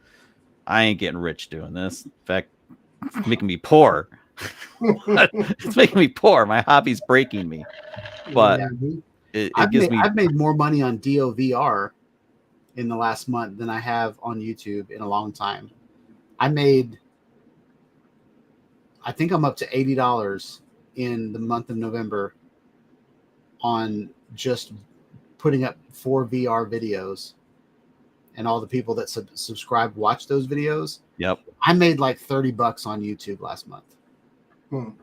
[SPEAKER 6] I ain't getting rich doing this. In fact, it's making me poor. It's making me poor. My hobby's breaking me. But
[SPEAKER 3] I've made more money on DOVR in the last month than I have on YouTube in a long time. I think I'm up to $80 in the month of November on just putting up 4 VR videos, and all the people that subscribe watch those videos.
[SPEAKER 6] Yep.
[SPEAKER 3] I made like $30 on YouTube last month.
[SPEAKER 5] Well,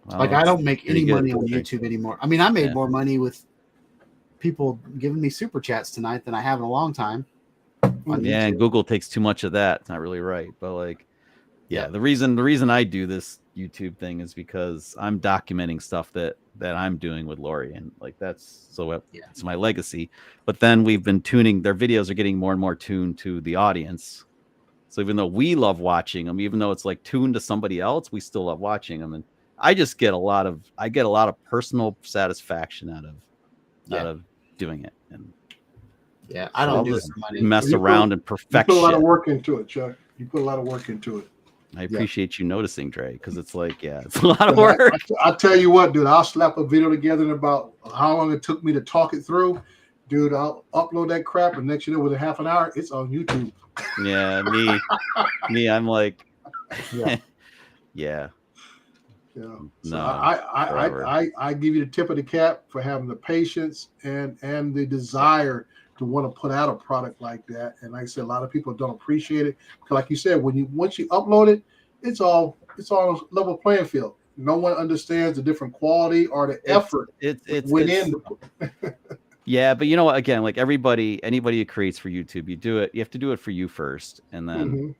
[SPEAKER 3] like I don't make any money on YouTube anymore. I mean, I made more money with people giving me super chats tonight than I have in a long time.
[SPEAKER 6] Yeah, and Google takes too much of that. It's not really right. But like, the reason I do this YouTube thing is because I'm documenting stuff that I'm doing with Lori, and like it's my legacy. But then we've been tuning their videos are getting more and more tuned to the audience. So even though we love watching them, even though it's like tuned to somebody else, we still love watching them. And I just get a lot of personal satisfaction out of doing it. And
[SPEAKER 3] I don't do
[SPEAKER 6] this mess around and perfect.
[SPEAKER 5] You put a lot of work into it, Chuck. You put a lot of work into it.
[SPEAKER 6] I appreciate you noticing, Dre, because it's like, it's a lot of work.
[SPEAKER 5] I'll tell you what, dude, I'll slap a video together in about how long it took me to talk it through. Dude, I'll upload that crap, and next you know, within half an hour, it's on YouTube.
[SPEAKER 6] Yeah, me, I'm like,
[SPEAKER 5] Yeah.
[SPEAKER 6] No,
[SPEAKER 5] So I give you the tip of the cap for having the patience and the desire to want to put out a product like that. And like I said, a lot of people don't appreciate it because, like you said, once you upload it, it's all a level playing field. No one understands the different quality or the effort
[SPEAKER 6] it's
[SPEAKER 5] went in.
[SPEAKER 6] Yeah, but you know what? Again, like anybody who creates for YouTube, you have to do it for you first, and then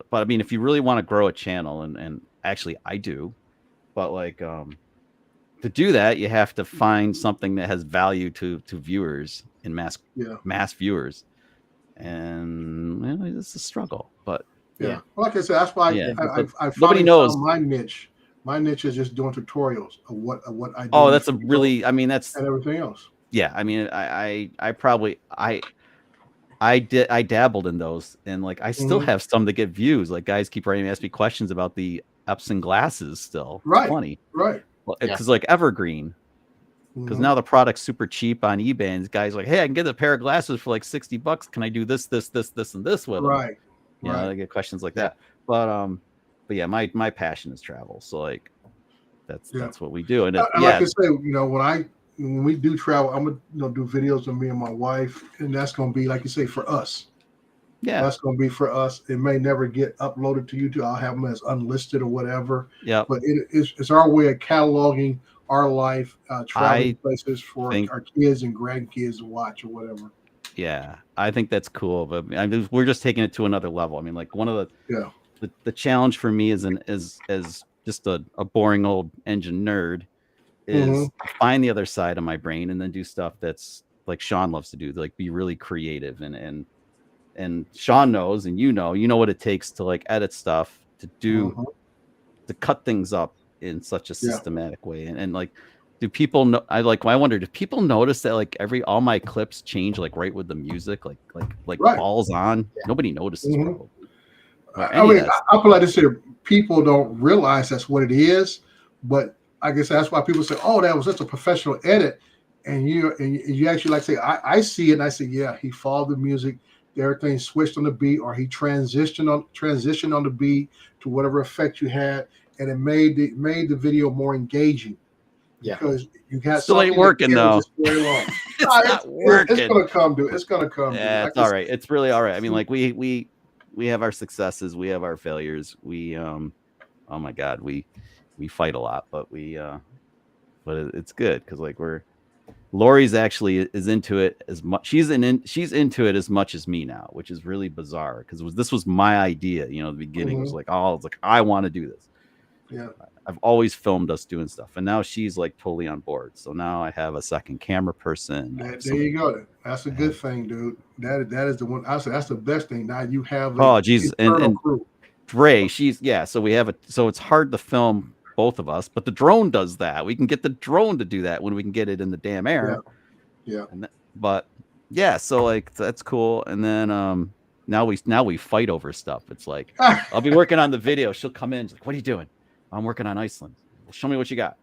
[SPEAKER 6] But I mean, if you really want to grow a channel, and actually I do, but like to do that, you have to find something that has value to viewers and mass viewers, and it's a struggle. But
[SPEAKER 5] well, like I said, that's why I
[SPEAKER 6] nobody knows
[SPEAKER 5] my niche. My niche is just doing tutorials of what I do.
[SPEAKER 6] Oh, that's a really, I mean, that's
[SPEAKER 5] and everything else.
[SPEAKER 6] Yeah, I mean, I dabbled in those, and like I still have some that get views. Like guys keep writing, ask me questions about the Epson glasses. Still,
[SPEAKER 5] right?
[SPEAKER 6] It's funny,
[SPEAKER 5] right?
[SPEAKER 6] Because like Evergreen, because now the product's super cheap on eBay, and guys are like, hey, I can get a pair of glasses for like $60. Can I do this, and this with them?
[SPEAKER 5] Right.
[SPEAKER 6] You know, I get questions like that. But yeah, my passion is travel, so like that's what we do. And
[SPEAKER 5] like I say, when we do travel, I'm gonna do videos of me and my wife, and that's gonna be like you say for us.
[SPEAKER 6] Yeah,
[SPEAKER 5] that's going to be for us. It may never get uploaded to YouTube. I'll have them as unlisted or whatever.
[SPEAKER 6] Yeah,
[SPEAKER 5] but it's our way of cataloging our life, traveling places for our kids and grandkids to watch or whatever.
[SPEAKER 6] Yeah, I think that's cool, but I mean, we're just taking it to another level. I mean, like one of the challenge for me as just a boring old engine nerd is find the other side of my brain and then do stuff that's like Sean loves to do, like be really creative and Sean knows, and you know what it takes to like edit stuff, to do to cut things up in such a systematic way, and like, do people know? I wonder, do people notice that like all my clips change like right with the music, like balls on? Nobody notices, probably.
[SPEAKER 5] I mean, I feel like this here, people don't realize that's what it is, but I guess that's why people say, "Oh, that was such a professional edit," and you actually like say, "I see it," and I say, "Yeah, he followed the music, everything switched on the beat, or he transitioned on the beat to whatever effect you had, and it made the video more engaging."
[SPEAKER 3] Yeah,
[SPEAKER 5] because you got
[SPEAKER 6] still ain't working though.
[SPEAKER 5] It's not working. It's gonna come, dude. It's gonna come.
[SPEAKER 6] Yeah, it's all right. It's really all right. I mean, like we have our successes, we have our failures. We oh my God, we fight a lot, but it's good because like Lori's actually is into it as much. She's into it as much as me now, which is really bizarre because this was my idea. You know, the beginning was like, I want to do this.
[SPEAKER 5] Yeah.
[SPEAKER 6] I've always filmed us doing stuff, and now she's like totally on board. So now I have a second camera person.
[SPEAKER 5] There you go. That's a good thing, dude. That is the one. I said that's the best thing. Now you have.
[SPEAKER 6] Jesus, and Dre, so we have so it's hard to film both of us, but the drone does that. We can get the drone to do that when we can get it in the damn air.
[SPEAKER 5] Yeah.
[SPEAKER 6] But yeah, so like that's cool. And then now we fight over stuff. It's like I'll be working on the video. She'll come in. She's like, "What are you doing?" "I'm working on Iceland." "Well, show me what you got."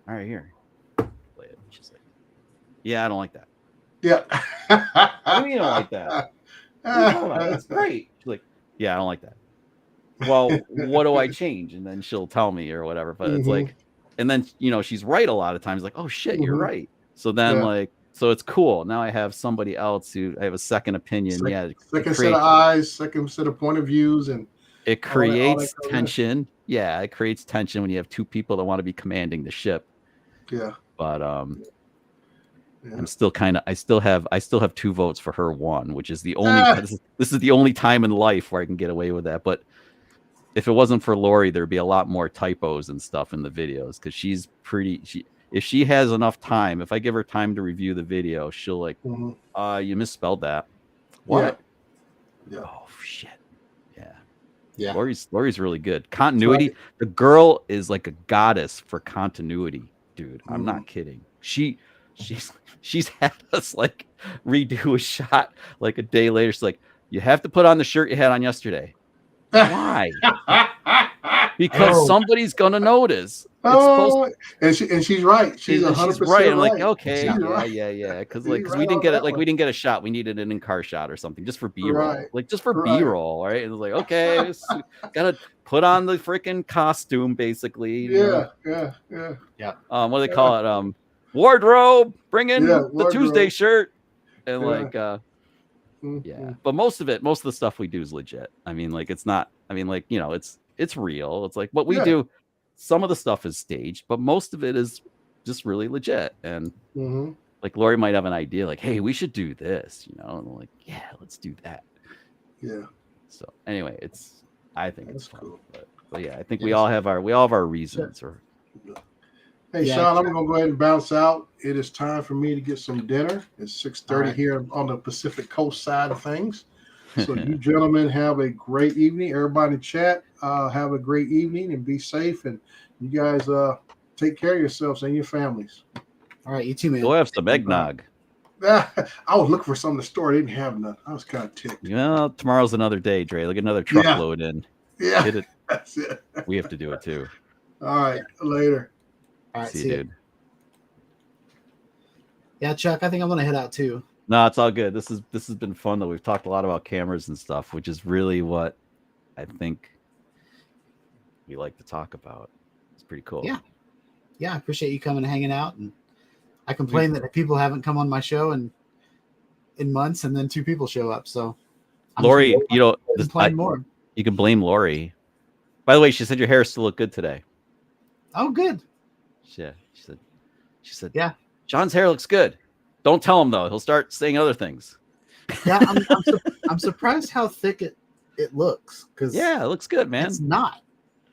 [SPEAKER 6] "All right, here." Play it. She's like, "Yeah, I don't like that."
[SPEAKER 5] Yeah.
[SPEAKER 6] "What do you mean you don't like that?" "It's great." She's like, "Yeah, I don't like that." "Well, what do I change?" And then she'll tell me or whatever. But it's like, and then she's right a lot of times. Like, "Oh shit, you're right." So then so it's cool. Now I have somebody else who I have a second opinion.
[SPEAKER 5] Second set of eyes, second set of point of views, and
[SPEAKER 6] it creates tension. Yeah, it creates tension when you have two people that want to be commanding the ship.
[SPEAKER 5] Yeah.
[SPEAKER 6] But I'm still I still have 2 votes for her 1, which is the only this is the only time in life where I can get away with that. But if it wasn't for Lori, there'd be a lot more typos and stuff in the videos because she's if she has enough time, if I give her time to review the video, she'll like, you misspelled that. What?
[SPEAKER 5] Yeah.
[SPEAKER 6] Oh shit.
[SPEAKER 5] Yeah.
[SPEAKER 6] Lori's really good. Continuity. Right. The girl is like a goddess for continuity, dude. I'm not kidding. She's had us like redo a shot like a day later. She's like, "You have to put on the shirt you had on yesterday." Why? Because somebody's gonna notice.
[SPEAKER 5] And she's right. She's 100%
[SPEAKER 6] right. I'm like, okay,
[SPEAKER 5] yeah.
[SPEAKER 6] Because we didn't get it. Like we didn't get a shot. We needed an in-car shot or something just for B-roll. Like just for B-roll, right? And it's like, okay, gotta put on the freaking costume, basically.
[SPEAKER 5] Yeah.
[SPEAKER 6] What do they call it? Wardrobe. Bring in the Tuesday shirt. And like, But most of the stuff we do is legit. I mean, like it's not. I mean, like it's real. It's like what we do. Some of the stuff is staged, but most of it is just really legit. And like Lori might have an idea, like, "Hey, we should do this," And I'm like, "Yeah, let's do that."
[SPEAKER 5] Yeah.
[SPEAKER 6] So anyway, I think it's fun. Cool. But yeah, I think we all have our reasons.
[SPEAKER 5] Hey, Sean, I'm gonna go ahead and bounce out. It is time for me to get some dinner. It's 6:30 here on the Pacific Coast side of things. So you gentlemen have a great evening. Everybody in chat, have a great evening and be safe. And you guys take care of yourselves and your families.
[SPEAKER 3] All right, you too, man.
[SPEAKER 6] Go have some eggnog.
[SPEAKER 5] I was looking for something in the store. They didn't have none. I was kind of ticked.
[SPEAKER 6] Tomorrow's another day, Dre. Look at another truckload in.
[SPEAKER 5] Yeah.
[SPEAKER 6] Hit it.
[SPEAKER 5] That's it.
[SPEAKER 6] We have to do it too.
[SPEAKER 5] All right. Later.
[SPEAKER 3] All right.
[SPEAKER 6] See you, dude.
[SPEAKER 3] Yeah, Chuck, I think I'm going to head out too.
[SPEAKER 6] No, it's all good. This has been fun though. We've talked a lot about cameras and stuff, which is really what I think we like to talk about. It's pretty cool.
[SPEAKER 3] Yeah, I appreciate you coming and hanging out. And I complain that people haven't come on my show in months, and then 2 people show up. So
[SPEAKER 6] Lori,
[SPEAKER 3] more.
[SPEAKER 6] You can blame Lori. By the way, she said your hair still look good today.
[SPEAKER 3] Oh, good.
[SPEAKER 6] Yeah, she said,
[SPEAKER 3] yeah,
[SPEAKER 6] John's hair looks good. Don't tell him though; he'll start saying other things.
[SPEAKER 3] Yeah, I'm surprised how thick it looks. Because
[SPEAKER 6] it looks good, man.
[SPEAKER 3] It's not.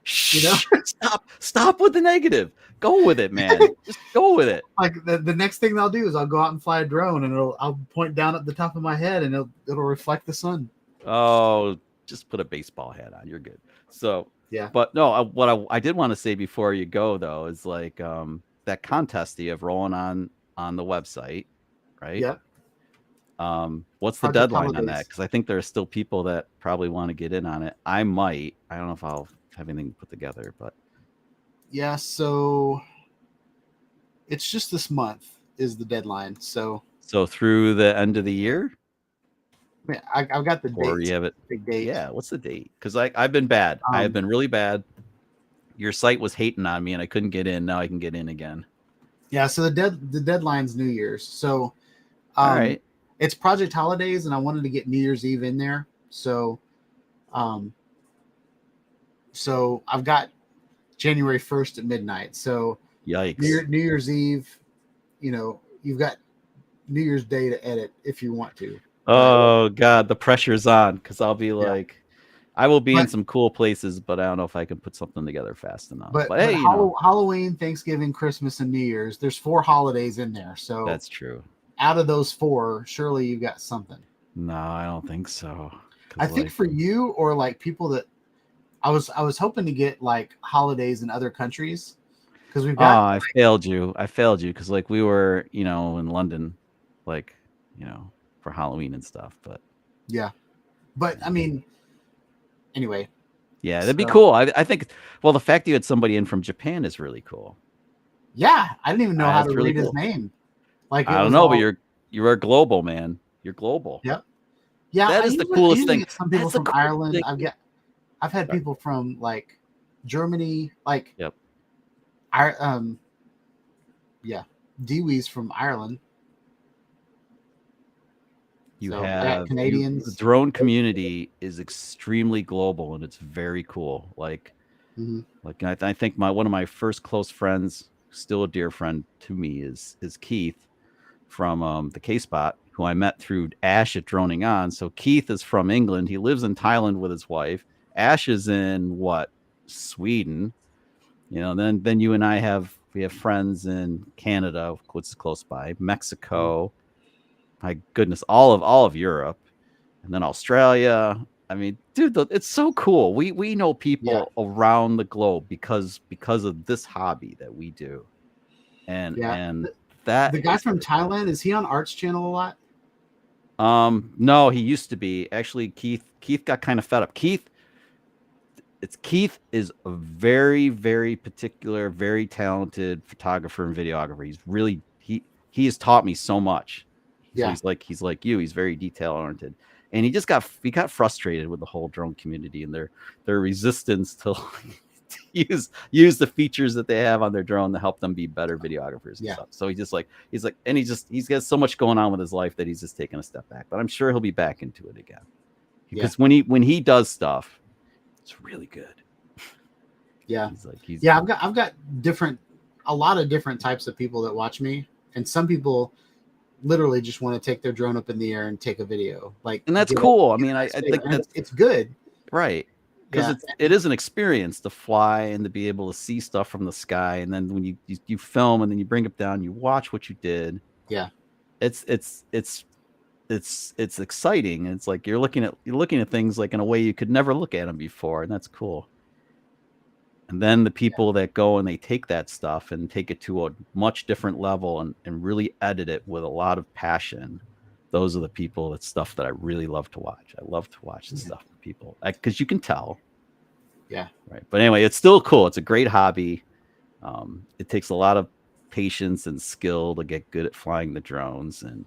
[SPEAKER 6] Stop with the negative. Go with it, man. Just go with it.
[SPEAKER 3] Like the next thing I'll do is I'll go out and fly a drone, and I'll point down at the top of my head, and it'll reflect the sun.
[SPEAKER 6] Oh, just put a baseball hat on. You're good. So
[SPEAKER 3] yeah.
[SPEAKER 6] But no, what I did want to say before you go though is like that contest you have rolling on the website, right?
[SPEAKER 3] Yeah.
[SPEAKER 6] What's the deadline on that? Because I think there are still people that probably want to get in on it. I might. I don't know if I'll have anything put together, but
[SPEAKER 3] yeah. So it's just this month is the deadline. So
[SPEAKER 6] through the end of the year.
[SPEAKER 3] Yeah, I've got the date.
[SPEAKER 6] Or you have it.
[SPEAKER 3] Big date.
[SPEAKER 6] Yeah. What's the date? Because I've been bad. I have been really bad. Your site was hating on me, and I couldn't get in. Now I can get in again.
[SPEAKER 3] Yeah. So the deadline's New Year's. So
[SPEAKER 6] all right.
[SPEAKER 3] It's Project Holidays, and I wanted to get New Year's Eve in there. So, so I've got January 1st at midnight. So,
[SPEAKER 6] yikes!
[SPEAKER 3] New Year's Eve, you've got New Year's Day to edit if you want to.
[SPEAKER 6] Oh God, the pressure's on because I'll be like, I will be in some cool places, but I don't know if I can put something together fast enough. But hey,
[SPEAKER 3] Halloween, Thanksgiving, Christmas, and New Year's, there's 4 holidays in there. So
[SPEAKER 6] that's true.
[SPEAKER 3] Out of those 4, surely you got something.
[SPEAKER 6] No, I don't think so.
[SPEAKER 3] I think for you or like people that I was hoping to get like holidays in other countries because we've got.
[SPEAKER 6] I failed you because like we were, in London, like, for Halloween and stuff. But
[SPEAKER 3] yeah, but I mean, anyway.
[SPEAKER 6] Yeah, that'd be cool. I think. Well, the fact that you had somebody in from Japan is really cool.
[SPEAKER 3] Yeah, I didn't even know how to read his name. Like
[SPEAKER 6] I don't know, but you're a global man. You're global.
[SPEAKER 3] Yep. Yeah,
[SPEAKER 6] that is the coolest thing.
[SPEAKER 3] Some people from Ireland. I've had people from like Germany. Like
[SPEAKER 6] yep.
[SPEAKER 3] Dewey's from Ireland.
[SPEAKER 6] You have
[SPEAKER 3] Canadians.
[SPEAKER 6] The drone community is extremely global, and it's very cool. Like, like I think one of my first close friends, still a dear friend to me, is Keith from the K-Spot, who I met through Ash at Droning On. So Keith is from England. He lives in Thailand with his wife. Ash is in Sweden. Then you and I have friends in Canada, which is close by, Mexico. My goodness, all of Europe, and then Australia. I mean, dude, it's so cool. We know people around the globe because of this hobby that we do, and that
[SPEAKER 3] the guy from Thailand, is he on Art's channel a lot?
[SPEAKER 6] No, he used to be. Actually, Keith got kind of fed up. Keith is a very, very particular, very talented photographer and videographer. He's really he has taught me so much. So he's like you. He's very detail oriented, and he got frustrated with the whole drone community and their resistance to use the features that they have on their drone to help them be better videographers and stuff. So he's got so much going on with his life that he's just taking a step back. But I'm sure he'll be back into it again because when he does stuff, it's really good.
[SPEAKER 3] Yeah, I've got a lot of different types of people that watch me, and some people literally just want to take their drone up in the air and take a video,
[SPEAKER 6] and that's cool. I mean, I think
[SPEAKER 3] it's good,
[SPEAKER 6] right? Because it is an experience to fly and to be able to see stuff from the sky, and then when you film and then you bring it down, you watch what you did.
[SPEAKER 3] Yeah,
[SPEAKER 6] it's exciting. It's like you're looking at things like in a way you could never look at them before, and that's cool. And then the people that go and they take that stuff and take it to a much different level and really edit it with a lot of passion. Those are the people, that's stuff that I really love to watch. I love to watch the stuff with people because you can tell.
[SPEAKER 3] Yeah.
[SPEAKER 6] Right. But anyway, it's still cool. It's a great hobby. It takes a lot of patience and skill to get good at flying the drones, and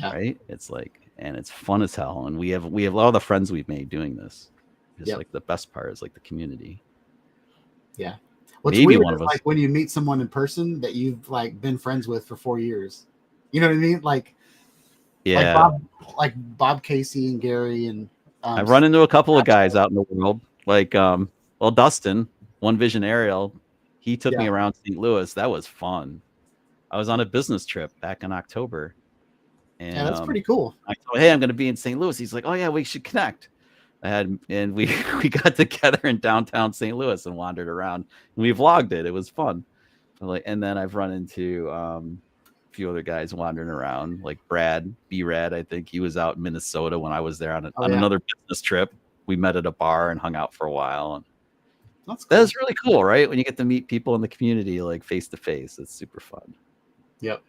[SPEAKER 6] right. It's and it's fun as hell. And we have a lot of the friends we've made doing this. Just like the best part is like the community.
[SPEAKER 3] Yeah. What's
[SPEAKER 6] maybe
[SPEAKER 3] weird
[SPEAKER 6] one of us,
[SPEAKER 3] like when you meet someone in person that you've like been friends with for 4 years. You know what I mean? Like
[SPEAKER 6] Yeah.
[SPEAKER 3] Like Bob Casey and Gary and
[SPEAKER 6] I've run into a couple of guys out in the world, like Dustin, One Vision Aerial. He took me around St. Louis. That was fun. I was on a business trip back in October. And
[SPEAKER 3] that's pretty cool.
[SPEAKER 6] I told him, hey, I'm going to be in St. Louis. He's like, oh yeah, we should connect. And we got together in downtown St. Louis and wandered around. And we vlogged it. It was fun. And then I've run into a few other guys wandering around, like Brad B-Rad. I think he was out in Minnesota when I was there on another business trip. We met at a bar and hung out for a while. And that's really cool, right? When you get to meet people in the community, like face to face, it's super fun.
[SPEAKER 3] Yep.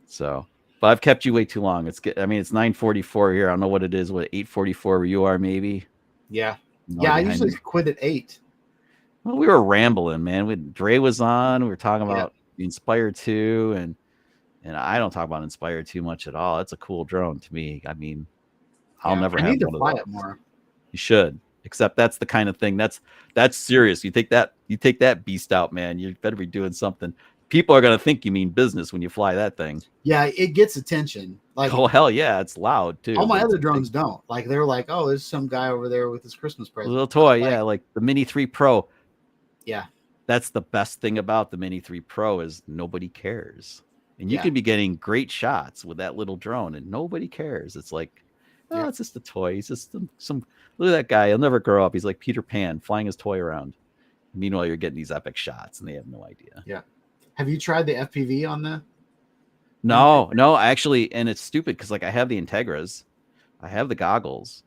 [SPEAKER 6] So, but I've kept you way too long. It's 9:44 here. I don't know what it is. What 8:44 where you are, maybe?
[SPEAKER 3] Yeah. I usually quit at 8.
[SPEAKER 6] Well, we were rambling, man. Dre was on. We were talking about the Inspire 2, and I don't talk about Inspire too much at all. It's a cool drone to me. I mean, I'll never have one of those. It more. You should. Except that's the kind of thing that's serious. You take that beast out, man. You better be doing something. People are gonna think you mean business when you fly that thing.
[SPEAKER 3] Yeah, it gets attention. Like,
[SPEAKER 6] oh hell yeah, it's loud too.
[SPEAKER 3] All my other drones don't. Like, they're like, oh, there's some guy over there with his Christmas present.
[SPEAKER 6] A little toy, like the Mini 3 Pro.
[SPEAKER 3] Yeah,
[SPEAKER 6] that's the best thing about the Mini 3 Pro is nobody cares, and you can be getting great shots with that little drone, and nobody cares. It's like, it's just a toy. He's just some. Look at that guy. He'll never grow up. He's like Peter Pan flying his toy around. Meanwhile, you're getting these epic shots, and they have no idea.
[SPEAKER 3] Yeah. Have you tried the FPV on the?
[SPEAKER 6] No, actually, and it's stupid because like I have the Integras, I have the goggles,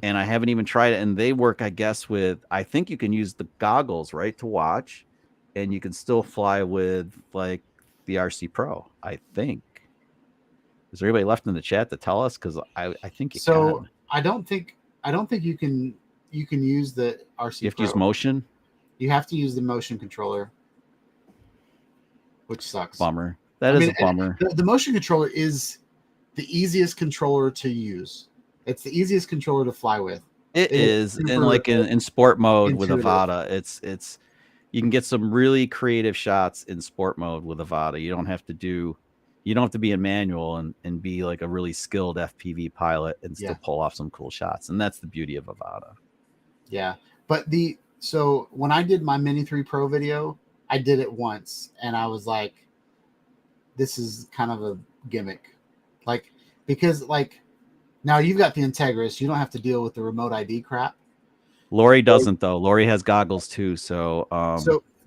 [SPEAKER 6] and I haven't even tried it. And they work, I guess, with I think you can use the goggles right to watch, and you can still fly with like the RC Pro. I think. Is there anybody left in the chat to tell us? Because I think you can.
[SPEAKER 3] I don't think you can use the RC.
[SPEAKER 6] You have to use motion.
[SPEAKER 3] You have to use the motion controller, which sucks.
[SPEAKER 6] Bummer. That is a bummer.
[SPEAKER 3] The motion controller is the easiest controller to use. It's the easiest controller to fly with.
[SPEAKER 6] It is, and like in sport mode with Avata, it's you can get some really creative shots in sport mode with Avata. You don't have to be in manual and be like a really skilled FPV pilot and still pull off some cool shots. And that's the beauty of Avata.
[SPEAKER 3] Yeah. But so when I did my Mini 3 Pro video, I did it once and I was like, this is kind of a gimmick. Like, because like now you've got the Integris, you don't have to deal with the remote ID crap.
[SPEAKER 6] Lori doesn't though. Lori has goggles too. So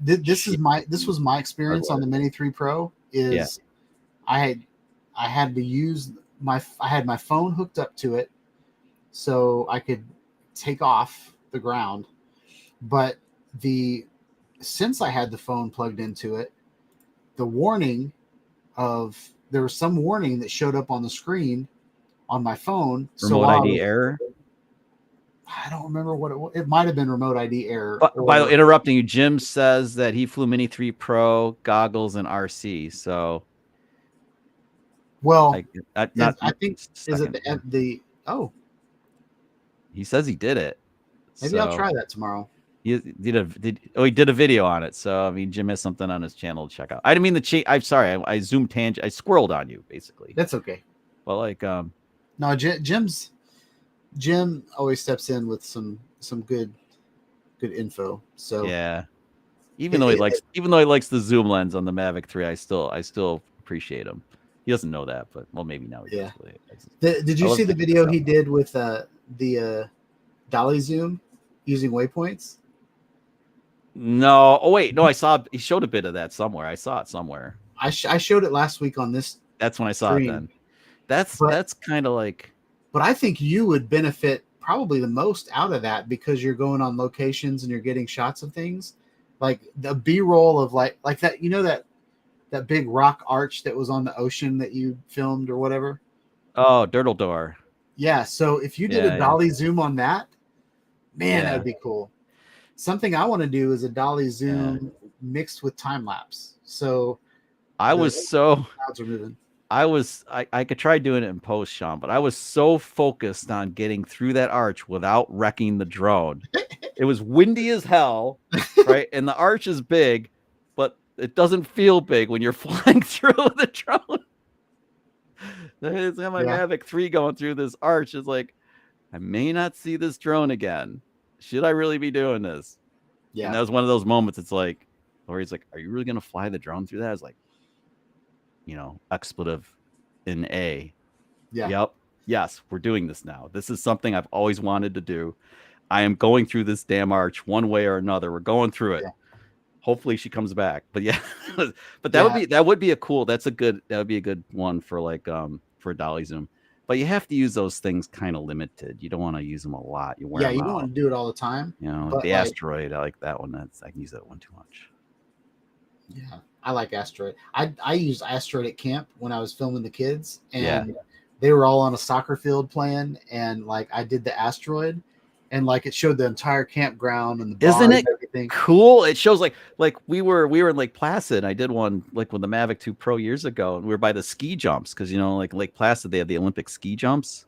[SPEAKER 3] this was my experience on the Mini 3 Pro is I had my phone hooked up to it so I could take off the ground. But since I had the phone plugged into it, there was some warning that showed up on the screen on my phone.
[SPEAKER 6] Remote ID error.
[SPEAKER 3] I don't remember what it was. It might have been remote ID error.
[SPEAKER 6] By the way, interrupting you, Jim says that he flew Mini 3 Pro, goggles, and RC. So,
[SPEAKER 3] well, I think is it the
[SPEAKER 6] he says he did it.
[SPEAKER 3] Maybe I'll try that tomorrow.
[SPEAKER 6] He did a video on it. So I mean, Jim has something on his channel to check out. I didn't mean to I'm sorry. I zoomed tangent. I squirreled on you basically.
[SPEAKER 3] That's okay.
[SPEAKER 6] Well, like
[SPEAKER 3] no, Jim always steps in with some good info. So
[SPEAKER 6] yeah, even though he likes the zoom lens on the Mavic 3, I still appreciate him. He doesn't know that, but well, maybe now he does.
[SPEAKER 3] Did you see the video he did with the dolly zoom using waypoints?
[SPEAKER 6] No. Oh wait, no. I saw he showed a bit of that somewhere. I saw it somewhere.
[SPEAKER 3] I showed it last week on this.
[SPEAKER 6] That's when I saw it. Then that's kind of like.
[SPEAKER 3] But I think you would benefit probably the most out of that because you're going on locations and you're getting shots of things, like the B-roll of like that. You know that big rock arch that was on the ocean that you filmed or whatever.
[SPEAKER 6] Oh, Dirtle Door.
[SPEAKER 3] Yeah. So if you did a dolly zoom on that, man, that would be cool. Something I want to do is a dolly zoom mixed with time lapse. So
[SPEAKER 6] I could try doing it in post, Sean, but I was so focused on getting through that arch without wrecking the drone. It was windy as hell, right? And the arch is big, but it doesn't feel big when you're flying through the drone. It's got my Mavic 3 going through this arch. It's like, I may not see this drone again. Should I really be doing this? Yeah. And that was one of those moments. It's like, Lori's like, are you really going to fly the drone through that? I was like, expletive in A. Yeah. Yep. Yes, we're doing this now. This is something I've always wanted to do. I am going through this damn arch one way or another. We're going through it. Yeah. Hopefully she comes back. But yeah, but that would be a cool. That would be a good one for like for dolly zoom. But you have to use those things kind of limited. You don't want to use them a lot. You wear them
[SPEAKER 3] don't want to do it all the time.
[SPEAKER 6] The Asteroid, I like that one. I can use that one too much.
[SPEAKER 3] Yeah, I like Asteroid. I used Asteroid at camp when I was filming the kids, and they were all on a soccer field playing, and like I did the Asteroid, and like it showed the entire campground and the bars.
[SPEAKER 6] Isn't it
[SPEAKER 3] and everything.
[SPEAKER 6] Cool? It shows like we were in Lake Placid. I did one like with the Mavic 2 Pro years ago, and we were by the ski jumps because like Lake Placid they have the Olympic ski jumps,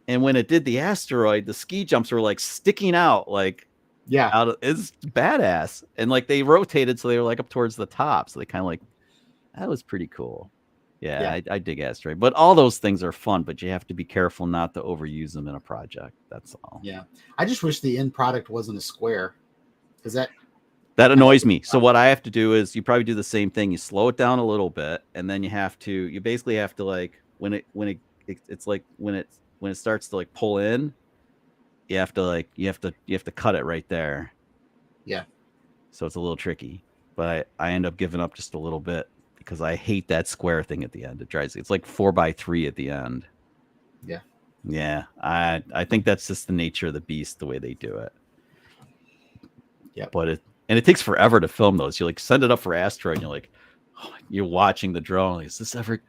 [SPEAKER 6] and when it did the Asteroid, the ski jumps were like sticking out like. Yeah, it's badass, and like they rotated, so they were like up towards the top, so they kind of like that was pretty cool. Yeah. I dig Asteroid, but all those things are fun, but you have to be careful not to overuse them in a project. That's all.
[SPEAKER 3] Yeah, I just wish the end product wasn't a square, because that
[SPEAKER 6] annoys me. So what I have to do is you probably do the same thing. You slow it down a little bit, and then you basically have to like when it starts to like pull in. You have to cut it right there.
[SPEAKER 3] Yeah.
[SPEAKER 6] So it's a little tricky, but I end up giving up just a little bit because I hate that square thing at the end. It drives. It's like 4x3 at the end.
[SPEAKER 3] Yeah.
[SPEAKER 6] Yeah. I think that's just the nature of the beast, the way they do it.
[SPEAKER 3] Yeah.
[SPEAKER 6] But it takes forever to film those. You like send it up for Asteroid, and you're like, you're watching the drone. Like, is this ever?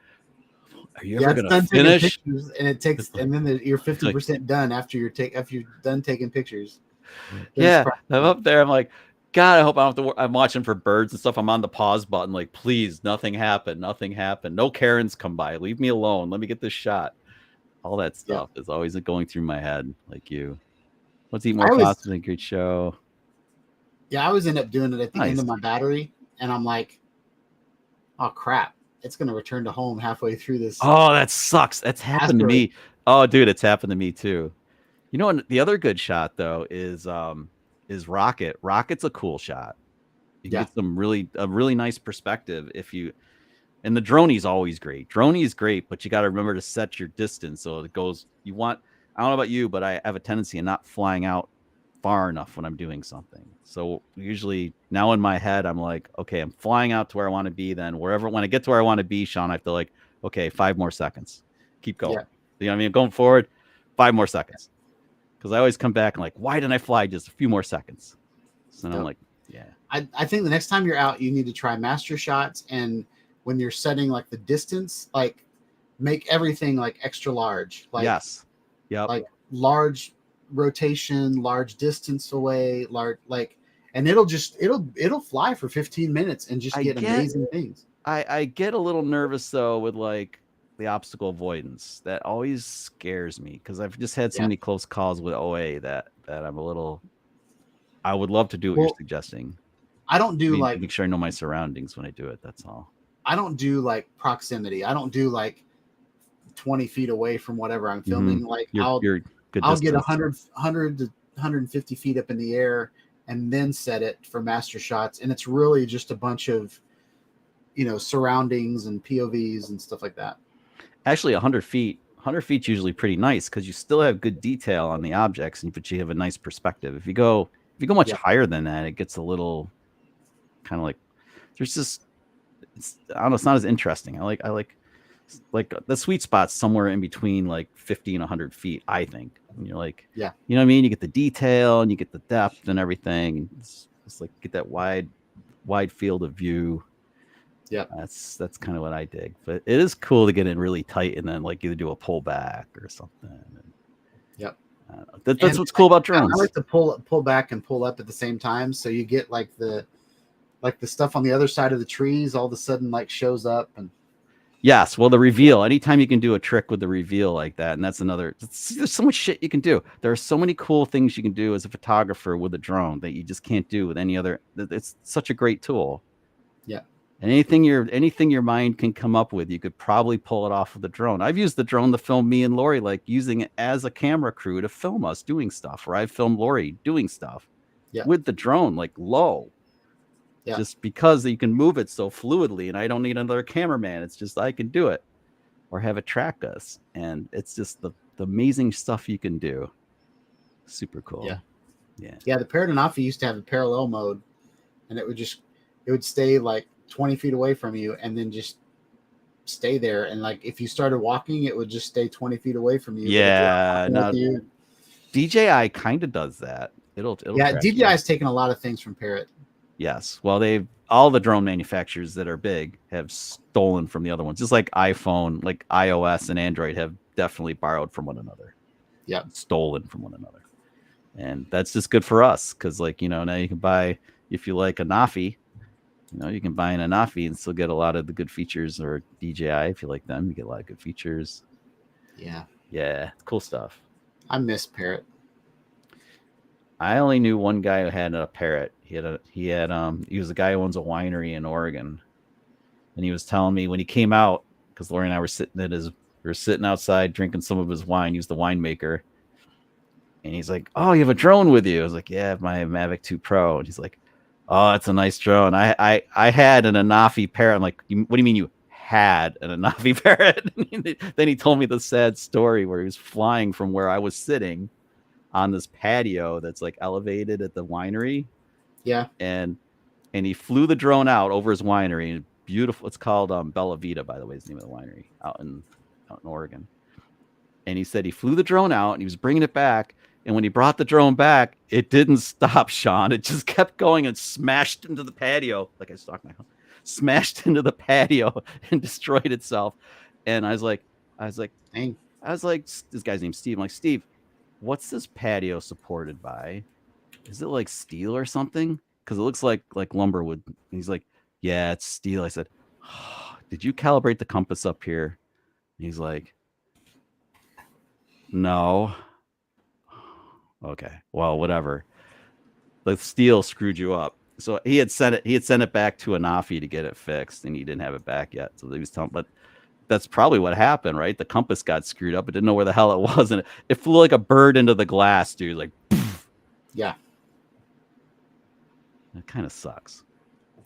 [SPEAKER 6] Are you ever going to finish?
[SPEAKER 3] And it takes, and then you're 50% done after you're done taking pictures.
[SPEAKER 6] I'm up there. I'm like, God, I hope I don't have to. I'm watching for birds and stuff. I'm on the pause button. Like, please, nothing happened. Nothing happened. No Karens come by. Leave me alone. Let me get this shot. All that stuff is always going through my head. Like you. Let's eat more pasta. A good show.
[SPEAKER 3] Yeah, I always end up doing it at the end of my battery, and I'm like, oh crap. It's going to return to home halfway through this.
[SPEAKER 6] Oh, that sucks. That's happened to me. Oh, dude, it's happened to me too. And the other good shot though is Rocket. Rocket's a cool shot. You get some a really nice perspective and the Droney's always great. Droney is great, but you got to remember to set your distance so it goes. I don't know about you, but I have a tendency of not flying out far enough when I'm doing something. So usually now in my head, I'm like, okay, I'm flying out to where I want to be. Then when I get to where I want to be, Sean, I have to like, okay, 5 more seconds. Keep going. Yeah. You know what I mean? Going forward, 5 more seconds. Because I always come back and like, why didn't I fly just a few more seconds? So I'm like, yeah.
[SPEAKER 3] I think the next time you're out, you need to try master shots. And when you're setting like the distance, like make everything like extra large. Like,
[SPEAKER 6] yes. Yep.
[SPEAKER 3] Like large rotation, large distance away, and it'll fly for 15 minutes and just get amazing things.
[SPEAKER 6] I get a little nervous though with like the obstacle avoidance. That always scares me because I've just had so many close calls with OA that I'm a little. I would love to do what you're suggesting.
[SPEAKER 3] I don't do
[SPEAKER 6] make sure I know my surroundings when I do it. That's all.
[SPEAKER 3] I don't do like proximity. I don't do like 20 feet away from whatever I'm filming. Like I'll get 100 to 150 feet up in the air and then set it for master shots. And it's really just a bunch of, surroundings and POVs and stuff like that.
[SPEAKER 6] Actually, 100 feet's usually pretty nice because you still have good detail on the objects, but you have a nice perspective. If you go much higher than that, it gets a little kind of like there's just I don't know. It's not as interesting. I like the sweet spot's somewhere in between like 50 and 100 feet, I think. And you're like, you know what I mean? You get the detail and you get the depth and everything. It's like get that wide field of view.
[SPEAKER 3] Yeah.
[SPEAKER 6] That's kind of what I dig. But it is cool to get in really tight and then like either do a pullback or something.
[SPEAKER 3] Yep.
[SPEAKER 6] That's what's cool about drones.
[SPEAKER 3] I like to pull back and pull up at the same time. So you get like the stuff on the other side of the trees all of a sudden like shows up and
[SPEAKER 6] yes, well, the reveal. Anytime you can do a trick with the reveal like that, and that's another. There's so much shit you can do. There are so many cool things you can do as a photographer with a drone that you just can't do with any other. It's such a great tool.
[SPEAKER 3] Yeah,
[SPEAKER 6] And anything your mind can come up with, you could probably pull it off with the drone. I've used the drone to film me and Lori, like using it as a camera crew to film us doing stuff, or I filmed Lori doing stuff with the drone, like low. Yeah. Just because you can move it so fluidly, and I don't need another cameraman. It's just I can do it or have it track us. And it's just the amazing stuff you can do. Super cool.
[SPEAKER 3] Yeah.
[SPEAKER 6] Yeah.
[SPEAKER 3] Yeah. The Paradenofi used to have a parallel mode, and it would stay like 20 feet away from you and then just stay there. And like if you started walking, it would just stay 20 feet away from you.
[SPEAKER 6] Yeah. No, DJI kind of does that. It'll
[SPEAKER 3] DJI's taken a lot of things from Parrot.
[SPEAKER 6] Yes. Well, all the drone manufacturers that are big have stolen from the other ones. Just like iPhone, like iOS and Android have definitely borrowed from one another.
[SPEAKER 3] Yeah.
[SPEAKER 6] Stolen from one another. And that's just good for us. Cause like, now you can buy, if you like a Nafi, you can buy an Anafi and still get a lot of the good features, or DJI if you like them, you get a lot of good features.
[SPEAKER 3] Yeah.
[SPEAKER 6] Yeah. Cool stuff.
[SPEAKER 3] I miss Parrot.
[SPEAKER 6] I only knew one guy who had a Parrot. He was a guy who owns a winery in Oregon. And he was telling me when he came out, because Lori and I were sitting outside drinking some of his wine, he was the winemaker. And he's like, "Oh, you have a drone with you?" I was like, "Yeah, I have my Mavic 2 Pro." And he's like, "Oh, it's a nice drone. I had an Anafi Parrot." I'm like, "What do you mean you had an Anafi Parrot?" Then he told me the sad story where he was flying from where I was sitting on this patio that's like elevated at the winery.
[SPEAKER 3] Yeah.
[SPEAKER 6] And he flew the drone out over his winery. Beautiful. It's called Bella Vita, by the way, is the name of the winery out in Oregon. And he said he flew the drone out and he was bringing it back. And when he brought the drone back, it didn't stop, Sean. It just kept going and smashed into the patio. Like I stalked my home. Smashed into the patio and destroyed itself. And I was like,
[SPEAKER 3] dang.
[SPEAKER 6] This guy's named Steve. I'm like, "Steve, what's this patio supported by? Is it like steel or something? Because it looks like lumber would." And he's like, "Yeah, it's steel." I said, "Did you calibrate the compass up here?" And he's like, "No." Okay, well, whatever. The steel screwed you up. So he had sent it back to Anafi to get it fixed, and he didn't have it back yet. So he was telling, but that's probably what happened, right? The compass got screwed up. It didn't know where the hell it was, and it flew like a bird into the glass, dude. Like, poof.
[SPEAKER 3] Yeah.
[SPEAKER 6] That kind of sucks.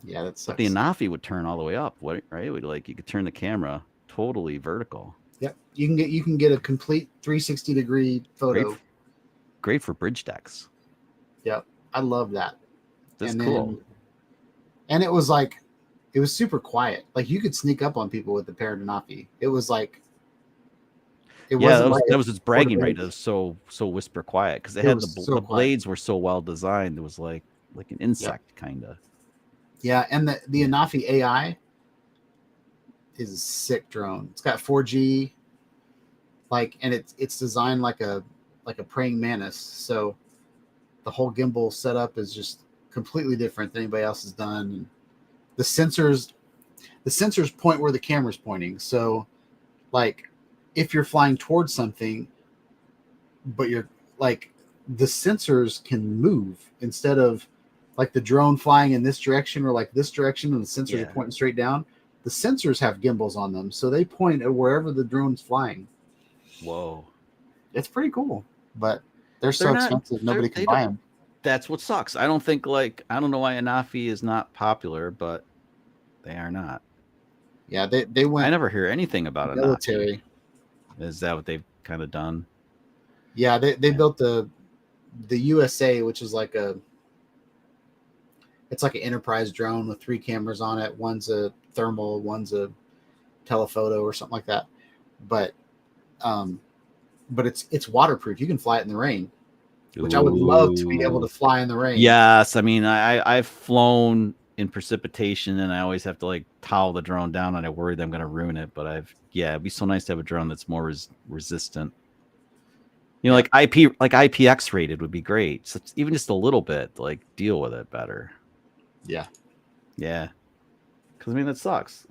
[SPEAKER 3] Yeah, that sucks.
[SPEAKER 6] But the Anafi would turn all the way up, right? You could turn the camera totally vertical.
[SPEAKER 3] Yep. You can get a complete 360-degree photo.
[SPEAKER 6] Great for bridge decks.
[SPEAKER 3] Yep. I love that.
[SPEAKER 6] That's cool.
[SPEAKER 3] And it was super quiet. Like you could sneak up on people with the Paradenofi. It was like,
[SPEAKER 6] that was its bragging right. It was so whisper quiet because the blades were so well designed. It was like an insect kind of.
[SPEAKER 3] Yeah, and the Anafi AI is a sick drone. It's got 4G, and it's designed like a praying mantis. So the whole gimbal setup is just completely different than anybody else has done. And the sensors point where the camera's pointing. So like if you're flying towards something, but you're like the sensors can move instead of like the drone flying in this direction or like this direction and the sensors are pointing straight down. The sensors have gimbals on them, so they point at wherever the drone's flying.
[SPEAKER 6] Whoa.
[SPEAKER 3] It's pretty cool, but they're so expensive, nobody can buy them.
[SPEAKER 6] That's what sucks. I don't know why Anafi is not popular, but they are not.
[SPEAKER 3] Yeah, they went.
[SPEAKER 6] I never hear anything about
[SPEAKER 3] military.
[SPEAKER 6] Anafi. Is that what they've kind of done?
[SPEAKER 3] Yeah, they built the USA, which is it's like an enterprise drone with 3 cameras on it. One's a thermal, one's a telephoto or something like that. But it's waterproof. You can fly it in the rain, which I would love to be able to fly in the rain.
[SPEAKER 6] Yes, I mean I've flown in precipitation and I always have to towel the drone down and I worry that I'm going to ruin it. But it'd be so nice to have a drone that's more resistant. Like IPX rated would be great. So even just a little bit, deal with it better.
[SPEAKER 3] Yeah.
[SPEAKER 6] Yeah. Because that sucks.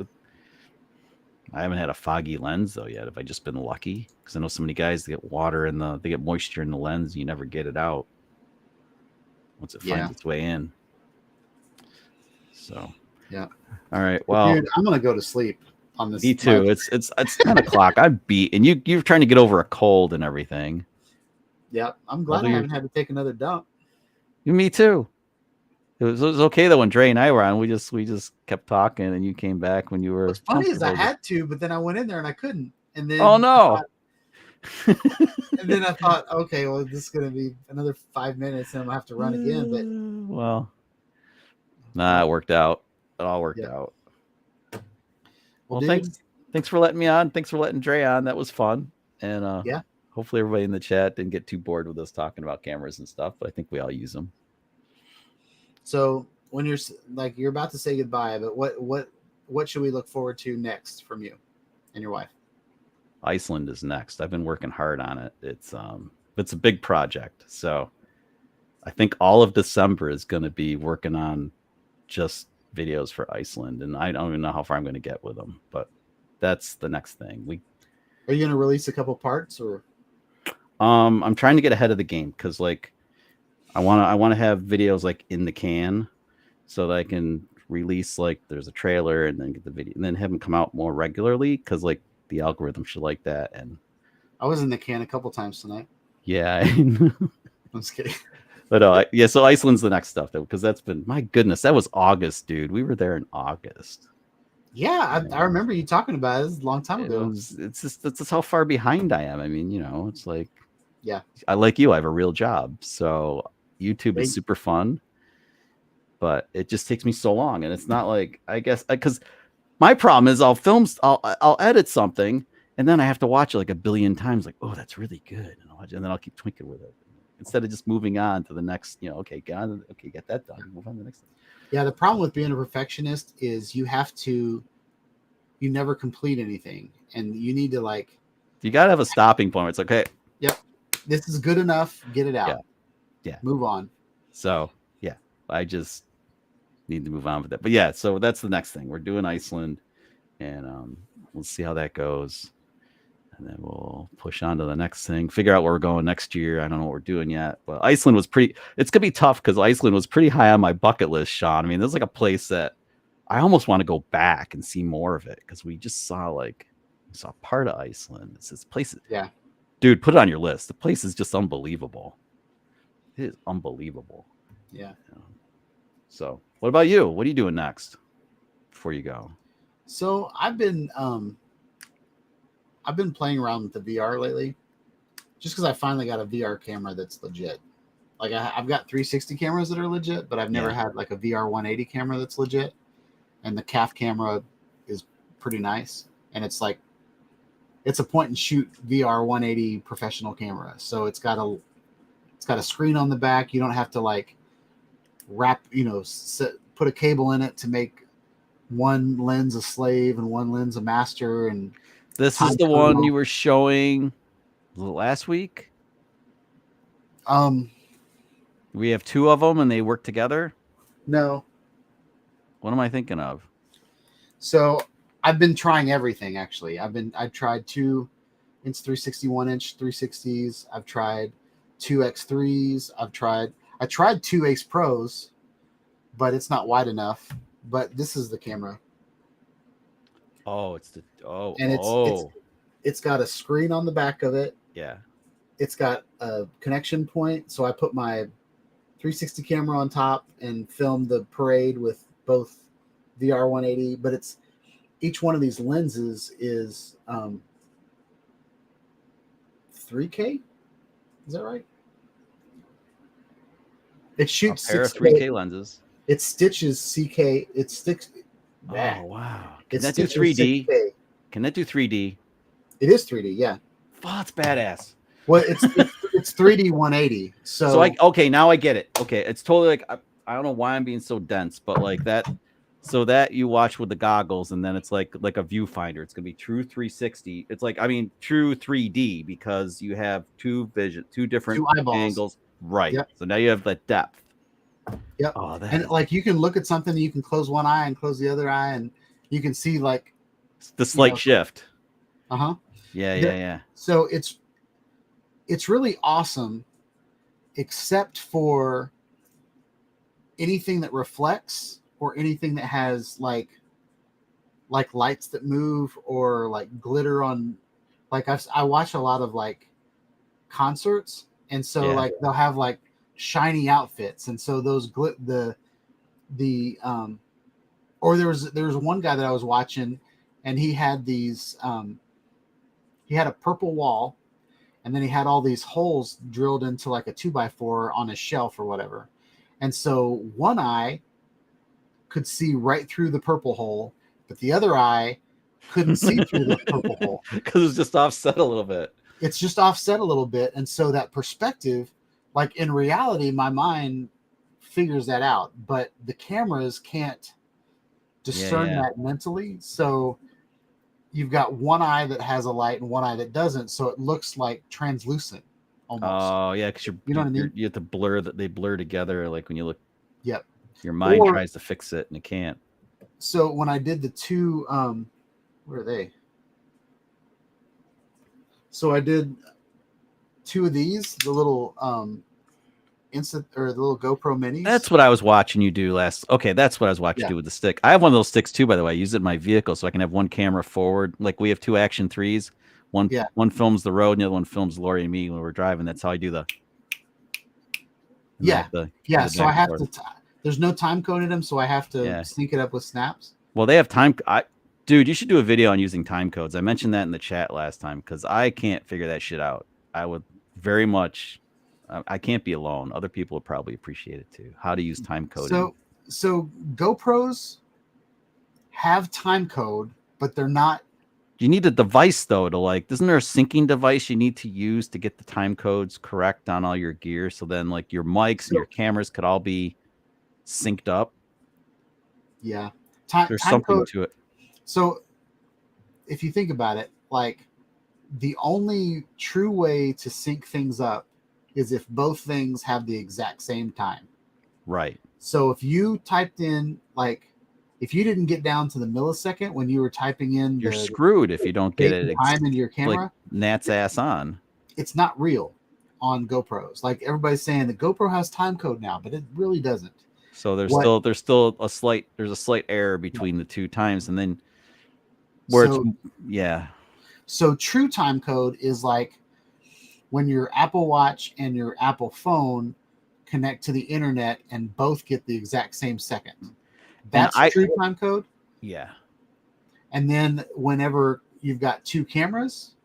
[SPEAKER 6] I haven't had a foggy lens though yet. Have I just been lucky? Because I know so many guys they get moisture in the lens. And you never get it out once it finds its way in. So,
[SPEAKER 3] Yeah.
[SPEAKER 6] All right. Well,
[SPEAKER 3] dude, I'm gonna go to sleep on this.
[SPEAKER 6] Me too. It's 10 o'clock. I'm beat, and you're trying to get over a cold and everything.
[SPEAKER 3] Yeah, I'm glad I haven't had to take another dump.
[SPEAKER 6] Me too. It was okay though when Dre and I were on. We just kept talking, and you came back when you were.
[SPEAKER 3] What's funny is I had to, but then I went in there and I couldn't. And then
[SPEAKER 6] oh no.
[SPEAKER 3] And then I thought, okay, well, this is gonna be another 5 minutes, and I'm gonna have to run again. But
[SPEAKER 6] well, it worked out. It all worked out. Well, thanks for letting me on. Thanks for letting Dre on. That was fun. And
[SPEAKER 3] yeah,
[SPEAKER 6] hopefully everybody in the chat didn't get too bored with us talking about cameras and stuff. But I think we all use them.
[SPEAKER 3] So when you're about to say goodbye, but what should we look forward to next from you and your wife?
[SPEAKER 6] Iceland is next. I've been working hard on it. It's a big project. So I think all of December is going to be working on just videos for Iceland, and I don't even know how far I'm going to get with them, but that's the next thing.
[SPEAKER 3] Are you going to release a couple parts, or?
[SPEAKER 6] I'm trying to get ahead of the game because like I want to have videos like in the can so that I can release like there's a trailer and then get the video and then have them come out more regularly because like the algorithm should like that. And
[SPEAKER 3] I was in the can a couple times tonight.
[SPEAKER 6] Yeah,
[SPEAKER 3] I'm just kidding.
[SPEAKER 6] But yeah, so Iceland's the next stuff though, because that's been, my goodness, that was August, dude. We were there in August.
[SPEAKER 3] Yeah, I remember you talking about it. It was a long time ago.
[SPEAKER 6] It's just how far behind I am. I mean, it's like,
[SPEAKER 3] yeah,
[SPEAKER 6] I like you. I have a real job, so YouTube is super fun, but it just takes me so long, and it's not like, I guess because my problem is I'll edit something, and then I have to watch it like a billion times. Like, oh, that's really good, and then I'll keep tweaking with it instead of just moving on to the next. Okay, get that done. Move on to the next thing.
[SPEAKER 3] Yeah, the problem with being a perfectionist is you never complete anything, and you need to
[SPEAKER 6] you gotta have a stopping point. It's like, okay,
[SPEAKER 3] yep, this is good enough. Get it out.
[SPEAKER 6] Yeah.
[SPEAKER 3] Move on.
[SPEAKER 6] So yeah, I just need to move on with that. But yeah, so that's the next thing. We're doing Iceland, and we'll see how that goes, and then we'll push on to the next thing. Figure out where we're going next year. I don't know what we're doing yet, but Iceland was it's gonna be tough because Iceland was pretty high on my bucket list, Sean. I mean, there's like a place that I almost want to go back and see more of it because we just saw part of Iceland. It's this place.
[SPEAKER 3] Yeah,
[SPEAKER 6] dude, put it on your list. The place is just unbelievable. It is unbelievable.
[SPEAKER 3] Yeah.
[SPEAKER 6] So what about you? What are you doing next before you go?
[SPEAKER 3] So I've been playing around with the VR lately, just because I finally got a VR camera that's legit. Like I've got 360 cameras that are legit, but I've never had like a VR 180 camera that's legit. And the CAF camera is pretty nice, and it's a point and shoot VR 180 professional camera. So it's got a screen on the back. You don't have to wrap, put a cable in it to make one lens a slave and one lens a master. And
[SPEAKER 6] this is the one you were showing last week. We have two of them and they work together.
[SPEAKER 3] No.
[SPEAKER 6] What am I thinking of?
[SPEAKER 3] So I've been trying everything. Actually, I tried 2-inch 360, 1-inch 360s. I've tried 2x3s. I tried 2 Ace Pros, but it's not wide enough. But this is the camera.
[SPEAKER 6] Oh,
[SPEAKER 3] it's got a screen on the back of it.
[SPEAKER 6] Yeah.
[SPEAKER 3] It's got a connection point, so I put my 360 camera on top and filmed the parade with both VR 180. But each one of these lenses is 3K. Is that right? It shoots
[SPEAKER 6] a pair of 3K lenses.
[SPEAKER 3] It stitches CK. It sticks.
[SPEAKER 6] Oh wow! Can that do 3D? 6K. Can that do 3D?
[SPEAKER 3] It is 3D. Yeah.
[SPEAKER 6] Oh, it's badass.
[SPEAKER 3] Well, it's 3D 180. So
[SPEAKER 6] okay, now I get it. Okay, it's totally I don't know why I'm being so dense, but like that. So that you watch with the goggles, and then it's like a viewfinder. It's gonna be true 360. It's true 3D because you have two different angles. Right. Yep. So now you have the depth.
[SPEAKER 3] Yep. Oh, and you can look at something, you can close one eye and close the other eye, and you can see
[SPEAKER 6] the slight shift.
[SPEAKER 3] Uh-huh.
[SPEAKER 6] Yeah.
[SPEAKER 3] So it's really awesome, except for anything that reflects or anything that has like lights that move or like glitter on, like I watch a lot of like concerts, and so like they'll have like shiny outfits, and so those or there was one guy that I was watching, and he had these he had a purple wall, and then he had all these holes drilled into like a 2x4 on a shelf or whatever, and so one eye could see right through the purple hole, but the other eye couldn't see through the purple hole
[SPEAKER 6] because it's just offset a little bit.
[SPEAKER 3] It's just offset a little bit, and so that perspective, like in reality, my mind figures that out, but the cameras can't discern that mentally. So you've got one eye that has a light and one eye that doesn't, so it looks like translucent almost.
[SPEAKER 6] Oh yeah, because
[SPEAKER 3] you know what I mean?
[SPEAKER 6] You have to blur that, they blur together, like when you look.
[SPEAKER 3] Yep.
[SPEAKER 6] Your mind tries to fix it and it can't.
[SPEAKER 3] So when I did the two, where are they? So I did two of these, the little instant or the little GoPro minis.
[SPEAKER 6] That's what I was watching you do last. Okay, that's what I was watching you do with the stick. I have one of those sticks too, by the way. I use it in my vehicle so I can have one camera forward. Like we have two Action 3s. One films the road and the other one films Lori and me when we're driving. That's how I do the.
[SPEAKER 3] So I have to. There's no time code in them, so I have to sync it up with snaps.
[SPEAKER 6] Well, they have time. Dude, you should do a video on using time codes. I mentioned that in the chat last time because I can't figure that shit out. I would very much. I can't be alone. Other people would probably appreciate it too. How to use time coding.
[SPEAKER 3] So GoPros have time code, but they're not.
[SPEAKER 6] You need a device though to like. Isn't there a syncing device you need to use to get the time codes correct on all your gear? So then, like your mics and your cameras could all be synced up.
[SPEAKER 3] Yeah,
[SPEAKER 6] there's
[SPEAKER 3] time
[SPEAKER 6] something
[SPEAKER 3] code,
[SPEAKER 6] to it.
[SPEAKER 3] So if you think about it, like the only true way to sync things up is if both things have the exact same time.
[SPEAKER 6] Right.
[SPEAKER 3] So if you typed in, like, if you didn't get down to the millisecond when you were typing in,
[SPEAKER 6] you're screwed if you don't get it
[SPEAKER 3] time into your camera.
[SPEAKER 6] Like Nat's ass on.
[SPEAKER 3] It's not real on GoPros. Like everybody's saying the GoPro has time code now, but it really doesn't.
[SPEAKER 6] So there's still a slight error between the two times, and then
[SPEAKER 3] So true time code is like when your Apple Watch and your Apple phone connect to the internet and both get the exact same second. That's true time code.
[SPEAKER 6] Yeah.
[SPEAKER 3] And then whenever you've got two cameras,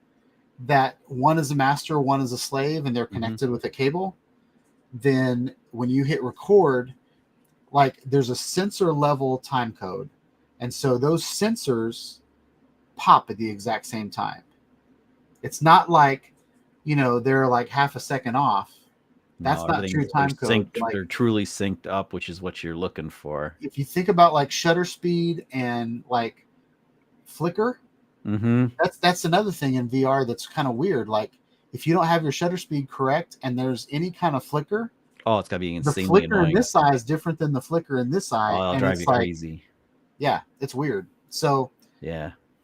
[SPEAKER 3] that one is a master, one is a slave, and they're connected with a cable, then when you hit record, like there's a sensor level time code. And so those sensors pop at the exact same time. It's not like, they're like half a second off. That's not true time code.
[SPEAKER 6] They're truly synced up, which is what you're looking for.
[SPEAKER 3] If you think about like shutter speed and like flicker, that's another thing in VR that's kind of weird. Like if you don't have your shutter speed correct and there's any kind of flicker,
[SPEAKER 6] it's gotta be insanely
[SPEAKER 3] the flicker
[SPEAKER 6] annoying.
[SPEAKER 3] in this eye is different than the flicker in this eye.
[SPEAKER 6] It'll drive you crazy.
[SPEAKER 3] Yeah, it's weird. So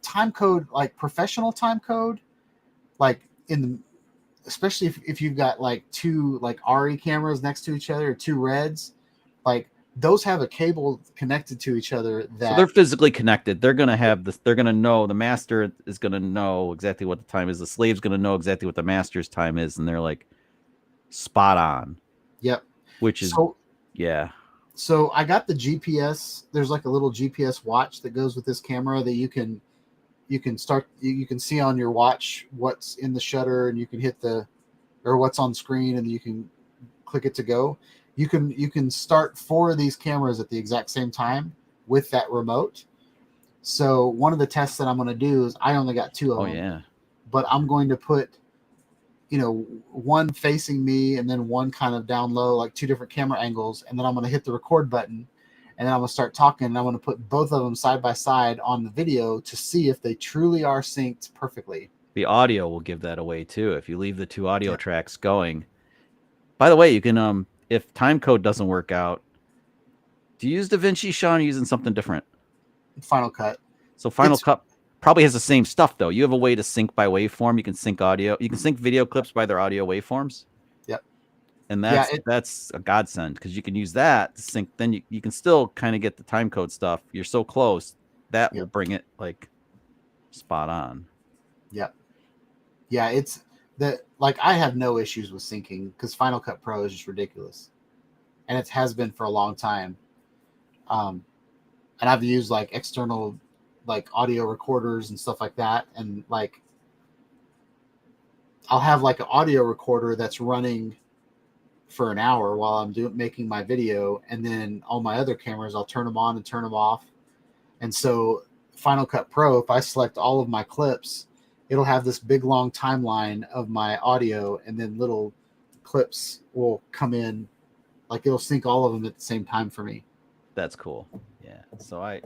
[SPEAKER 3] time code, like professional time code, like especially if you've got like two like RE cameras next to each other, or two Reds, like those have a cable connected to each other. So
[SPEAKER 6] they're physically connected. They're gonna have this. They're gonna know. The master is gonna know exactly what the time is. The slave's gonna know exactly what the master's time is, and they're like spot on.
[SPEAKER 3] Yep.
[SPEAKER 6] Which is
[SPEAKER 3] So I got the GPS. There's like a little GPS watch that goes with this camera that you can see on your watch what's in the shutter, and you can hit what's on screen, and you can click it to go. You can start 4 of these cameras at the exact same time with that remote. So one of the tests that I'm going to do is I only got 2 of them. But I'm going to put, one facing me and then one kind of down low, like 2 different camera angles. And then I'm going to hit the record button, and then I'm going to start talking, and I'm going to put both of them side by side on the video to see if they truly are synced perfectly.
[SPEAKER 6] The audio will give that away too. If you leave the 2 audio tracks going. By the way, you can, if time code doesn't work out, do you use DaVinci, Sean, or using something different?
[SPEAKER 3] Final Cut.
[SPEAKER 6] So Final Cut probably has the same stuff though. You have a way to sync by waveform. You can sync audio. You can sync video clips by their audio waveforms.
[SPEAKER 3] Yep.
[SPEAKER 6] And that's a godsend because you can use that to sync. Then you can still kind of get the time code stuff. You're so close that will bring it like spot on.
[SPEAKER 3] Yep. Yeah, it's that like I have no issues with syncing because Final Cut Pro is just ridiculous, and it has been for a long time. And I've used like external like audio recorders and stuff like that, and like I'll have like an audio recorder that's running for an hour while I'm making my video, and then all my other cameras I'll turn them on and turn them off. And so Final Cut Pro, if I select all of my clips, it'll have this big long timeline of my audio, and then little clips will come in, like it'll sync all of them at the same time for me.
[SPEAKER 6] That's cool. Yeah. So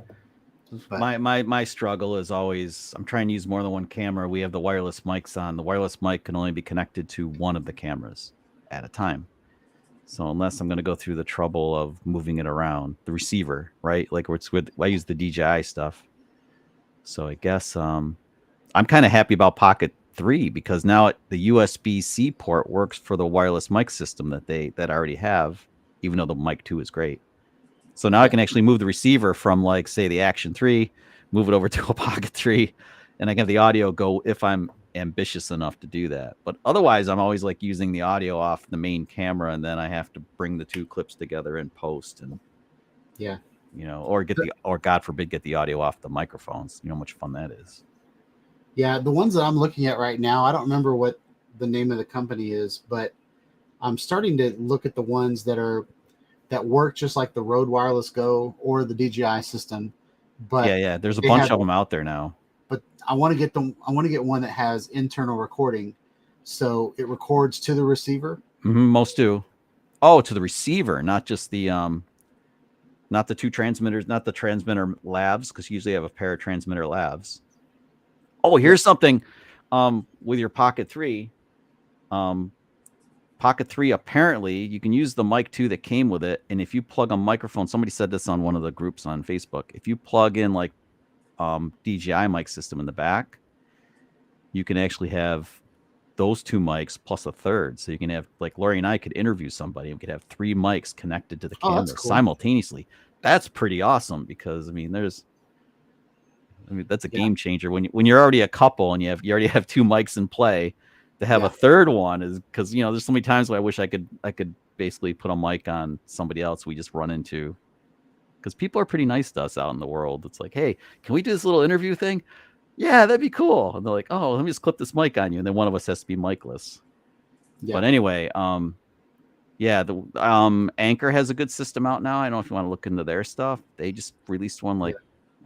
[SPEAKER 6] my struggle is always I'm trying to use more than one camera. We have the wireless mics on. The wireless mic can only be connected to one of the cameras at a time. So unless I'm going to go through the trouble of moving it around, the receiver, right? Like I use the DJI stuff. So I guess I'm kind of happy about Pocket 3 because now the USB-C port works for the wireless mic system that I already have, even though the mic 2 is great. So now I can actually move the receiver from like say the Action 3, move it over to a Pocket 3, and I can have the audio go if I'm ambitious enough to do that. But otherwise I'm always like using the audio off the main camera, and then I have to bring the two clips together in post, and or God forbid get the audio off the microphones. You know how much fun that is.
[SPEAKER 3] Yeah, the ones that I'm looking at right now, I don't remember what the name of the company is, but I'm starting to look at the ones that work just like the Rode Wireless Go or the DJI system. But
[SPEAKER 6] yeah, there's a bunch of them out there now.
[SPEAKER 3] But I want to get one that has internal recording, so it records to the receiver.
[SPEAKER 6] Mm-hmm, most do. Oh, to the receiver, not just the not the two transmitters, not the transmitter labs, because you usually have a pair of transmitter labs. Oh, here's something with your Pocket 3. Pocket 3, apparently, you can use the mic 2 that came with it, and if you plug a microphone, somebody said this on one of the groups on Facebook, if you plug in like DJI mic system in the back, you can actually have those two mics plus a third. So you can have, like Lori and I could interview somebody, and we could have 3 mics connected to the camera simultaneously. That's pretty awesome because that's a game changer when you're already a couple and you already have 2 mics in play. To have a third one is because there's so many times where I wish I could basically put a mic on somebody else we just run into, because people are pretty nice to us out in the world. It's like, hey, can we do this little interview thing? Yeah, that'd be cool. And they're like, oh, let me just clip this mic on you, and then one of us has to be micless. Yeah. But anyway, the Anchor has a good system out now. I don't know if you want to look into their stuff. They just released one a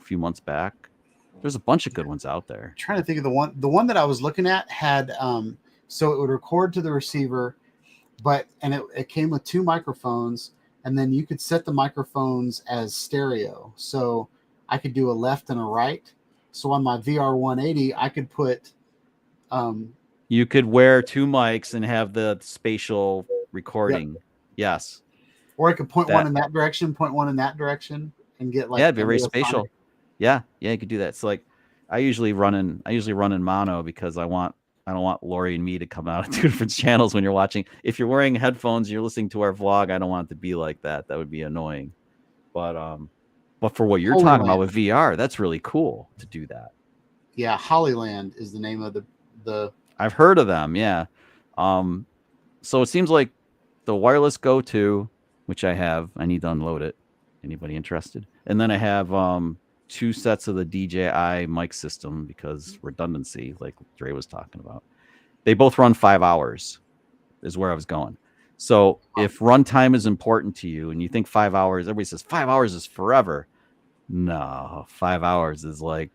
[SPEAKER 6] few months back. There's a bunch of good ones out there.
[SPEAKER 3] I'm trying to think of the one that I was looking at had so it would record to the receiver, and it came with 2 microphones, and then you could set the microphones as stereo. So I could do a left and a right. So on my VR 180, I could put
[SPEAKER 6] you could wear 2 mics and have the spatial recording. Yep. Yes.
[SPEAKER 3] Or I could point one in that direction, point one in that direction, and get like
[SPEAKER 6] it'd be very spatial. Yeah, you could do that. So like I usually run in mono because I don't want Lori and me to come out of 2 different channels when you're watching. If you're wearing headphones, you're listening to our vlog, I don't want it to be like that. That would be annoying. But for what you're talking about with VR, that's really cool to do that.
[SPEAKER 3] Yeah, Hollyland is the name of the
[SPEAKER 6] I've heard of them, yeah. So it seems like the wireless Go 2, which I need to unload it. Anybody interested? And then I have 2 sets of the DJI mic system because redundancy, like Dre was talking about. They both run 5 hours, is where I was going. So if runtime is important to you and you think 5 hours, everybody says 5 hours is forever. No, 5 hours is like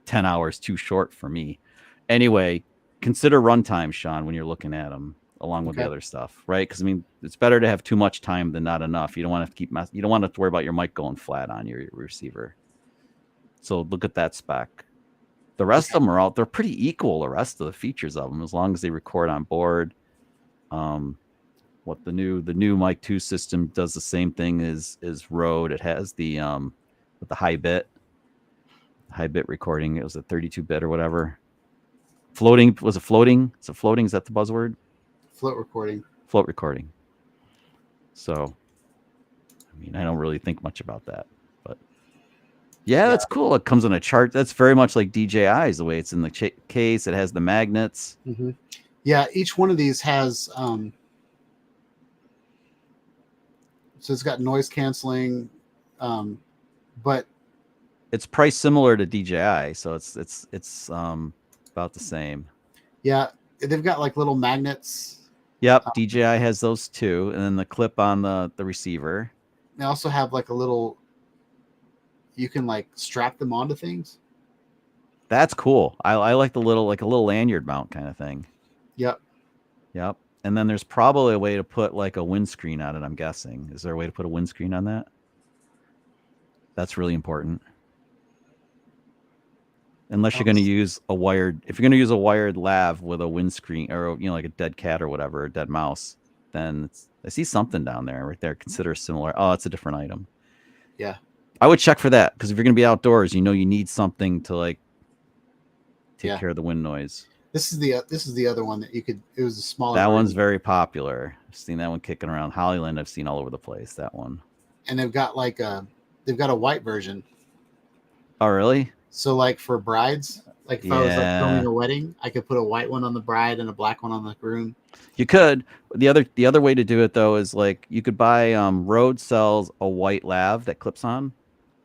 [SPEAKER 6] 10 hours too short for me. Anyway, consider runtime, Sean, when you're looking at them along with the other stuff, right? Because it's better to have too much time than not enough. You don't want to you don't want to worry about your mic going flat on your receiver. So look at that spec. The rest of them are out. They're pretty equal. The rest of the features of them, as long as they record on board. What the new mic 2 system does the same thing as Rode. It has the with the high bit recording. It was a 32-bit or whatever. Floating was it floating? Is it floating? Is that the buzzword?
[SPEAKER 3] Float recording.
[SPEAKER 6] Float recording. So, I mean, I don't really think much about that, but yeah, that's cool. It comes on a chart. That's very much like DJI's the way it's in the case. It has the magnets.
[SPEAKER 3] Mm-hmm. Yeah, each one of these has so it's got noise canceling, but
[SPEAKER 6] it's priced similar to DJI, so it's about the same.
[SPEAKER 3] Yeah, they've got like little magnets.
[SPEAKER 6] Yep, DJI has those too, and then the clip on the receiver.
[SPEAKER 3] They also have like a little. You can like strap them onto things.
[SPEAKER 6] That's cool. I like the little like a little lanyard mount kind of thing.
[SPEAKER 3] Yep.
[SPEAKER 6] Yep. And then there's probably a way to put like a windscreen on it, I'm guessing. Is there a way to put a windscreen on that? That's really important. Unless you're going to use a wired, if you're going to use a wired lav with a windscreen or, you know, like a dead cat or whatever, a dead mouse, then I see something down there right there. Consider similar. Oh, it's a different item.
[SPEAKER 3] Yeah.
[SPEAKER 6] I would check for that because if you're going to be outdoors, you know, you need something to like take care of the wind noise.
[SPEAKER 3] This is the other one that you could. It was a smaller.
[SPEAKER 6] That one's very popular. I've seen that one kicking around. Hollyland, I've seen all over the place. That one.
[SPEAKER 3] And they've got like they've got a white version.
[SPEAKER 6] Oh, really?
[SPEAKER 3] So like for brides, like if I was like filming a wedding, I could put a white one on the bride and a black one on the groom.
[SPEAKER 6] You could. The other way to do it though is like you could buy Rode sells a white lav that clips on,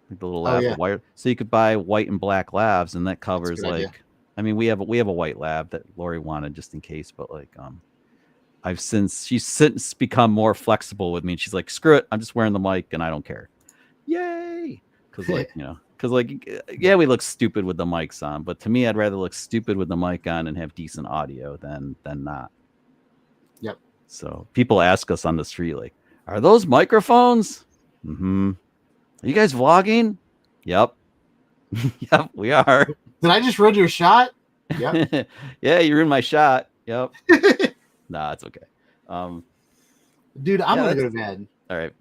[SPEAKER 6] like the little lav, the wire. So you could buy white and black lavs, and that covers like. Idea. I mean, we have a white lab that Lori wanted just in case, but like, she's since become more flexible with me. And she's like, screw it, I'm just wearing the mic and I don't care. Yay! Because like, you know, yeah, we look stupid with the mics on, but to me, I'd rather look stupid with the mic on and have decent audio than not.
[SPEAKER 3] Yep.
[SPEAKER 6] So people ask us on the street, like, are those microphones? Mm-hmm. Are you guys vlogging? Yep. Yep, we are.
[SPEAKER 3] Did I just ruin your shot? Yep.
[SPEAKER 6] Yeah, you ruined my shot. Yep. Nah, it's okay.
[SPEAKER 3] Dude, I'm gonna go to bed.
[SPEAKER 6] All right.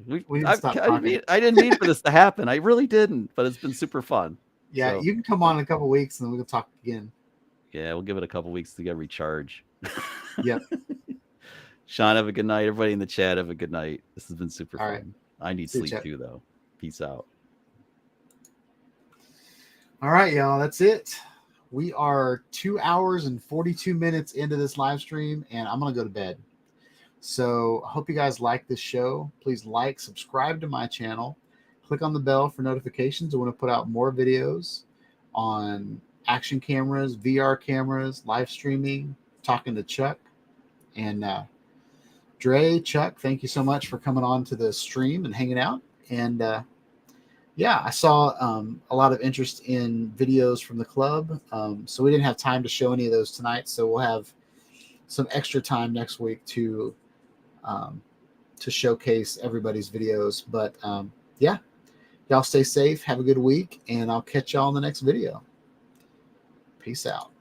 [SPEAKER 3] I
[SPEAKER 6] didn't mean for this to happen. I really didn't, but it's been super fun.
[SPEAKER 3] Yeah, so, you can come on in a couple weeks and then we can talk again.
[SPEAKER 6] Yeah, we'll give it a couple weeks to get recharge.
[SPEAKER 3] Yep.
[SPEAKER 6] Sean, have a good night. Everybody in the chat, have a good night. This has been super fun.
[SPEAKER 3] Right.
[SPEAKER 6] I need sleep too, though. Peace out.
[SPEAKER 3] All right, y'all. That's it. We are 2 hours and 42 minutes into this live stream, and I'm going to go to bed. So I hope you guys like this show. Please like, subscribe to my channel. Click on the bell for notifications. I want to put out more videos on action cameras, VR cameras, live streaming, talking to Chuck. And Dre, Chuck, thank you so much for coming on to the stream and hanging out. And yeah, I saw a lot of interest in videos from the club. So we didn't have time to show any of those tonight. So we'll have some extra time next week to showcase everybody's videos. But yeah, y'all stay safe. Have a good week. And I'll catch y'all in the next video. Peace out.